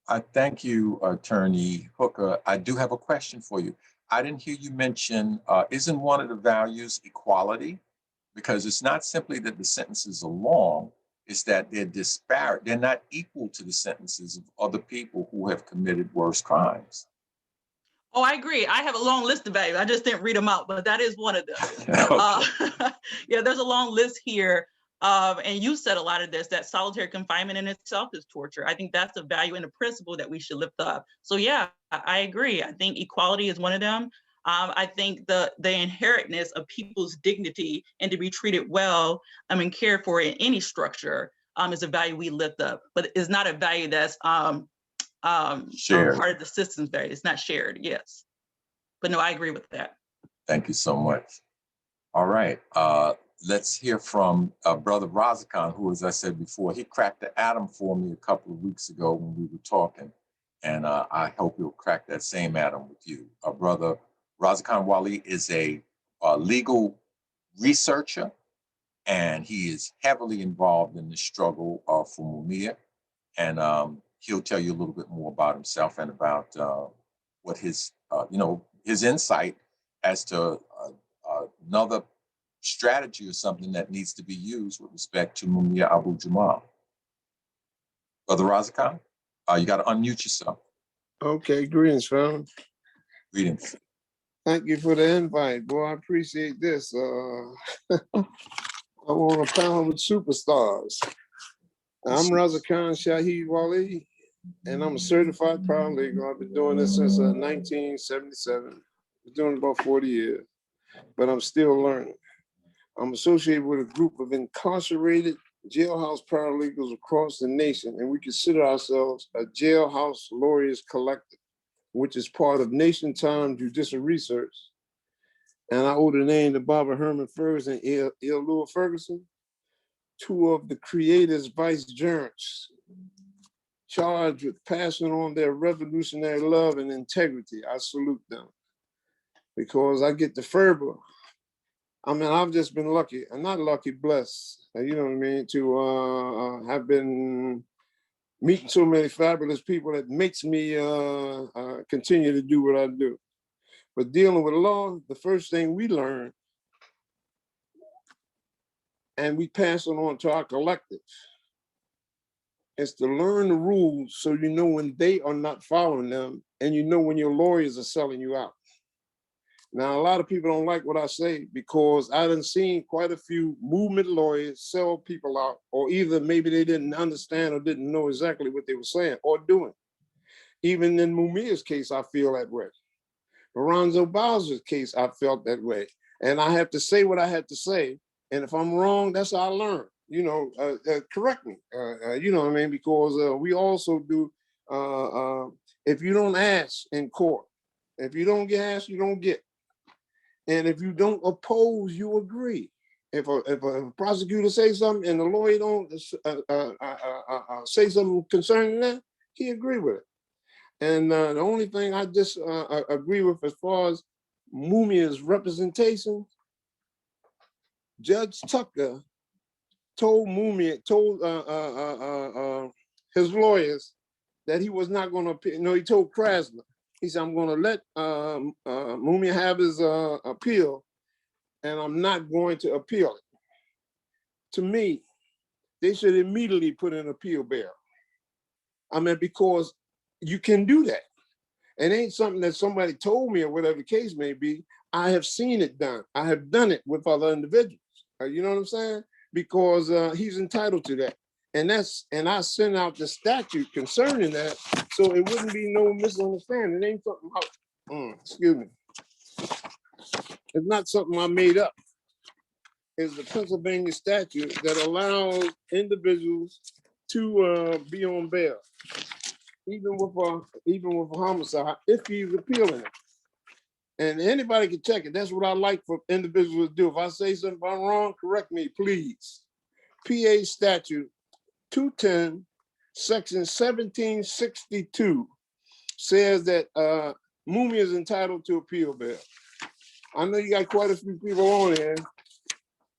I thank you, Attorney Hooker. I do have a question for you. I didn't hear you mention, isn't one of the values equality? Because it's not simply that the sentences are long, it's that they're disparate. They're not equal to the sentences of other people who have committed worse crimes. Oh, I agree. I have a long list of values. I just didn't read them out, but that is one of them. Okay. Yeah, there's a long list here. And you said a lot of this, that solitary confinement in itself is torture. I think that's a value and a principle that we should lift up. So yeah, I agree. I think equality is one of them. I think the inherentness of people's dignity and to be treated well and cared for in any structure is a value we lift up, but it's not a value that's shared. Part of the system's value. It's not shared, yes. But no, I agree with that. Thank you so much. All right. Let's hear from Brother Razakhan, who, as I said before, he cracked the atom for me a couple of weeks ago when we were talking. And I hope he'll crack that same atom with you. Brother Razakhan Wali is a legal researcher, and he is heavily involved in the struggle for Mumia. And he'll tell you a little bit more about himself and about what his insight as to another strategy or something that needs to be used with respect to Mumia Abu Jamal. Brother Razakhan, you got to unmute yourself. Okay, greetings, fam. Greetings. Thank you for the invite. Boy, I appreciate this. I'm on a panel with superstars. I'm Razakhan Shaheed Wali, and I'm a certified paralegal. I've been doing this since 1977. Been doing it about 40 years, but I'm still learning. I'm associated with a group of incarcerated jailhouse paralegals across the nation, and we consider ourselves a jailhouse lawyers collective, which is part of Nation Time Judicial Research. And I owe the name to Barbara Herman Ferguson and Lua Ferguson, two of the creators, vicegerents, charged with passing on their revolutionary love and integrity. I salute them because I get the fervor. I mean, I've just been lucky, and not lucky, blessed, you know what I mean, to have been meeting so many fabulous people that makes me continue to do what I do. But dealing with law, the first thing we learn, and we pass it on to our collective, is to learn the rules so you know when they are not following them, and you know when your lawyers are selling you out. Now, a lot of people don't like what I say because I done seen quite a few movement lawyers sell people out, or either maybe they didn't understand or didn't know exactly what they were saying or doing. Even in Mumia's case, I feel that way. Lorenzo Bowser's case, I felt that way. And I have to say what I had to say. And if I'm wrong, that's how I learn. You know, correct me. You know what I mean? Because we also do, if you don't ask in court, if you don't get asked, you don't get. And if you don't oppose, you agree. If a prosecutor says something and the lawyer don't say something concerning that, he agree with it. And the only thing I just agree with as far as Mumia's representation, Judge Tucker told Mumia, told his lawyers that he was not going to appeal. No, he told Krasner. He said, I'm going to let Mumia have his appeal, and I'm not going to appeal it. To me, they should immediately put an appeal bail. I mean, because you can do that. It ain't something that somebody told me or whatever the case may be. I have seen it done. I have done it with other individuals. You know what I'm saying? Because he's entitled to that. And I sent out the statute concerning that, so it wouldn't be no misunderstanding. It ain't something, excuse me. It's not something I made up. It's the Pennsylvania statute that allows individuals to be on bail, even with a homicide, if he's appealing it. And anybody can check it. That's what I like for individuals to do. If I say something, if I'm wrong, correct me, please. PA statute 210, section 1762 says that Mumia is entitled to appeal bail. I know you got quite a few people on here,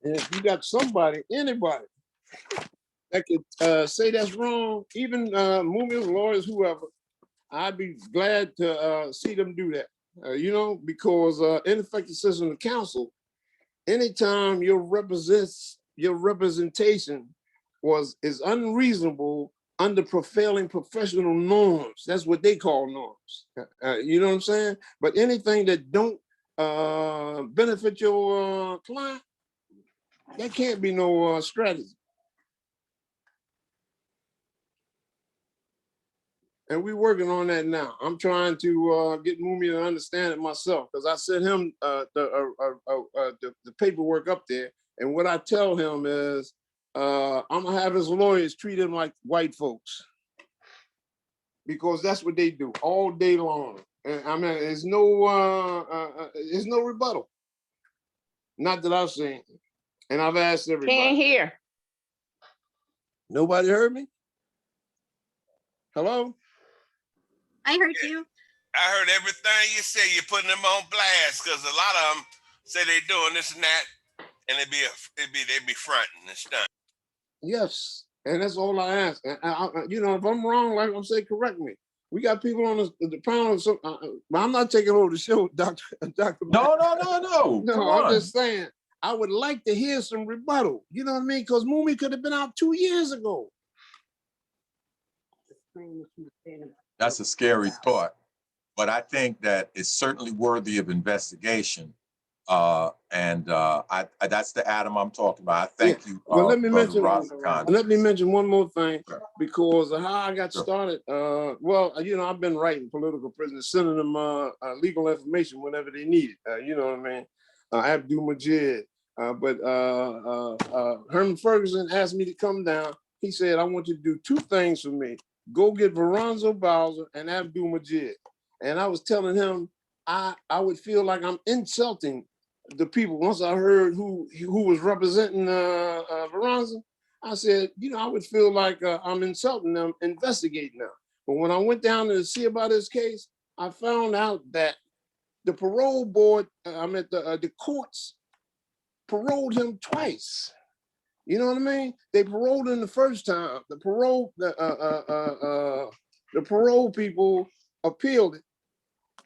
and if you got somebody, anybody that could say that's wrong, even Mumia's lawyers, whoever, I'd be glad to see them do that. You know, because ineffective assistance of counsel, anytime your representation is unreasonable under prevailing professional norms, that's what they call norms. You know what I'm saying? But anything that don't benefit your client, that can't be no strategy. And we're working on that now. I'm trying to get Mumia to understand it myself, because I sent him the paperwork up there. And what I tell him is, I'm gonna have his lawyers treat him like white folks, because that's what they do all day long. And I mean, there's no rebuttal. Not that I've seen. And I've asked everybody. Can't hear. Nobody heard me? Hello? I heard you. I heard everything you said. You're putting them on blast because a lot of them say they're doing this and that, and they be fronting and stuff. Yes, and that's all I ask. And you know, if I'm wrong, like I'm saying, correct me. We got people on the panel. So, I'm not taking over the show, Doctor. No. No, I'm just saying. I would like to hear some rebuttal. You know what I mean? Because Mumia could have been out 2 years ago. That's a scary thought, but I think that it's certainly worthy of investigation. And that's the Adam I'm talking about. I thank you. Well, let me mention one more thing, because how I got started. Well, you know, I've been writing political prisoners, sending them legal information whenever they need it. You know what I mean? Abdul Majid. But Herman Ferguson asked me to come down. He said, I want you to do two things for me. Go get Veronzo Bowser and Abdul Majid. And I was telling him I would feel like I'm insulting the people. Once I heard who was representing Veronzo, I said, you know, I would feel like I'm insulting them, investigating them. But when I went down to see about his case, I found out that the parole board, the courts paroled him twice. You know what I mean? They paroled him the first time. The parole people appealed it,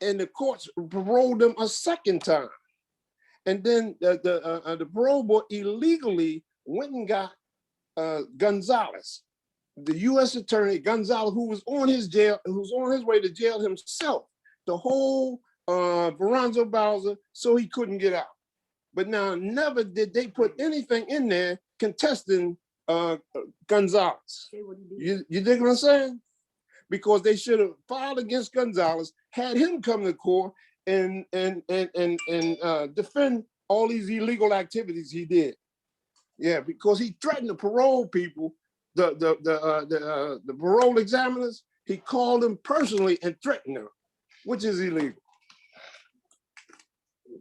and the courts paroled him a second time. And then the parole board illegally went and got Gonzalez, the U.S. attorney Gonzalez, who was on his way to jail himself, to hold Veronzo Bowser so he couldn't get out. But now never did they put anything in there contesting Gonzalez. You dig what I'm saying? Because they should have filed against Gonzalez, had him come to court and defend all these illegal activities he did. Yeah, because he threatened to parole people, the parole examiners. He called them personally and threatened them, which is illegal.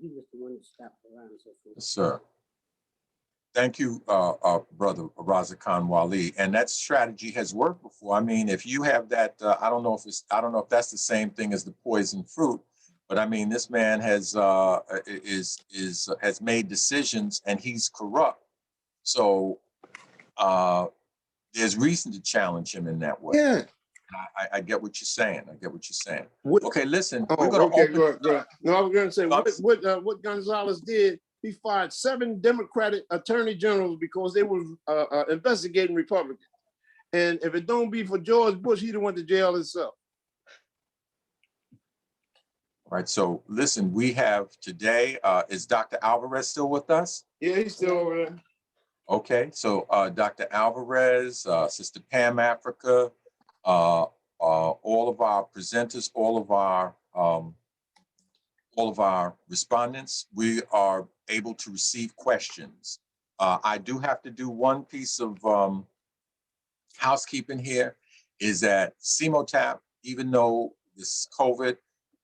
He was the one who stopped around. Yes, sir. Thank you, Brother Raza Khan Wali. And that strategy has worked before. I mean, if you have that, I don't know if that's the same thing as the poison fruit, but I mean, this man has made decisions and he's corrupt. So there's reason to challenge him in that way. Yeah. I get what you're saying. I get what you're saying. What, okay, listen. we're going to open. Go ahead. No, I was going to say what Gonzalez did. He fired 7 Democratic attorney generals because they were investigating Republicans. And if it don't be for George Bush, he'd have went to jail himself. All right. So listen, we have today. Is Dr. Alvarez still with us? Yeah, he's still over there. Okay. So Dr. Alvarez, Sister Pam Africa, all of our presenters, all of our respondents, we are able to receive questions. I do have to do one piece of housekeeping here, is that CMOTAP, even though this is COVID,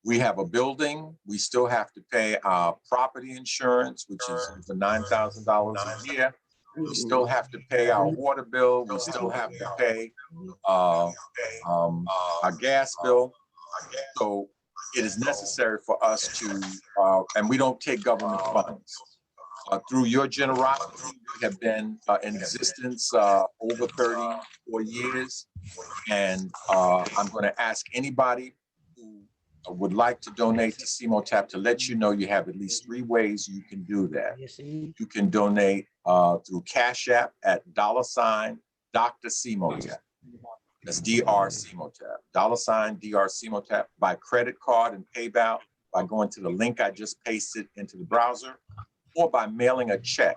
we have a building, we still have to pay our property insurance, which is for $9,000 a year. We still have to pay our water bill. We still have to pay our gas bill. So it is necessary for us to, and we don't take government funds. Through your generosity, we have been in existence over 34 years. And I'm going to ask anybody who would like to donate to CMOTAP to let you know you have at least 3 ways you can do that. You can donate through Cash App at $, Dr. CMOTAP. That's DR CMOTAP, $DR CMOTAP, by credit card and PayPal, by going to the link I just pasted into the browser, or by mailing a check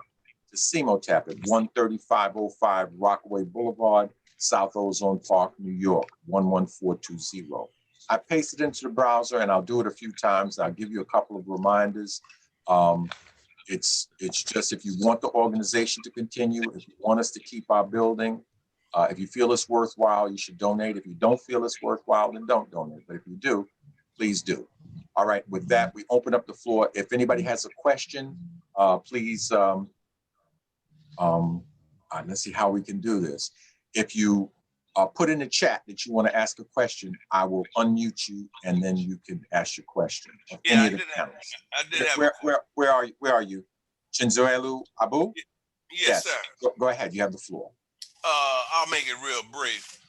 to CMOTAP at 13505 Rockaway Boulevard, South Ozone Park, New York, 11420. I pasted into the browser, and I'll do it a few times. I'll give you a couple of reminders. It's just, if you want the organization to continue, if you want us to keep our building, if you feel it's worthwhile, you should donate. If you don't feel it's worthwhile, then don't donate. But if you do, please do. All right, with that, we open up the floor. If anybody has a question, please, let's see how we can do this. If you put in the chat that you want to ask a question, I will unmute you, and then you can ask your question. Yeah, I did have Where are you? Chinzoelu Abu? Yes, sir. Go ahead, you have the floor. I'll make it real brief.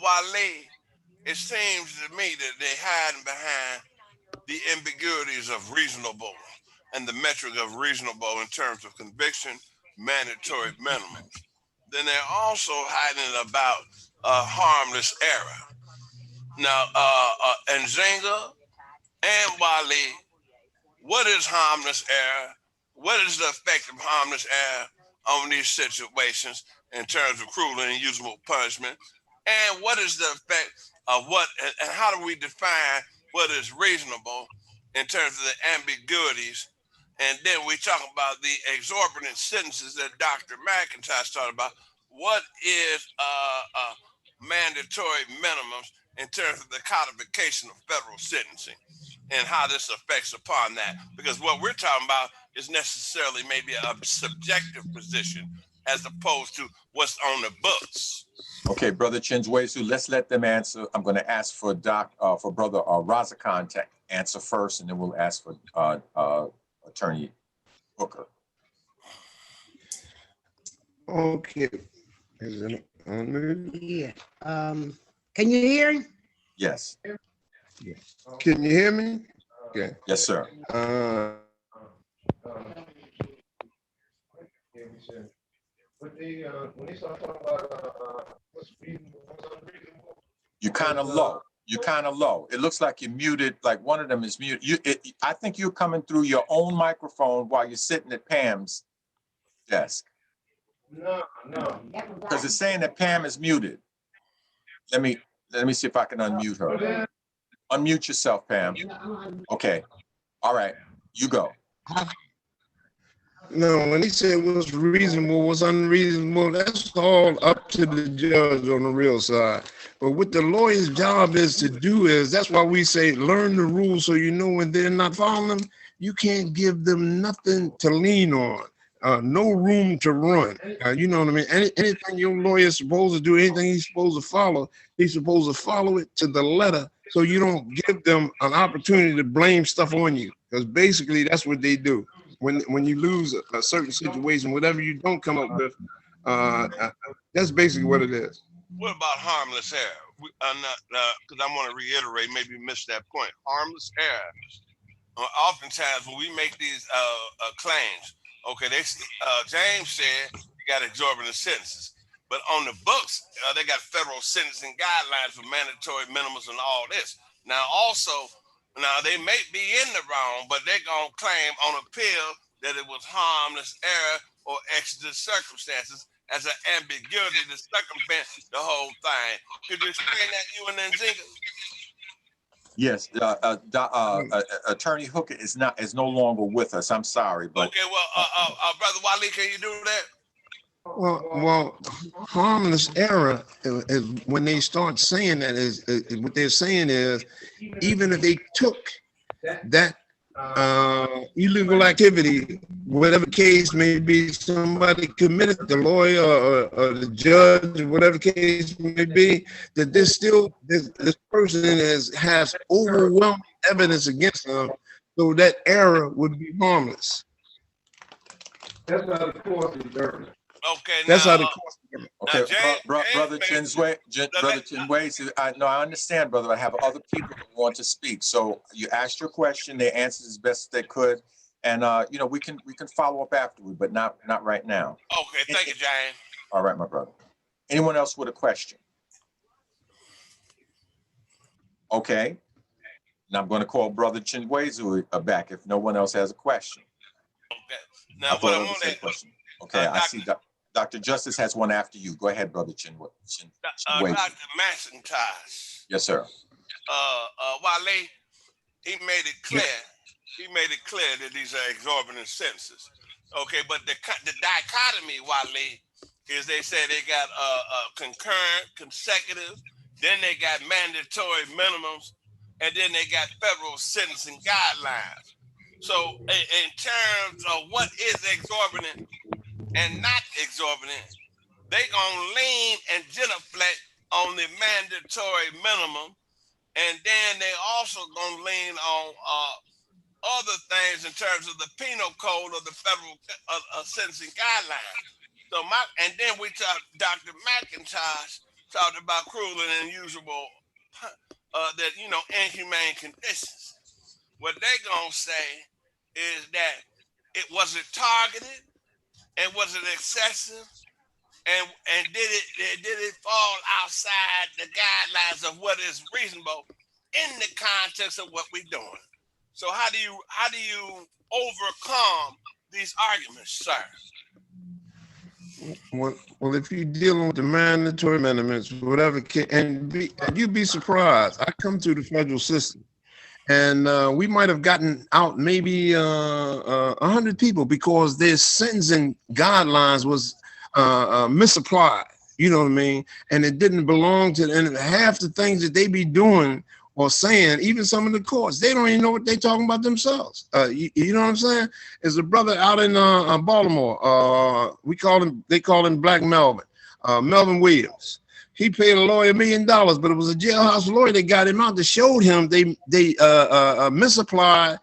Wale, it seems to me that they're hiding behind the ambiguities of reasonable and the metric of reasonable in terms of conviction, mandatory minimums. Then they're also hiding about harmless error. Now, Nzinga and Wale, what is harmless error? What is the effect of harmless error on these situations in terms of cruel and unusual punishment? And what is the effect of what, and how do we define what is reasonable in terms of the ambiguities? And then we talk about the exorbitant sentences that Dr. McIntosh talked about. What is mandatory minimums in terms of the codification of federal sentencing and how this affects upon that? Because what we're talking about is necessarily maybe a subjective position as opposed to what's on the books. Okay, Brother Chinzwesu, let's let them answer. I'm going to ask for Brother Raza Khan to answer first, and then we'll ask for Attorney Booker. Okay. Is it on? Yeah. Can you hear him? Yes. Yes. Can you hear me? Okay. Yes, sir. When they start talking about what's reasonable, what's unreasonable, you're kind of low. You're kind of low. It looks like you're muted, like one of them is muted. I think you're coming through your own microphone while you're sitting at Pam's desk. No. Because it's saying that Pam is muted. Let me see if I can unmute her. Unmute yourself, Pam. Okay. All right. You go. No, when he said what's reasonable, what's unreasonable, that's all up to the judge on the real side. But what the lawyer's job is to do is, that's why we say learn the rules so you know when they're not following them. You can't give them nothing to lean on, no room to run. You know what I mean? Anything your lawyer's supposed to do, anything he's supposed to follow, he's supposed to follow it to the letter, so you don't give them an opportunity to blame stuff on you. Because basically that's what they do. When you lose a certain situation, whatever you don't come up with, that's basically what it is. What about harmless error? I'm not, because I want to reiterate, maybe you missed that point. Harmless error. Oftentimes when we make these claims, okay, James said you got exorbitant sentences, but on the books, they got federal sentencing guidelines for mandatory minimums and all this. Now, also, they may be in the wrong, but they're going to claim on appeal that it was harmless error or exigent circumstances as an ambiguity to circumvent the whole thing. Could you explain that, you and Nzinga? Yes, Attorney Hooker is no longer with us. I'm sorry, but okay. Well, Brother Wale, can you do that? Well, harmless error is when they start saying that is what they're saying is, even if they took that illegal activity, whatever case may be, somebody committed, the lawyer or the judge, or whatever case may be, that this person has overwhelming evidence against them, so that error would be harmless. That's how the court determines. Okay, that's how the okay, brother Chinwe, I understand, brother. I have other people who want to speak. So you asked your question, they answered as best they could, and we can follow up afterward, but not right now. Okay, thank you, James. All right, my brother. Anyone else with a question? Okay. Now I'm going to call Brother Chinwezu back if no one else has a question. Okay. Now what I'm on that question. Okay, I see Dr. Justice has one after you. Go ahead, Brother Chinwezu. Dr. McIntosh. Yes, sir. Wale, he made it clear. He made it clear that these are exorbitant sentences. Okay, but the dichotomy, Wale, is they say they got concurrent, consecutive, then they got mandatory minimums, and then they got federal sentencing guidelines. So in terms of what is exorbitant and not exorbitant, they gonna lean and genuflect on the mandatory minimum, and then they also gonna lean on other things in terms of the penal code of the federal sentencing guidelines. So and then we talked, Dr. McIntosh talked about cruel and unusual, inhumane conditions. What they gonna say is that it wasn't targeted, and was it excessive, and did it fall outside the guidelines of what is reasonable in the context of what we're doing? So how do you overcome these arguments, sir? Well, if you're dealing with the mandatory minimums, whatever, and you'd be surprised. I come through the federal system, and we might have gotten out maybe 100 people because their sentencing guidelines was misapplied. You know what I mean? And it didn't belong to them. And half the things that they be doing or saying, even some of the courts, they don't even know what they're talking about themselves. You know what I'm saying? There's a brother out in Baltimore. They call him Black Melvin, Melvin Williams. He paid a lawyer $1 million, but it was a jailhouse lawyer that got him out that showed him they misapplied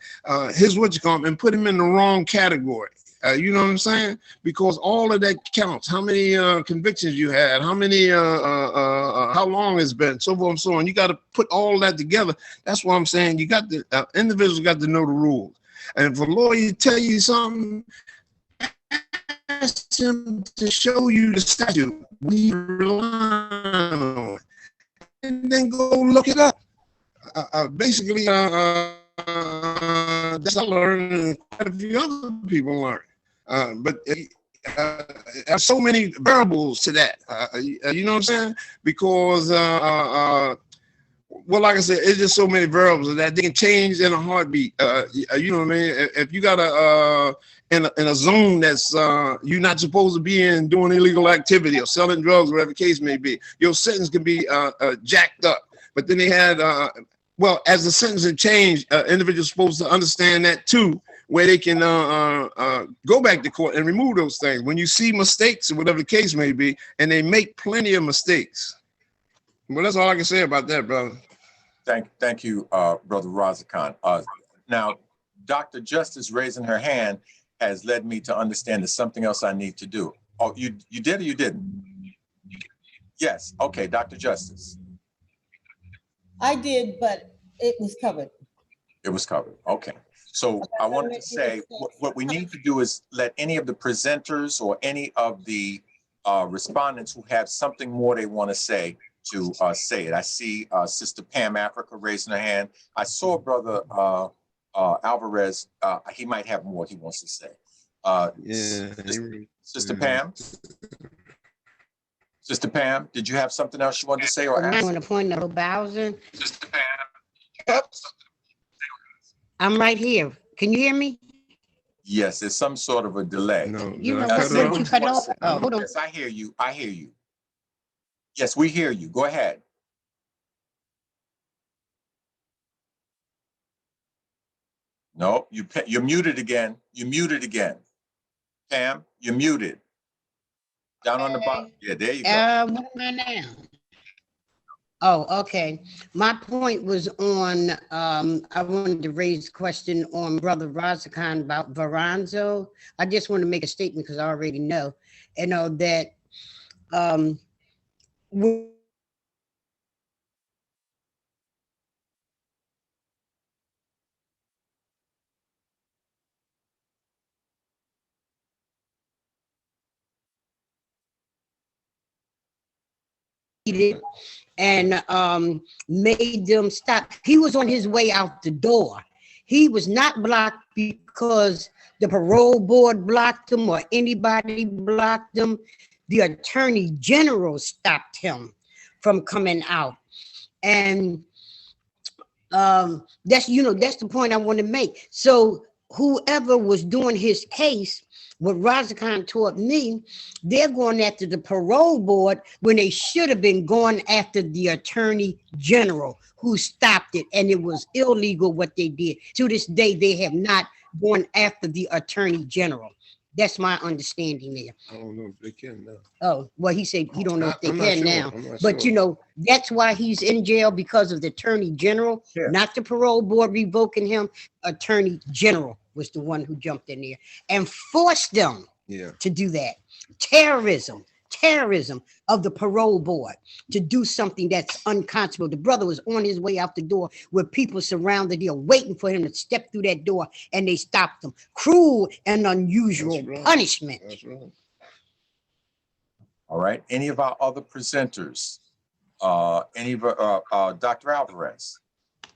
his and put him in the wrong category. You know what I'm saying? Because all of that counts. How many convictions you had, how many, how long it's been, so forth and so on. You got to put all that together. That's what I'm saying. You got the individuals got to know the rules. And if a lawyer tell you something, ask him to show you the statute. We rely on it. And then go look it up. basically, that's I learned, and quite a few other people learned. But there's so many variables to that. You know what I'm saying? Because well, like I said, it's just so many variables that they can change in a heartbeat. You know what I mean? If you got in a zone that's you're not supposed to be in, doing illegal activity or selling drugs, whatever the case may be, your sentence can be jacked up. But then they had, well, as the sentencing changed, individuals supposed to understand that too, where they can go back to court and remove those things. When you see mistakes or whatever the case may be, and they make plenty of mistakes. Well, that's all I can say about that, brother. Thank you, Brother Razakhan. Now, Dr. Justice raising her hand has led me to understand there's something else I need to do. Oh, you did or you didn't? Yes. Okay, Dr. Justice. I did, but it was covered. It was covered. Okay. So I wanted to say what we need to do is let any of the presenters or any of the respondents who have something more they want to say say it. I see Sister Pam Africa raising her hand. I saw Brother Alvarez. He might have more he wants to say. Sister Pam? Sister Pam, did you have something else you wanted to say or ask? I want to point out Bowser. Sister Pam. I'm right here. Can you hear me? Yes, there's some sort of a delay. No, you know what you cut off. Hold on. Yes, I hear you. I hear you. Yes, we hear you. Go ahead. No, you're muted again. You're muted again. Pam, you're muted. Down on the bottom. Yeah, there you go. What am I now? Oh, okay. My point was on, I wanted to raise a question on Brother Razakhan about Varanzo. I just want to make a statement because I already know, that and made them stop. He was on his way out the door. He was not blocked because the parole board blocked him or anybody blocked him. The attorney general stopped him from coming out. And that's the point I want to make. So whoever was doing his case, what Razakhan taught me, they're going after the parole board when they should have been going after the attorney general who stopped it, and it was illegal what they did. To this day, they have not gone after the attorney general. That's my understanding there. I don't know if they can now. Oh, well, he said he don't know if they can sure. now. But sure. That's why he's in jail, because of the attorney general, not the parole board revoking him. Attorney general was the one who jumped in there and forced them to do that. Terrorism of the parole board to do something that's unconscionable. The brother was on his way out the door with people surrounded there waiting for him to step through that door, and they stopped him. Cruel and unusual punishment. That's right. All right. Any of our other presenters? Dr. Alvarez?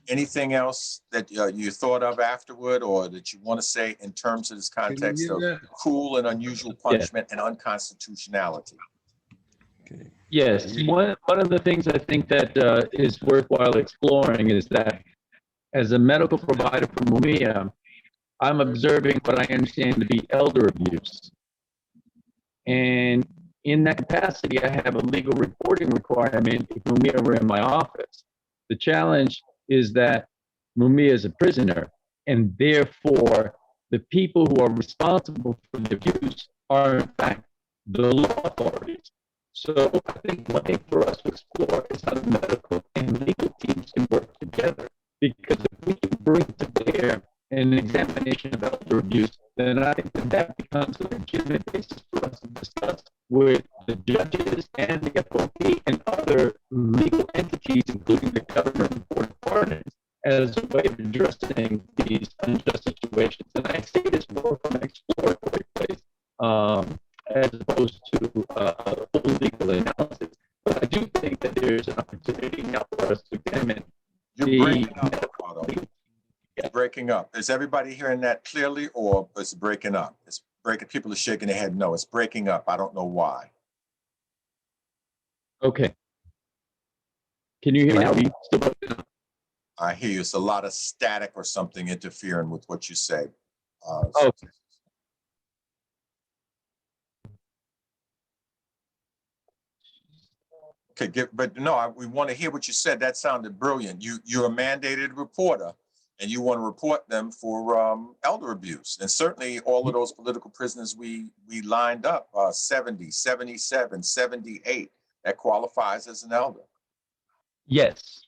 Anything else that you thought of afterward or that you want to say in terms of this context of cruel and unusual punishment and unconstitutionality? Okay. Yes, one of the things I think that is worthwhile exploring is that as a medical provider for Mumia, I'm observing what I understand to be elder abuse. And in that capacity, I have a legal reporting requirement if Mumia were in my office. The challenge is that Mumia is a prisoner, and therefore the people who are responsible for the abuse are in fact the law authorities. So I think one thing for us to explore is how the medical and legal teams can work together, because if we can bring to bear an examination of elder abuse, then I think that becomes a legitimate basis for us to discuss with the judges and the FOP and other legal entities, including the government and board of pardons, as a way of addressing these unjust situations. And I say this more from an exploratory place, as opposed to a full legal analysis. But I do think that there's an opportunity now for us to examine You're the breaking up, Otto. You're breaking up. Is everybody hearing that clearly, or is it breaking up? It's breaking. People are shaking their head. No, it's breaking up. I don't know why. okay. Can you hear me now? Are you still broken up? I hear you. It's a lot of static or something interfering with what you say. Okay. Okay, but no, we want to hear what you said. That sounded brilliant. You're a mandated reporter, and you want to report them for elder abuse. And certainly all of those political prisoners we lined up, 70, 77, 78, that qualifies as an elder. Yes.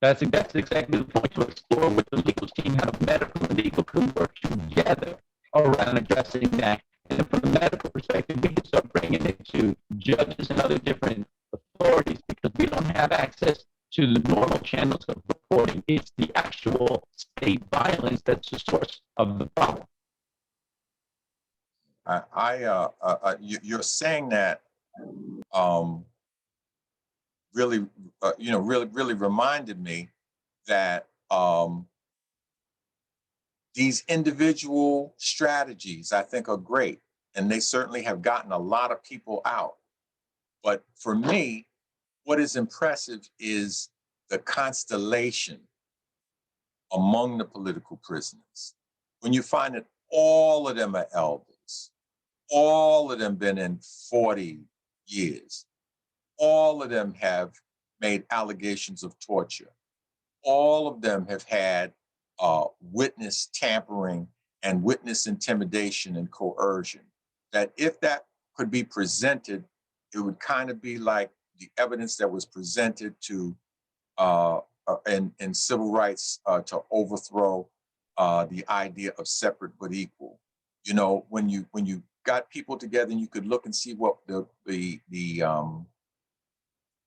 That's exactly the point, to explore with the legal team how the medical and legal can work together around addressing that. And from a medical perspective, we can start bringing it to judges and other different authorities, because we don't have access to the normal channels of reporting. It's the actual state violence that's the source of the problem. You're saying that really, really reminded me that these individual strategies, I think, are great, and they certainly have gotten a lot of people out. But for me, what is impressive is the constellation among the political prisoners. When you find that all of them are elders, all of them been in 40 years, all of them have made allegations of torture, all of them have had witness tampering and witness intimidation and coercion, that if that could be presented, it would kind of be like the evidence that was presented to in civil rights to overthrow the idea of separate but equal. You know, when you got people together and you could look and see what the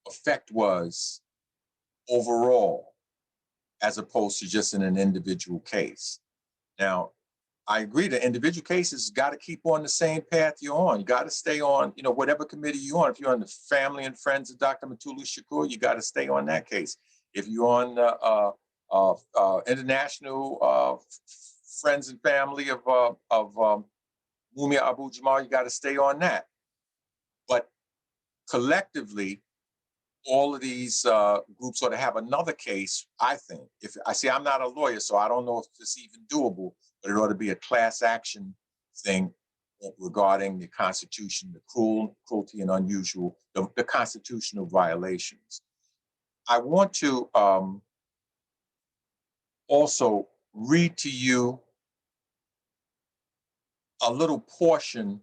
effect was overall, as opposed to just in an individual case. Now, I agree that individual cases got to keep on the same path you're on. You got to stay on, whatever committee you're on. If you're on the family and friends of Dr. Mutulu Shakur, you got to stay on that case. If you're on international friends and family of Mumia Abu Jamal, you got to stay on that. But collectively, all of these groups ought to have another case, I think. If I see, I'm not a lawyer, so I don't know if this is even doable, but it ought to be a class action thing regarding the Constitution, the cruelty and unusual, the constitutional violations. I want to also read to you a little portion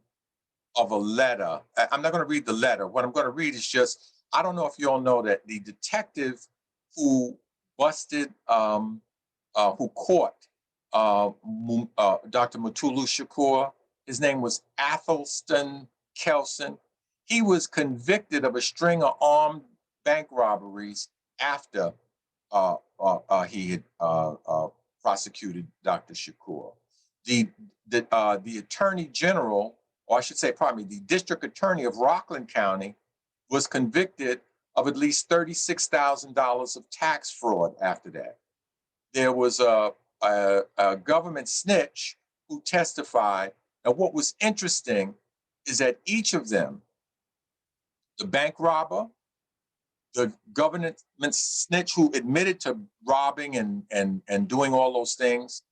of a letter. I'm not going to read the letter. What I'm going to read is just, I don't know if you all know that the detective who busted, who caught Dr. Mutulu Shakur, his name was Athelston Kelson. He was convicted of a string of armed bank robberies after he had prosecuted Dr. Shakur. The Attorney General, or I should say, pardon me, the District Attorney of Rockland County was convicted of at least $36,000 of tax fraud after that. There was a government snitch who testified. Now, what was interesting is that each of them, the bank robber, the government snitch who admitted to robbing and doing all those things,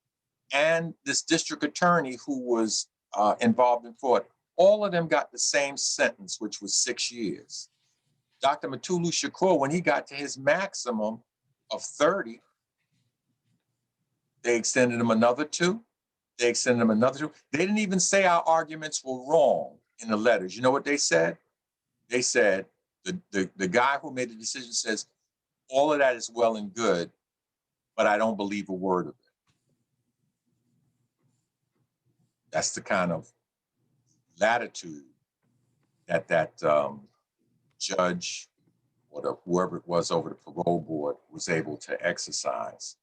and this district attorney who was involved in fraud, all of them got the same sentence, which was 6 years. Dr. Mutulu Shakur, when he got to his maximum of 30, they extended him another 2. They extended him another 2. They didn't even say our arguments were wrong in the letters. You know what they said? They said, the guy who made the decision says, all of that is well and good, but I don't believe a word of it. That's the kind of latitude that judge or whoever it was over the parole board was able to exercise.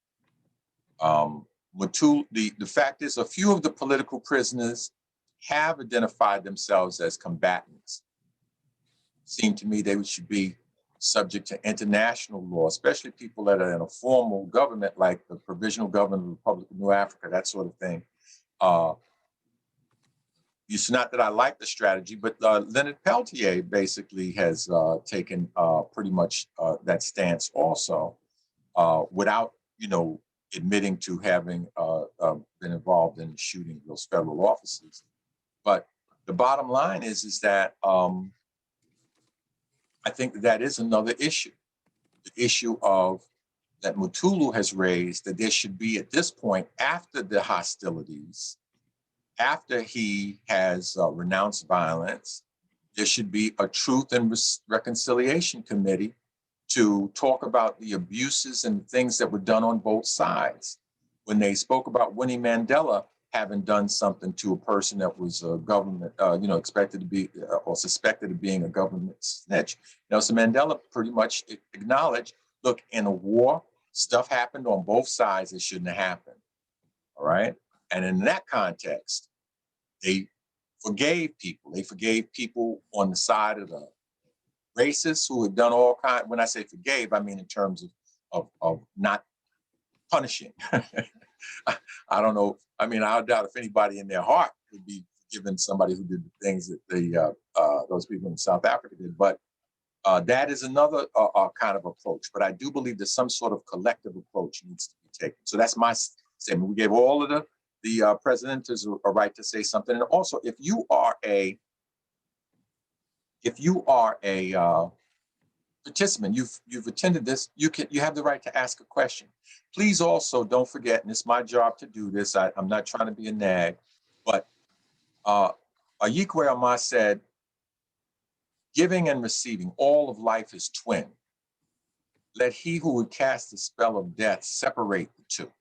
The fact is, a few of the political prisoners have identified themselves as combatants. It seemed to me they should be subject to international law, especially people that are in a formal government like the Provisional Government of the Republic of New Africa, that sort of thing. It's not that I like the strategy, but Leonard Peltier basically has taken pretty much that stance also, without, admitting to having been involved in shooting those federal officers. But the bottom line is that I think that is another issue. The issue of that Mutulu has raised, that there should be at this point, after the hostilities, after he has renounced violence, there should be a Truth and Reconciliation Committee to talk about the abuses and things that were done on both sides. When they spoke about Winnie Mandela having done something to a person that was a government, expected to be or suspected of being a government snitch, Nelson Mandela pretty much acknowledged, look, in a war, stuff happened on both sides that shouldn't have happened, all right? And in that context, they forgave people. They forgave people on the side of the racists who had done all kinds. When I say forgave, I mean in terms of not punishing. I don't know. I mean, I doubt if anybody in their heart would be forgiving somebody who did the things that those people in South Africa did. But that is another kind of approach. But I do believe that some sort of collective approach needs to be taken. So that's my statement. We gave all of the presidents a right to say something. And also, if you are a participant, you've attended this, you have the right to ask a question. Please also don't forget, and it's my job to do this, I'm not trying to be a nag, but Ayikwe Amma said, giving and receiving, all of life is twin. Let he who would cast the spell of death separate the two.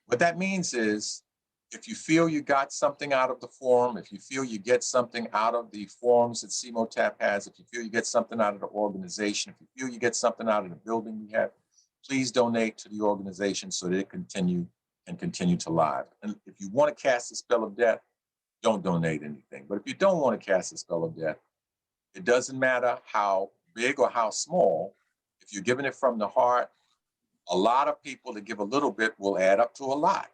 What that means is, if you feel you got something out of the forum, if you feel you get something out of the forums that CMOTAP has, if you feel you get something out of the organization, if you feel you get something out of the building we have, please donate to the organization so that it can continue to live. And if you want to cast the spell of death, don't donate anything. But if you don't want to cast the spell of death, it doesn't matter how big or how small, if you're giving it from the heart, a lot of people that give a little bit will add up to a lot.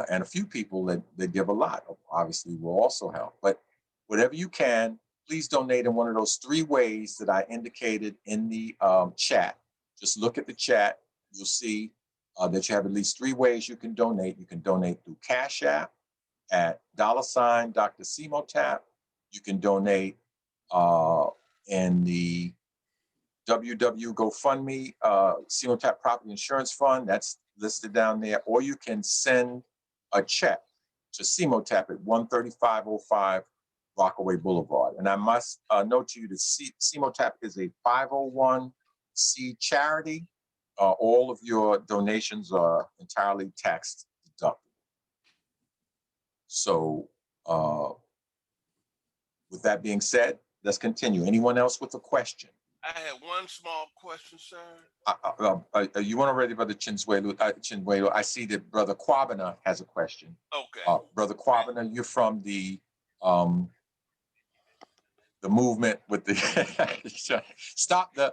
And a few people that give a lot, obviously, will also help. But whatever you can, please donate in one of those 3 ways that I indicated in the chat. Just look at the chat. You'll see that you have at least 3 ways you can donate. You can donate through Cash App at $ Dr. CMOTAP. You can donate in the WW GoFundMe, CMOTAP Property Insurance Fund. That's listed down there. Or you can send a check to CMOTAP at 13505 Rockaway Boulevard. And I must note to you that CMOTAP is a 501c charity. All of your donations are entirely tax deductible. So with that being said, let's continue. Anyone else with a question? I had one small question, sir. You weren't ready, Brother Chinwelu. I see that Brother Kwabena has a question. Okay. Brother Kwabena, you're from the movement with the stop the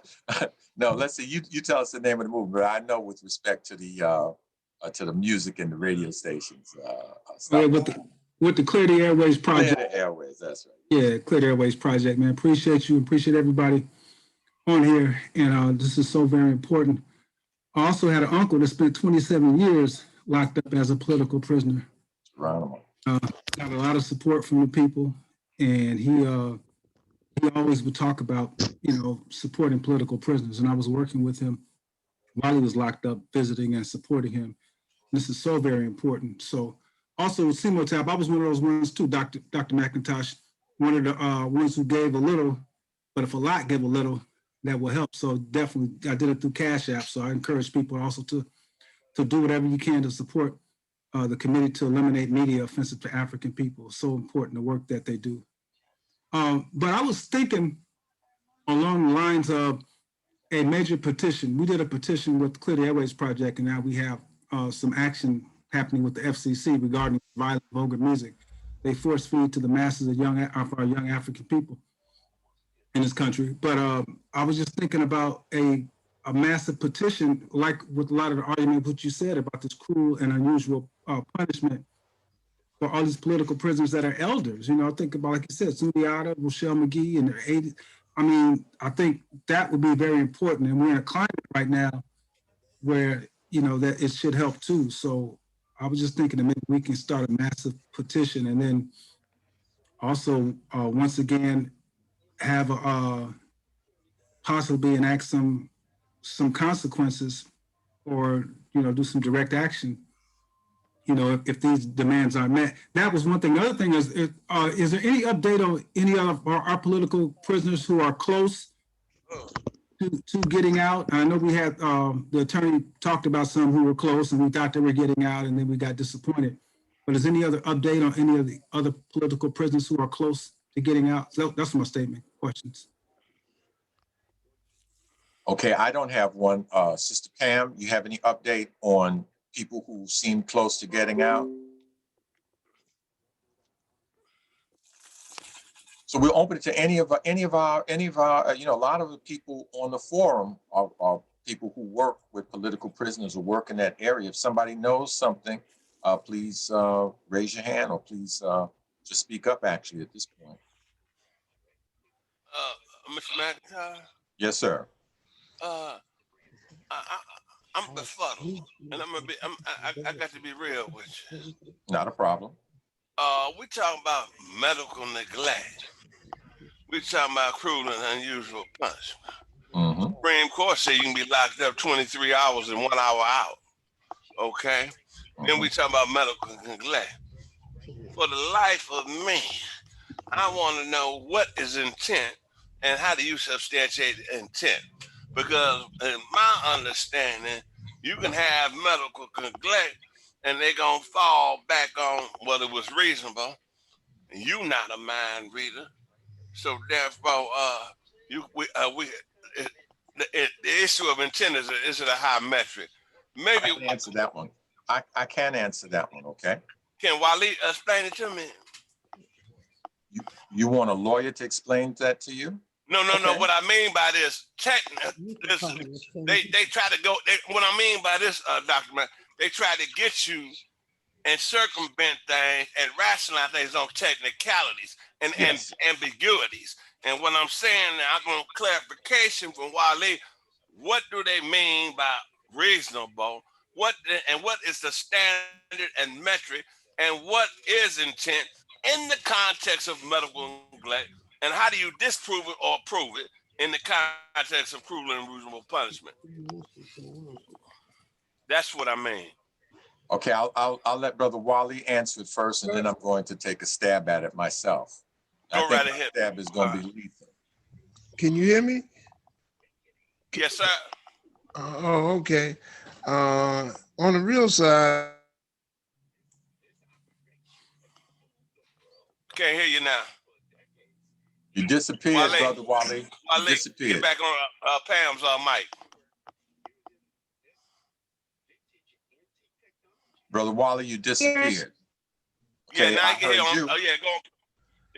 no. Let's see. You tell us the name of the movement. I know with respect to the music and the radio stations. With the Clear the Airways project. Clear the Airways. That's right. Yeah, Clear the Airways project, man. Appreciate you. Appreciate everybody on here, and this is so very important. I also had an uncle that spent 27 years locked up as a political prisoner. Geronimo. Got a lot of support from the people, and he always would talk about, supporting political prisoners, and I was working with him while he was locked up, visiting and supporting him. This is so very important. So also with CMOTAP, I was one of those ones too, Dr. McIntosh, one of the ones who gave a little, but if a lot give a little, that will help. So definitely, I did it through Cash App. So I encourage people also to do whatever you can to support the committee to eliminate media offensive to African people. So important, the work that they do. But I was thinking along the lines of a major petition. We did a petition with the Clear the Airways Project, and now we have some action happening with the FCC regarding violent, vulgar music. They force feed to the masses of our young African people. in this country. But I was just thinking about a massive petition, like with a lot of the argument what you said about this cruel and unusual punishment for all these political prisoners that are elders. You know, think about, like you said, Sundiata, Rochelle McGee, and their 80s. I mean, I think that would be very important. And we're in a climate right now where, you know, that it should help too. So I was just thinking that maybe we can start a massive petition, and then also, once again, have possibly enact some consequences, or, you know, do some direct action, you know, if these demands aren't met. That was one thing. The other thing is there any update on any of our political prisoners who are close to getting out? I know we had the attorney talked about some who were close and we thought they were getting out, and then we got disappointed. But is any other update on any of the other political prisoners who are close to getting out? So that's my statement. Questions? Okay, I don't have one. Sister Pam, you have any update on people who seem close to getting out? So we'll open it to any of our, you know, a lot of the people on the forum are people who work with political prisoners or work in that area. If somebody knows something, please raise your hand, or please just speak up actually at this point. Mr. McIntyre? Yes, sir. I'm befuddled, and I got to be real with you. Not a problem. We talking about medical neglect. We talking about cruel and unusual punishment. Mm-hmm. Supreme Court say you can be locked up 23 hours and 1 hour out. Okay? Then we talk about medical neglect. For the life of me, I want to know what is intent and how do you substantiate intent? Because in my understanding, you can have medical neglect and they're going to fall back on whether it was reasonable. You not a mind reader. So therefore, the issue of intent is it a high metric? Maybe I can answer that one. I can answer that one, okay? Can Waleed explain it to me? You want a lawyer to explain that to you? No. What I mean by this, they try to go. What I mean by this, Dr. Man, they try to get you and circumvent things and rationalize things on technicalities and ambiguities. And what I'm saying now, I want clarification from Waleed. What do they mean by reasonable? What is the standard and metric? And what is intent in the context of medical neglect? And how do you disprove it or prove it in the context of cruel and unusual punishment? That's what I mean. Okay, I'll let Brother Wally answer it first, and then I'm going to take a stab at it myself. Go right ahead. Stab is going to be lethal. Can you hear me? Yes, sir. Oh, okay. On the real side. Can't hear you now. You disappeared, Brother Wally. You disappeared. Get back on Pam's mic. Brother Wally, you disappeared. Okay, now I can hear you. Oh, yeah,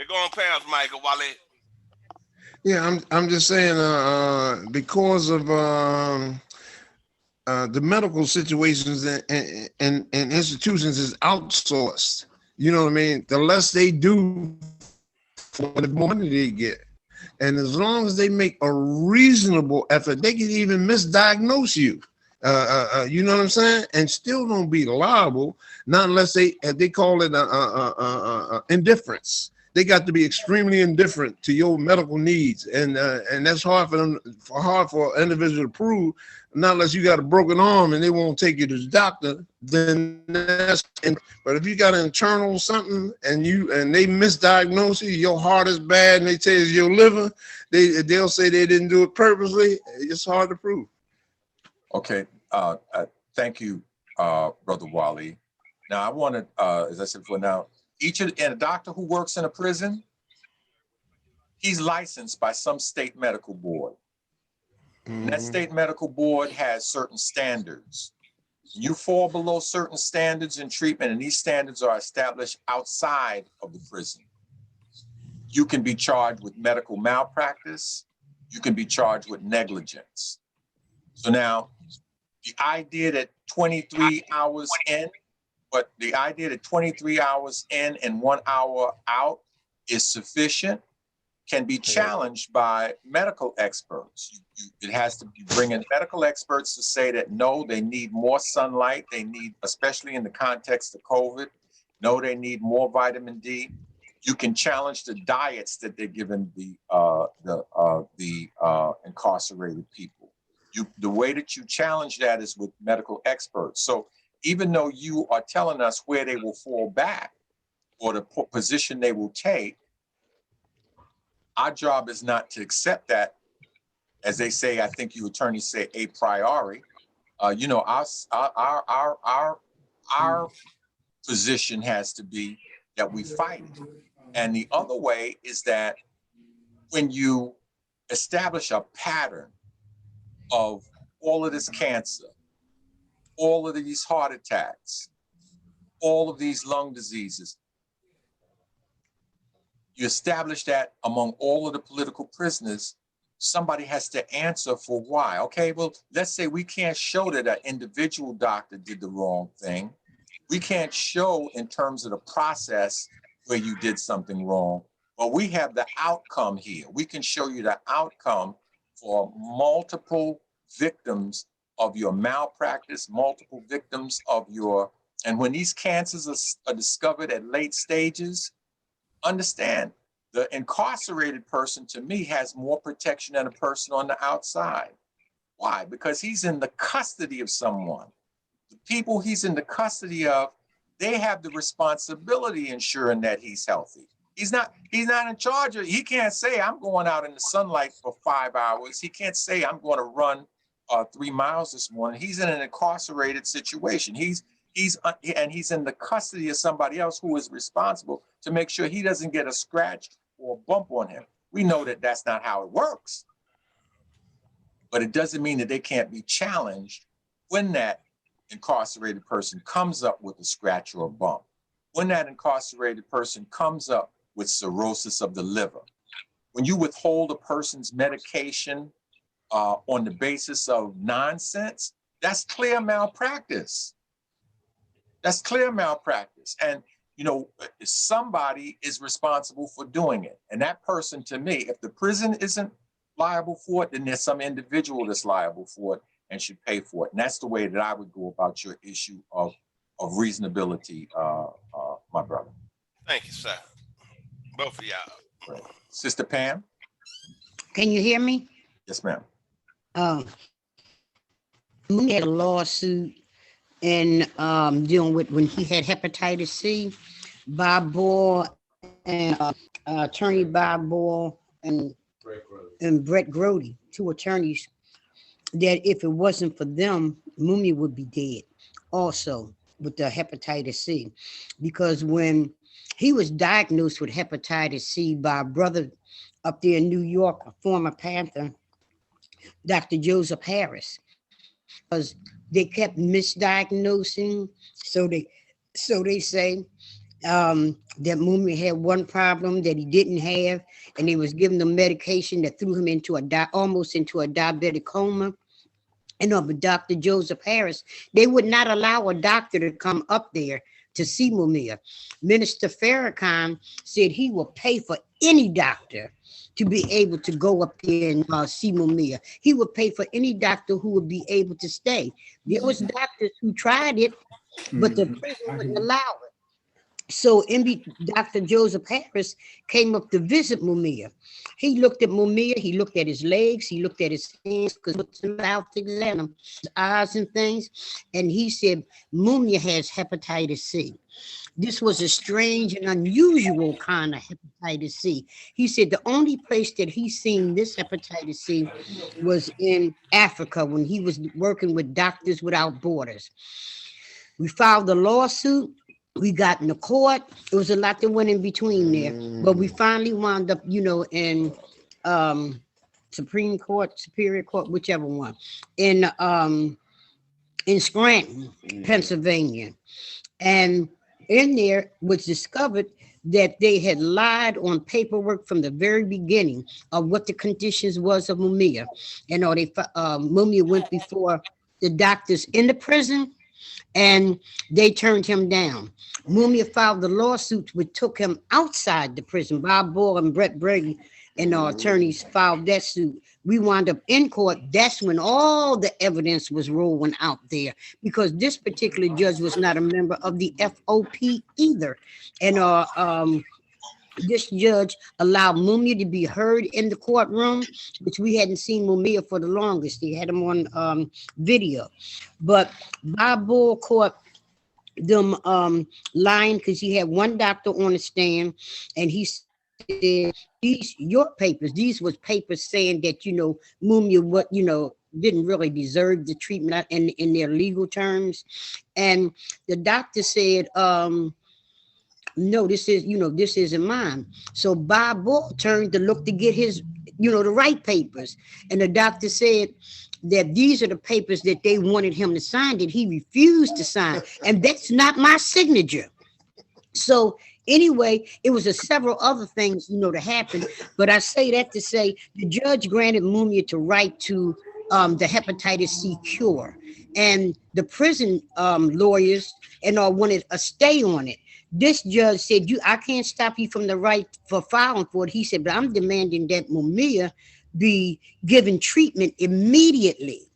go on Pam's mic, Wally. Yeah, I'm just saying, because of the medical situations and institutions is outsourced. You know what I mean? The less they do, the more money they get. And as long as they make a reasonable effort, they can even misdiagnose you. You know what I'm saying? And still don't be liable, not unless they call it indifference. They got to be extremely indifferent to your medical needs, and that's hard for them, for an individual to prove. Not unless you got a broken arm and they won't take you to the doctor, then that's. But if you got an internal something and they misdiagnose you, your heart is bad, and they tell you it's your liver, they'll say they didn't do it purposely. It's hard to prove. Okay, thank you, Brother Wally. Now I want to, as I said before, now and a doctor who works in a prison, he's licensed by some state medical board. And that state medical board has certain standards. You fall below certain standards in treatment, and these standards are established outside of the prison. You can be charged with medical malpractice. You can be charged with negligence. So now, the idea that 23 hours in, but the idea that 23 hours in and 1 hour out is sufficient can be challenged by medical experts. It has to be bringing medical experts to say that no, they need more sunlight. They need, especially in the context of COVID, no, they need more vitamin D. You can challenge the diets that they're giving the incarcerated people. The way that you challenge that is with medical experts. So even though you are telling us where they will fall back or the position they will take, our job is not to accept that, as they say, I think you attorneys say, a priori. You know, our position has to be that we fight it. And the other way is that when you establish a pattern of all of this cancer, all of these heart attacks, all of these lung diseases, you establish that among all of the political prisoners, somebody has to answer for why. Okay, well, let's say we can't show that an individual doctor did the wrong thing. We can't show in terms of the process where you did something wrong, but we have the outcome here. We can show you the outcome for multiple victims of your malpractice, multiple victims of your, and when these cancers are discovered at late stages, understand, the incarcerated person to me has more protection than a person on the outside. Why? Because he's in the custody of someone. The people he's in the custody of, they have the responsibility ensuring that he's healthy. He's not in charge of, he can't say I'm going out in the sunlight for 5 hours. He can't say I'm going to run 3 miles this morning. He's in an incarcerated situation. He's in the custody of somebody else who is responsible to make sure he doesn't get a scratch or a bump on him. We know that that's not how it works, but it doesn't mean that they can't be challenged when that incarcerated person comes up with a scratch or a bump, when that incarcerated person comes up with cirrhosis of the liver, when you withhold a person's medication on the basis of nonsense, that's clear malpractice. That's clear malpractice. And, you know, somebody is responsible for doing it. And that person, to me, if the prison isn't liable for it, then there's some individual that's liable for it and should pay for it. And that's the way that I would go about your issue of reasonability, my brother. Thank you, sir. Both of y'all. Right. Sister Pam? Can you hear me? Yes, ma'am. We had a lawsuit in dealing with when he had hepatitis C. Bob Boyle and attorney Bob Boyle and Brett Grody, 2 attorneys, that if it wasn't for them, Mumia would be dead also with the hepatitis C. Because when he was diagnosed with hepatitis C by a brother up there in New York, a former Panther, Dr. Joseph Harris, because they kept misdiagnosing. So they say that Mumia had one problem that he didn't have, and they was giving him medication that threw him into almost into a diabetic coma. And but Dr. Joseph Harris, they would not allow a doctor to come up there to see Mumia. Minister Farrakhan said he will pay for any doctor to be able to go up there and see Mumia. He would pay for any doctor who would be able to stay. There was doctors who tried it, but the prison wouldn't allow it. So Dr. Joseph Harris came up to visit Mumia. He looked at Mumia, he looked at his legs, he looked at his hands, because what's about to examine him, his eyes and things. And he said, Mumia has hepatitis C. This was a strange and unusual kind of hepatitis C. He said the only place that he's seen this hepatitis C was in Africa when he was working with Doctors Without Borders. We filed a lawsuit. We got in the court. It was a lot that went in between there, but we finally wound up, you know, in Supreme Court, Superior Court, whichever one, in Scranton, Pennsylvania. And in there was discovered that they had lied on paperwork from the very beginning of what the conditions was of Mumia. And Mumia went before the doctors in the prison, and they turned him down. Mumia filed the lawsuit which took him outside the prison. Bob Ball and Brett Brady and our attorneys filed that suit. We wound up in court. That's when all the evidence was rolling out there, because this particular judge was not a member of the FOP either. And this judge allowed Mumia to be heard in the courtroom, which we hadn't seen Mumia for the longest. They had him on video. But Bob Bull caught them lying, because he had one doctor on the stand, and he said, these your papers, these was papers saying that, Mumia didn't really deserve the treatment in their legal terms. And the doctor said, no, this isn't mine. So Bob Bull turned to look to get his, the right papers. And the doctor said that these are the papers that they wanted him to sign, that he refused to sign. And that's not my signature. So anyway, it was several other things, to happen. But I say that to say the judge granted Mumia to right to the hepatitis C cure. And the prison lawyers wanted a stay on it. This judge said, I can't stop you from the right for filing for it. He said, but I'm demanding that Mumia be given treatment immediately.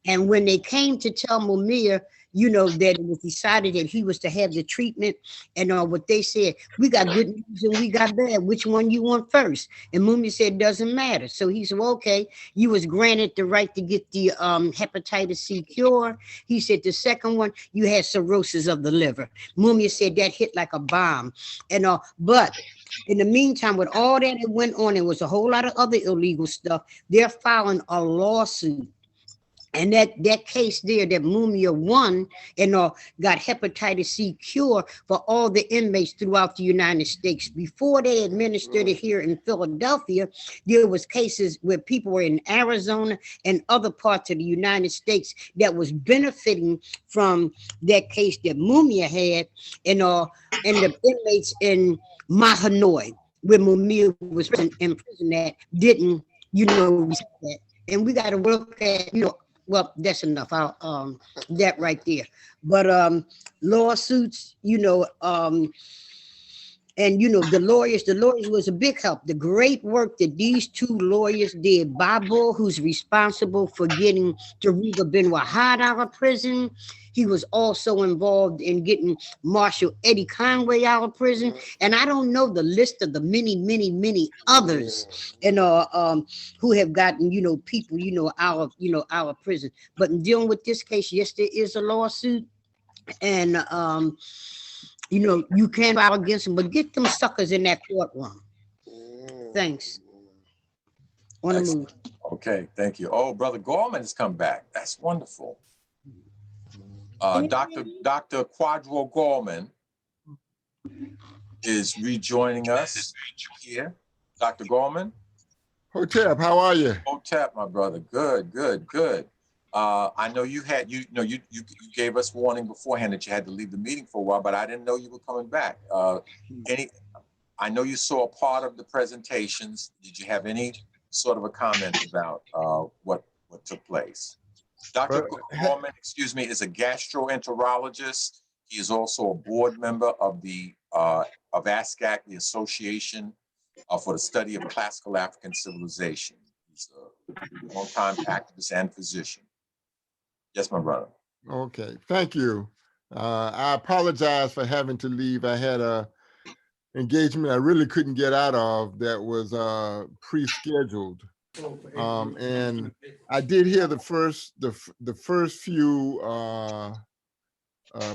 And when they came to tell Mumia, that it was decided that he was to have the treatment, and what they said, we got good news and we got bad. Which one you want first? And Mumia said, doesn't matter. So he said, well, okay, you was granted the right to get the hepatitis C cure. He said, the second one, you had cirrhosis of the liver. Mumia said that hit like a bomb. And but in the meantime, with all that it went on, there was a whole lot of other illegal stuff. They're filing a lawsuit. And that case there that Mumia won and got hepatitis C cure for all the inmates throughout the United States. Before they administered it here in Philadelphia, there was cases where people were in Arizona and other parts of the United States that was benefiting from that case that Mumia had, and the inmates in Mahanoy, where Mumia was in prison, that didn't, that. And we got to work at, well, that's enough. That right there. But lawsuits, and the lawyers was a big help. The great work that these two lawyers did. Babo, who's responsible for getting Tariqa Ben Wahad out of prison. He was also involved in getting Marshal Eddie Conway out of prison. And I don't know the list of the many, many, many others, and who have gotten, people, out of prison. But in dealing with this case, yes, there is a lawsuit. And you can file against them, but get them suckers in that courtroom. Thanks. On the move. Okay, thank you. Oh, Brother Gorman has come back. That's wonderful. Dr. Quadro Gorman is rejoining us here. Dr. Gorman. Hotep, how are you? Hotep, my brother. Good, good, good. I know you gave us warning beforehand that you had to leave the meeting for a while, but I didn't know you were coming back. I know you saw a part of the presentations. Did you have any sort of a comment about what took place? Dr. Gorman, excuse me, is a gastroenterologist. He is also a board member of the of ASCAC, the Association for the Study of Classical African Civilization. He's a longtime activist and physician. Yes, my brother. Okay, thank you. I apologize for having to leave. I had a engagement I really couldn't get out of that was pre-scheduled. And I did hear the first few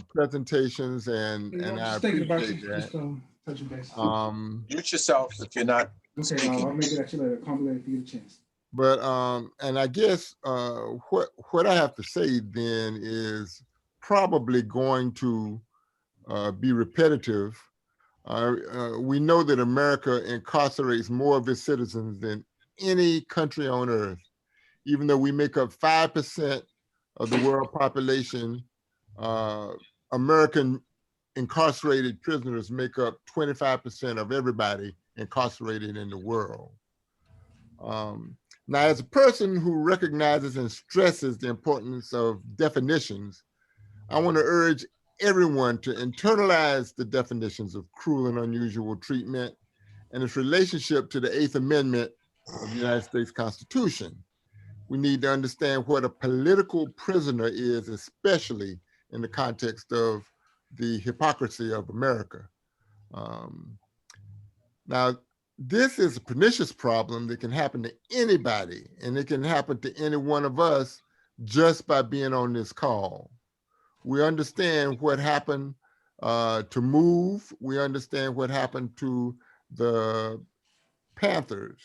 presentations, and I appreciate that. Mute yourself if you're not speaking. I'll make it at you later. Call me later if you get a chance. But and I guess what I have to say then is probably going to be repetitive. We know that America incarcerates more of its citizens than any country on earth. Even though we make up 5% of the world population, American incarcerated prisoners make up 25% of everybody incarcerated in the world. Now, as a person who recognizes and stresses the importance of definitions, I want to urge everyone to internalize the definitions of cruel and unusual treatment and its relationship to the 8th Amendment of the United States Constitution. We need to understand what a political prisoner is, especially in the context of the hypocrisy of America. Now, this is a pernicious problem that can happen to anybody, and it can happen to any one of us just by being on this call. We understand what happened to MOVE. We understand what happened to the Panthers.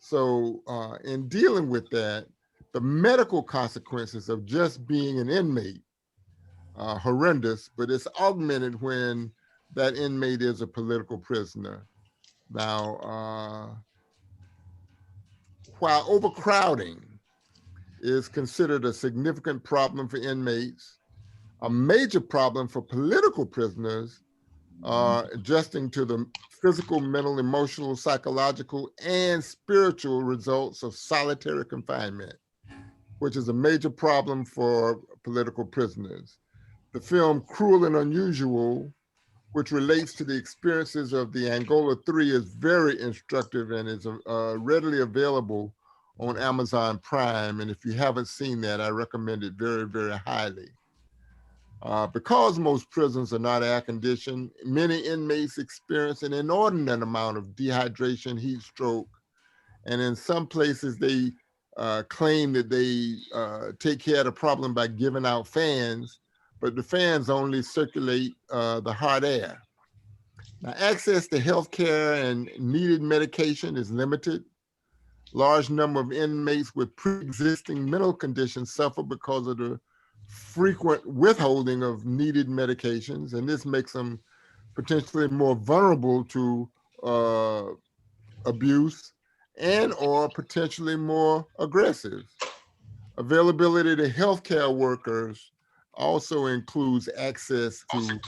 So in dealing with that, the medical consequences of just being an inmate are horrendous, but it's augmented when that inmate is a political prisoner. Now, while overcrowding is considered a significant problem for inmates, a major problem for political prisoners are adjusting to the physical, mental, emotional, psychological, and spiritual results of solitary confinement, which is a major problem for political prisoners. The film Cruel and Unusual, which relates to the experiences of the Angola 3, is very instructive and is readily available on Amazon Prime. And if you haven't seen that, I recommend it very, very highly. Because most prisons are not air-conditioned, many inmates experience an inordinate amount of dehydration, heat stroke, and in some places they claim that they take care of the problem by giving out fans, but the fans only circulate the hot air. Now, access to healthcare and needed medication is limited. Large number of inmates with pre-existing mental conditions suffer because of the frequent withholding of needed medications, and this makes them potentially more vulnerable to abuse and or potentially more aggressive. Availability to healthcare workers also includes access to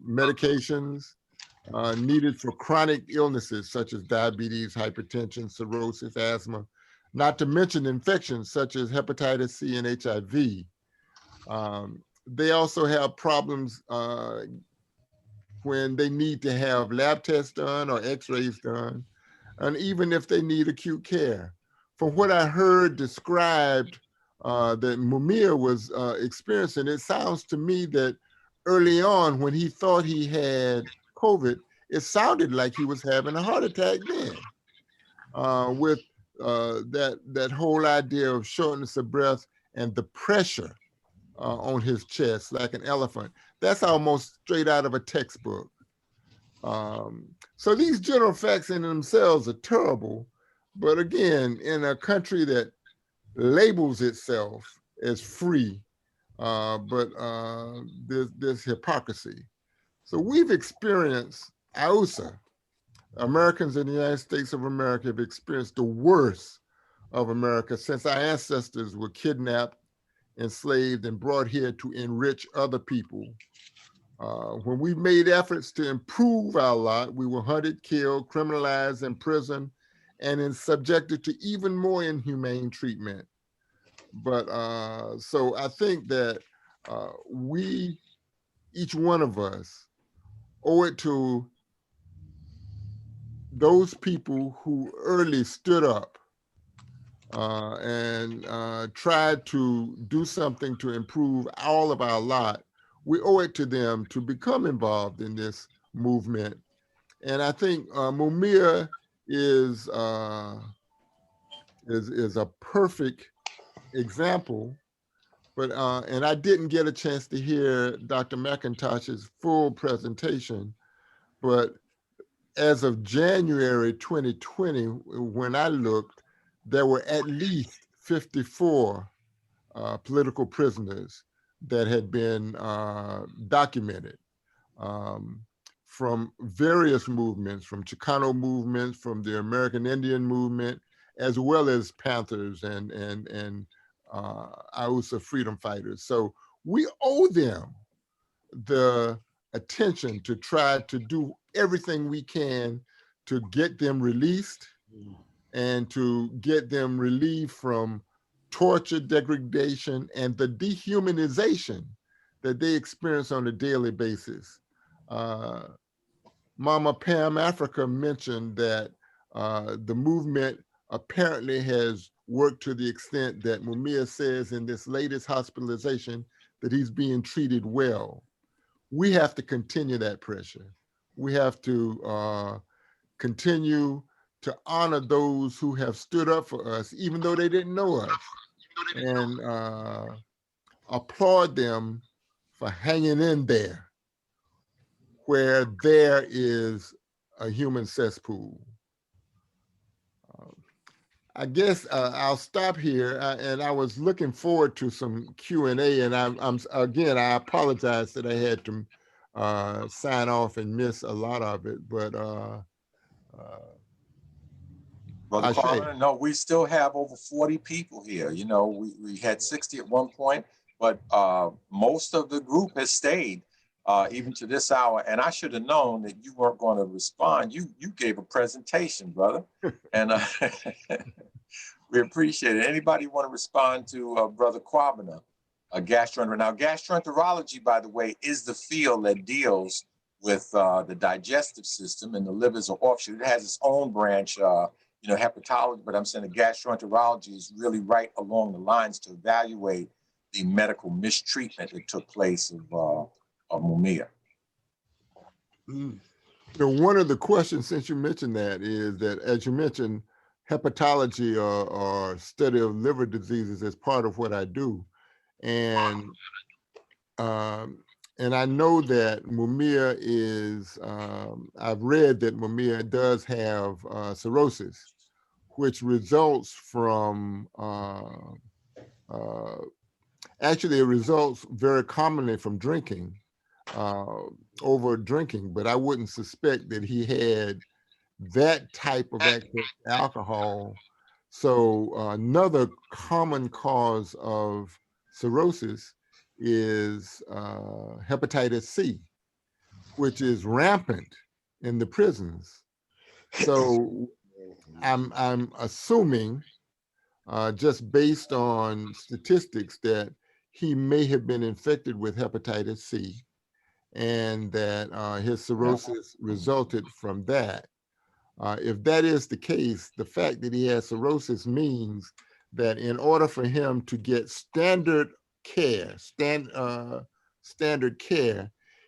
medications needed for chronic illnesses such as diabetes, hypertension, cirrhosis, asthma, not to mention infections such as hepatitis C and HIV. They also have problems when they need to have lab tests done or x-rays done, and even if they need acute care. From what I heard described that Mumia was experiencing, it sounds to me that early on when he thought he had COVID, it sounded like he was having a heart attack then. With that whole idea of shortness of breath and the pressure on his chest like an elephant. That's almost straight out of a textbook. So these general facts in themselves are terrible, but again, in a country that labels itself as free, but there's hypocrisy. So we've experienced AUSA. Americans in the United States of America have experienced the worst of America since our ancestors were kidnapped, enslaved, and brought here to enrich other people. When we made efforts to improve our lot, we were hunted, killed, criminalized, imprisoned, and then subjected to even more inhumane treatment. But so I think that we, each one of us, owe it to those people who early stood up and tried to do something to improve all of our lot. We owe it to them to become involved in this movement. And I think Mumia is a perfect example. But and I didn't get a chance to hear Dr. McIntosh's full presentation, but as of January 2020, when I looked, there were at least 54 political prisoners that had been documented from various movements, from Chicano movements, from the American Indian movement, as well as Panthers and AUSA freedom fighters. So we owe them the attention to try to do everything we can to get them released and to get them relieved from torture, degradation, and the dehumanization that they experience on a daily basis. Mama Pam Africa mentioned that the movement apparently has worked to the extent that Mumia says in this latest hospitalization that he's being treated well. We have to continue that pressure. We have to continue to honor those who have stood up for us, even though they didn't know us, and applaud them for hanging in there where there is a human cesspool. I guess I'll stop here, and I was looking forward to some Q&A, and I'm again, I apologize that I had to sign off and miss a lot of it, but Brother Carter, no, we still have over 40 people here. You know, we had 60 at one point, but most of the group has stayed even to this hour. And I should have known that you weren't going to respond. You gave a presentation, brother. And we appreciate it. Anybody want to respond to Brother Quabana, gastroenterology? Now, gastroenterology, by the way, is the field that deals with the digestive system, and the liver is an offshoot. It has its own branch, you know, hepatology, but I'm saying the gastroenterology is really right along the lines to evaluate the medical mistreatment that took place of Mumia. You know, one of the questions, since you mentioned that, is that, as you mentioned, hepatology or study of liver diseases is part of what I do. And I know that Mumia is, I've read that Mumia does have cirrhosis, which results from, actually it results very commonly from drinking, over drinking, but I wouldn't suspect that he had that type of access to alcohol. So another common cause of cirrhosis is hepatitis C, which is rampant in the prisons. So I'm assuming, just based on statistics, that he may have been infected with hepatitis C, and that his cirrhosis resulted from that. If that is the case, the fact that he has cirrhosis means that in order for him to get standard care,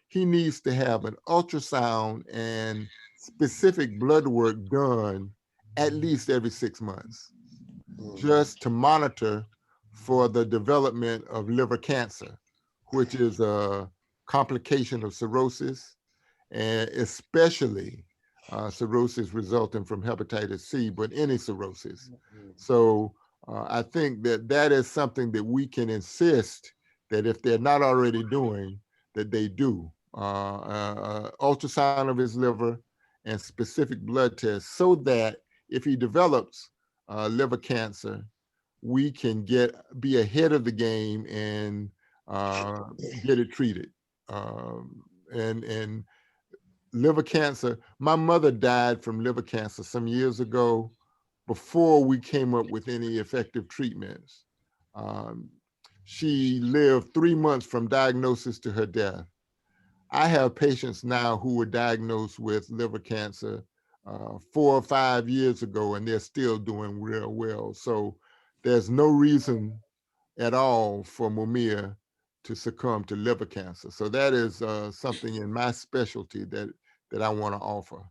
he needs to have an ultrasound and specific blood work done at least every 6 months, just to monitor for the development of liver cancer, which is a complication of cirrhosis, and especially cirrhosis resulting from hepatitis C, but any cirrhosis. So I think that that is something that we can insist that if they're not already doing, that they do. Ultrasound of his liver and specific blood tests, so that if he develops liver cancer, we can be ahead of the game and get it treated. And liver cancer, my mother died from liver cancer some years ago before we came up with any effective treatments. She lived 3 months from diagnosis to her death. I have patients now who were diagnosed with liver cancer 4 or 5 years ago, and they're still doing real well. So there's no reason at all for Mumia to succumb to liver cancer. So that is something in my specialty that I want to offer.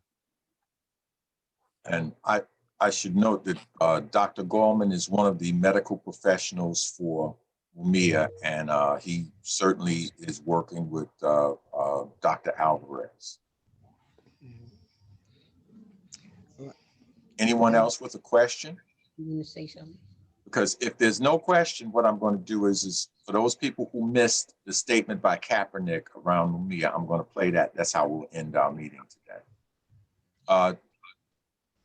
And I should note that Dr. Gorman is one of the medical professionals for Mumia, and he certainly is working with Dr. Alvarez. Anyone else with a question? You want to say something? Because if there's no question, what I'm going to do is for those people who missed the statement by Kaepernick around Mumia, I'm going to play that. That's how we'll end our meeting today.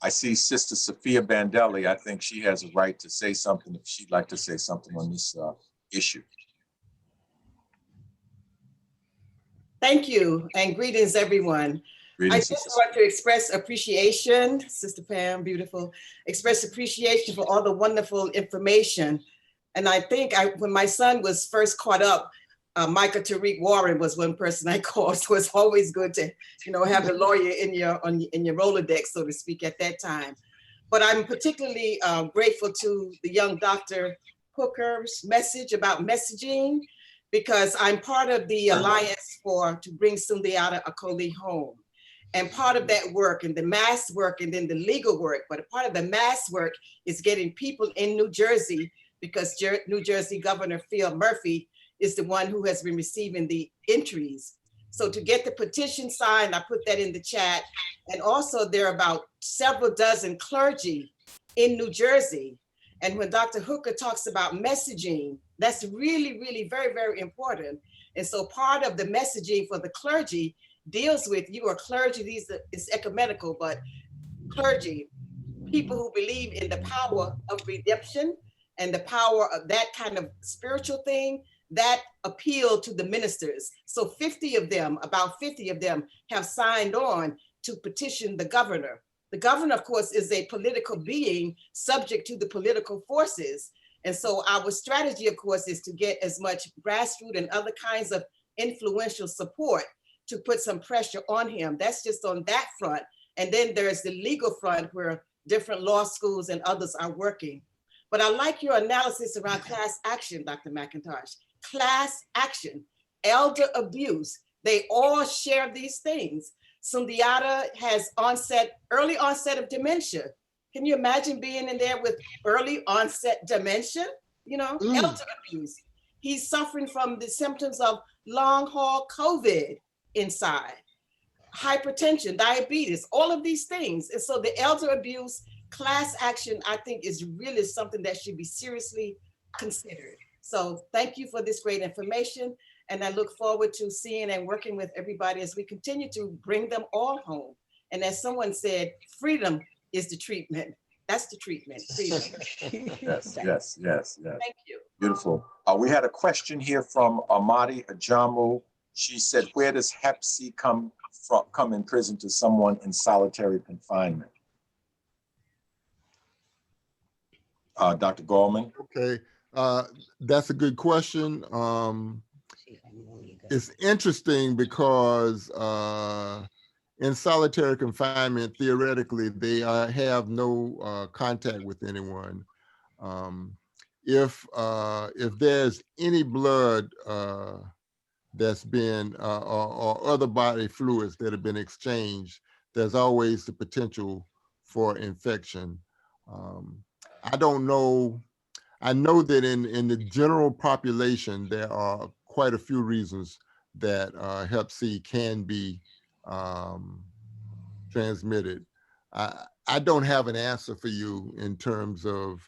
I see Sister Sophia Bandelli. I think she has a right to say something if she'd like to say something on this issue. Thank you, and greetings, everyone. Greetings, I just want to express appreciation, Sister Pam, beautiful, express appreciation for all the wonderful information. And I think when my son was first caught up, Micah Tariq Warren was one person I called. So it's always good to, have a lawyer in your Rolodex, so to speak, at that time. But I'm particularly grateful to the young Dr. Hooker's message about messaging, because I'm part of the Alliance to bring Sundiata Acoli home. And part of that work and the mass work and then the legal work, but a part of the mass work is getting people in New Jersey, because New Jersey Governor Phil Murphy is the one who has been receiving the entries. So to get the petition signed, I put that in the chat. And also there are about several dozen clergy in New Jersey. And when Dr. Hooker talks about messaging, that's really, really very, very important. And so part of the messaging for the clergy deals with, you are clergy, it's ecumenical, but clergy, people who believe in the power of redemption and the power of that kind of spiritual thing, that appeal to the ministers. So about 50 of them have signed on to petition the governor. The governor, of course, is a political being subject to the political forces. And so our strategy, of course, is to get as much grassroots and other kinds of influential support to put some pressure on him. That's just on that front. And then there's the legal front where different law schools and others are working. But I like your analysis around class action, Dr. McIntosh. Class action, elder abuse, they all share these things. Sundiata has early onset of dementia. Can you imagine being in there with early onset dementia? Elder abuse. He's suffering from the symptoms of long haul COVID inside, hypertension, diabetes, all of these things. And so the elder abuse class action, I think, is really something that should be seriously considered. So thank you for this great information. And I look forward to seeing and working with everybody as we continue to bring them all home. And as someone said, freedom is the treatment. That's the treatment, freedom. Yes. Thank you. Beautiful. We had a question here from Amadi Ajamu. She said, where does Hep C come in prison to someone in solitary confinement? Dr. Gorman. Okay, that's a good question. It's interesting because in solitary confinement, theoretically, they have no contact with anyone. If there's any blood that's been or other body fluids that have been exchanged, there's always the potential for infection. I don't know. I know that in the general population, there are quite a few reasons that Hep C can be transmitted. I don't have an answer for you in terms of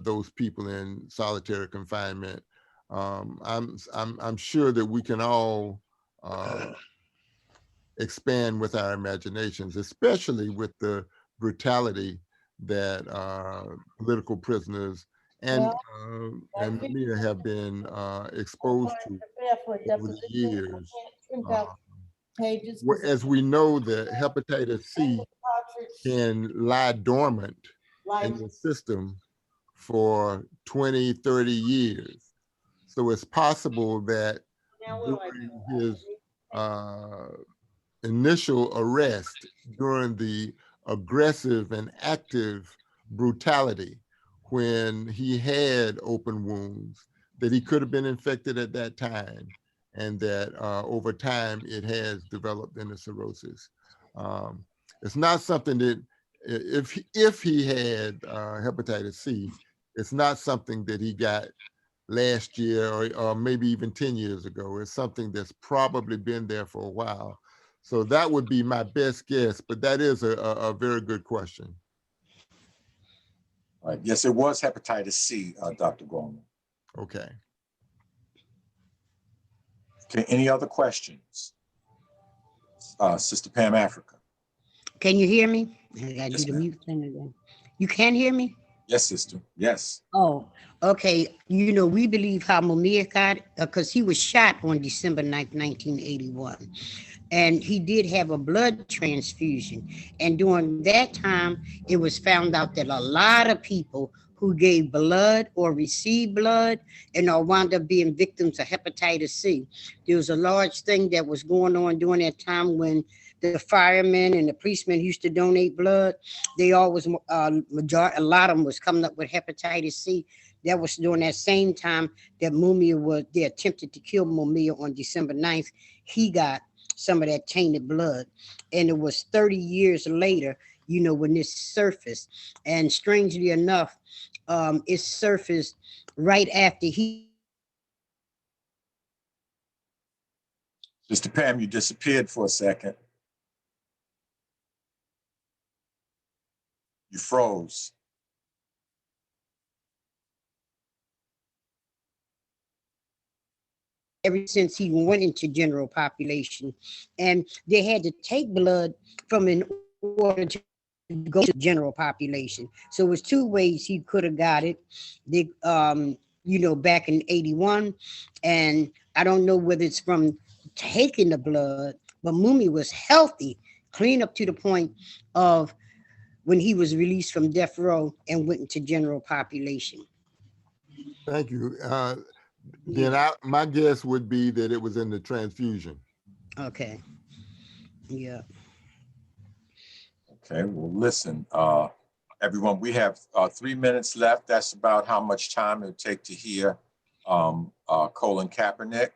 those people in solitary confinement. I'm sure that we can all expand with our imaginations, especially with the brutality that political prisoners and Mia have been exposed to over the years. As we know, that hepatitis C can lie dormant in the system for 20, 30 years. So it's possible that during his initial arrest, during the aggressive and active brutality, when he had open wounds, that he could have been infected at that time, and that over time it has developed into cirrhosis. It's not something that, if he had hepatitis C, it's not something that he got last year or maybe even 10 years ago. It's something that's probably been there for a while. So that would be my best guess, but that is a very good question. All right. Yes, it was hepatitis C, Dr. Gorman. Okay. Okay, any other questions? Sister Pam Africa. Can you hear me? I gotta Yes, do the ma'am. mute thing again. You can hear me? Yes, sister. Yes. Oh, okay. You know, we believe how Mumia got, because he was shot on December 9th, 1981. And he did have a blood transfusion. And during that time, it was found out that a lot of people who gave blood or received blood and or wound up being victims of hepatitis C. There was a large thing that was going on during that time when the firemen and the policemen used to donate blood. They always, a lot of them was coming up with hepatitis C. That was during that same time that they attempted to kill Mumia on December 9th. He got some of that tainted blood. And it was 30 years later, you know, when this surfaced. And strangely enough, it surfaced right after he. Sister Pam, you disappeared for a second. You froze. Ever since he went into general population, and they had to take blood from in order to go to general population. So it was two ways he could have got it. They, you know, back in 81, and I don't know whether it's from taking the blood, but Mumi was healthy, clean up to the point of when he was released from death row and went into general population. Thank you. Then my guess would be that it was in the transfusion. Okay. Yeah. Okay, well, listen, everyone, we have 3 minutes left. That's about how much time it'll take to hear Colin Kaepernick.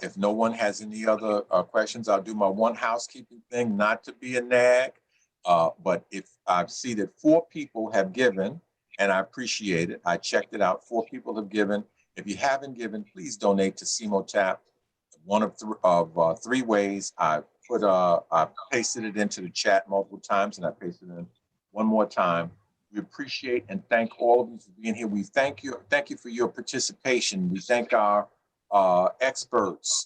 If no one has any other questions, I'll do my one housekeeping thing, not to be a nag, but if I see that 4 people have given, and I appreciate it, I checked it out, 4 people have given. If you haven't given, please donate to CMOTAP. One of 3 ways. I pasted it into the chat multiple times, and I pasted it in one more time. We appreciate and thank all of you for being here. We thank you for your participation. We thank our experts.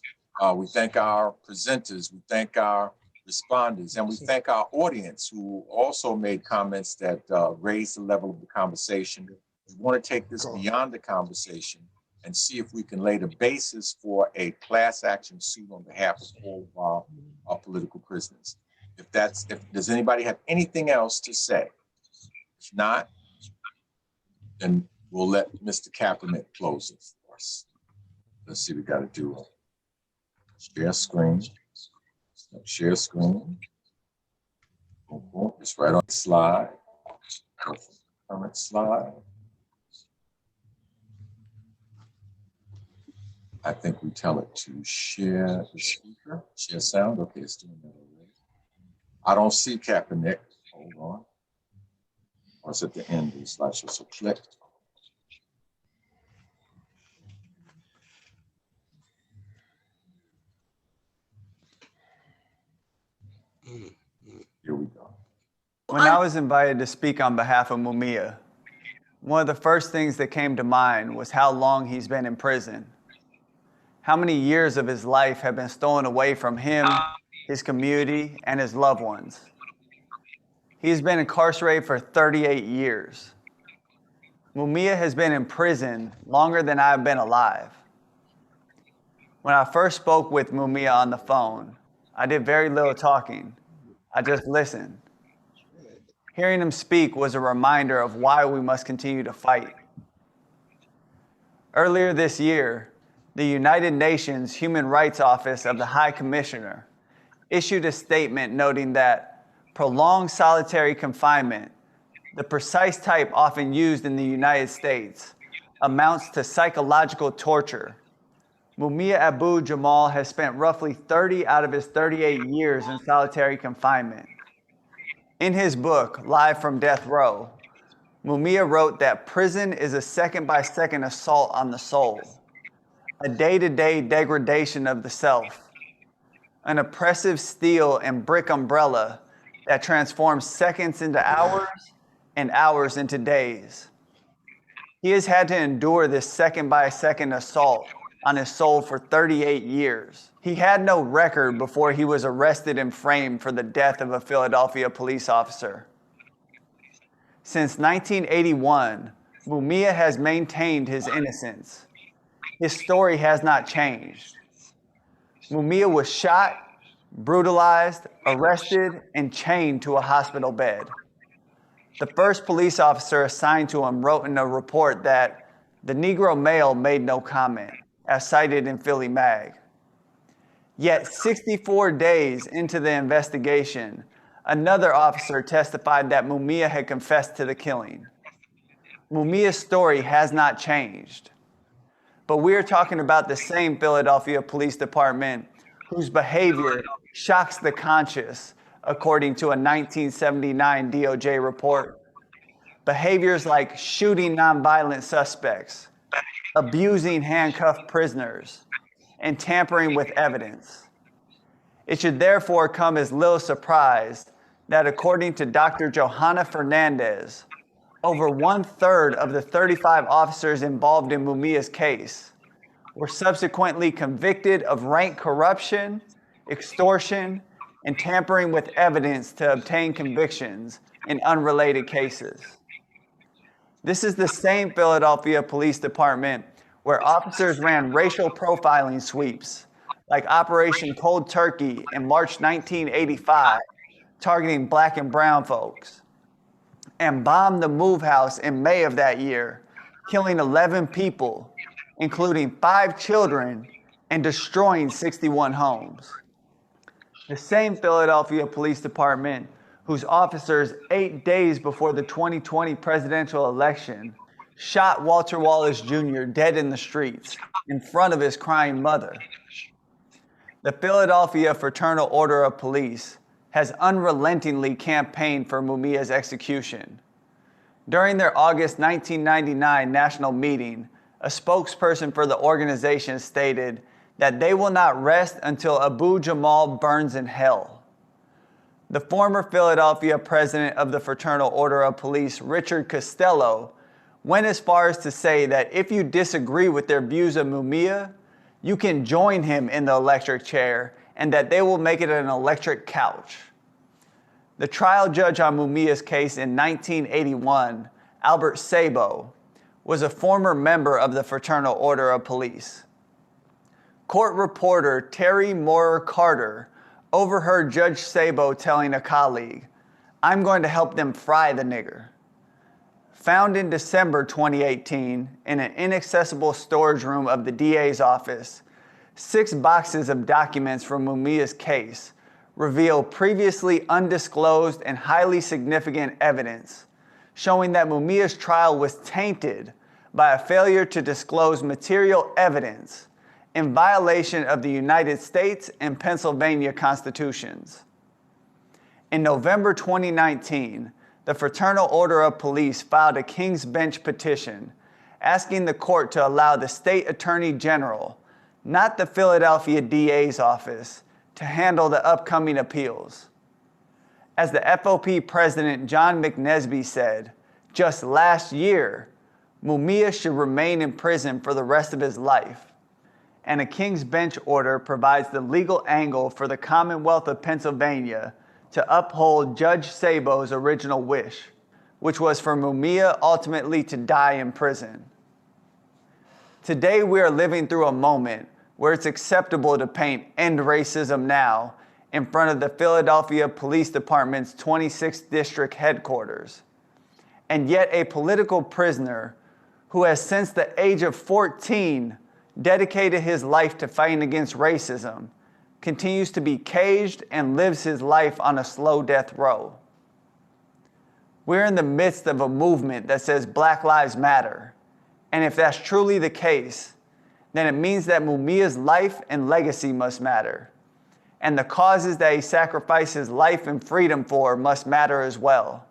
We thank our presenters. We thank our responders, and we thank our audience who also made comments that raised the level of the conversation. We want to take this beyond the conversation and see if we can lay the basis for a class action suit on behalf of all of our political prisoners. If does anybody have anything else to say? If not, then we'll let Mr. Kaepernick close it for us. Let's see, we got to do a share screen. Share screen. It's right on the slide. Current slide. I think we tell it to share the speaker, share sound. Okay, it's doing that already. I don't see Kaepernick. Hold on. Or it's at the end of the slideshow, so click. Here we go. When I was invited to speak on behalf of Mumia, one of the first things that came to mind was how long he's been in prison. How many years of his life have been stolen away from him, his community, and his loved ones. He's been incarcerated for 38 years. Mumia has been in prison longer than I've been alive. When I first spoke with Mumia on the phone, I did very little talking. I just listened. Hearing him speak was a reminder of why we must continue to fight. Earlier this year, the United Nations Human Rights Office of the High Commissioner issued a statement noting that prolonged solitary confinement, the precise type often used in the United States, amounts to psychological torture. Mumia Abu Jamal has spent roughly 30 out of his 38 years in solitary confinement. In his book, Live from Death Row, Mumia wrote that prison is a second-by-second assault on the soul, a day-to-day degradation of the self, an oppressive steel and brick umbrella that transforms seconds into hours and hours into days. He has had to endure this second-by-second assault on his soul for 38 years. He had no record before he was arrested and framed for the death of a Philadelphia police officer. Since 1981, Mumia has maintained his innocence. His story has not changed. Mumia was shot, brutalized, arrested, and chained to a hospital bed. The first police officer assigned to him wrote in a report that the Negro male made no comment, as cited in Philly Mag. Yet 64 days into the investigation, another officer testified that Mumia had confessed to the killing. Mumia's story has not changed. But we are talking about the same Philadelphia Police Department whose behavior shocks the conscious, according to a 1979 DOJ report. Behaviors like shooting nonviolent suspects, abusing handcuffed prisoners, and tampering with evidence. It should therefore come as little surprise that according to Dr. Johanna Fernandez, over 1/3 of the 35 officers involved in Mumia's case were subsequently convicted of rank corruption, extortion, and tampering with evidence to obtain convictions in unrelated cases. This is the same Philadelphia Police Department where officers ran racial profiling sweeps like Operation Cold Turkey in March 1985, targeting Black and brown folks, and bombed the Move House in May of that year, killing 11 people, including 5 children, and destroying 61 homes. The same Philadelphia Police Department whose officers 8 days before the 2020 presidential election shot Walter Wallace Jr. dead in the streets in front of his crying mother. The Philadelphia Fraternal Order of Police has unrelentingly campaigned for Mumia's execution. During their August 1999 national meeting, a spokesperson for the organization stated that they will not rest until Abu Jamal burns in hell. The former Philadelphia president of the Fraternal Order of Police, Richard Costello, went as far as to say that if you disagree with their views of Mumia, you can join him in the electric chair and that they will make it an electric couch. The trial judge on Mumia's case in 1981, Albert Sabo, was a former member of the Fraternal Order of Police. Court reporter Terry Moorer Carter overheard Judge Sabo telling a colleague, "I'm going to help them fry the nigger." Found in December 2018 in an inaccessible storage room of the DA's office, 6 boxes of documents from Mumia's case reveal previously undisclosed and highly significant evidence showing that Mumia's trial was tainted by a failure to disclose material evidence in violation of the United States and Pennsylvania constitutions. In November 2019, the Fraternal Order of Police filed a King's Bench petition asking the court to allow the state attorney general, not the Philadelphia DA's office, to handle the upcoming appeals. As the FOP president John McNesby said, just last year, Mumia should remain in prison for the rest of his life. And a King's Bench order provides the legal angle for the Commonwealth of Pennsylvania to uphold Judge Sabo's original wish, which was for Mumia ultimately to die in prison. Today we are living through a moment where it's acceptable to paint "End Racism Now" in front of the Philadelphia Police Department's 26th District headquarters. And yet a political prisoner who has since the age of 14 dedicated his life to fighting against racism continues to be caged and lives his life on a slow death row. We're in the midst of a movement that says Black Lives Matter. And if that's truly the case, then it means that Mumia's life and legacy must matter. And the causes that he sacrificed his life and freedom for must matter as well.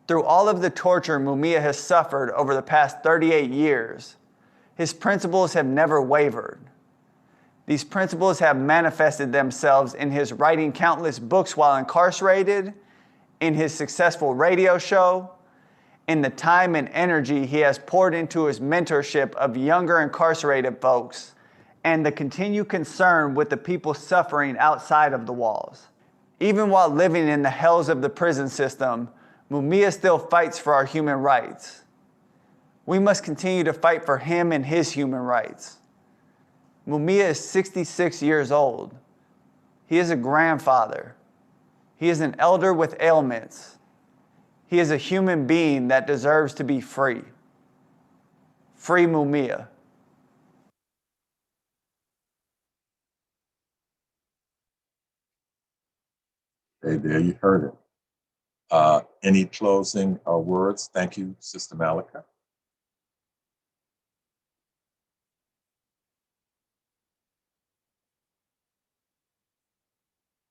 Through all of the torture Mumia has suffered over the past 38 years, his principles have never wavered. These principles have manifested themselves in his writing countless books while incarcerated, in his successful radio show, in the time and energy he has poured into his mentorship of younger incarcerated folks, and the continued concern with the people suffering outside of the walls. Even while living in the hells of the prison system, Mumia still fights for our human rights. We must continue to fight for him and his human rights. Mumia is 66 years old. He is a grandfather. He is an elder with ailments. He is a human being that deserves to be free. Free Mumia. Hey, there you heard it. Any closing words? Thank you, Sister Malika.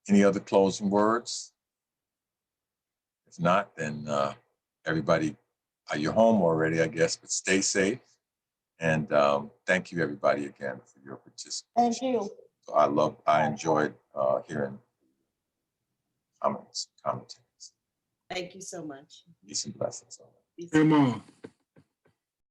Any other closing words? If not, then everybody, you're home already, I guess, but stay safe. And thank you, everybody, again, for your participation. Thank you. I enjoyed hearing commentaries. Thank you so much. Peace and blessings. Come on.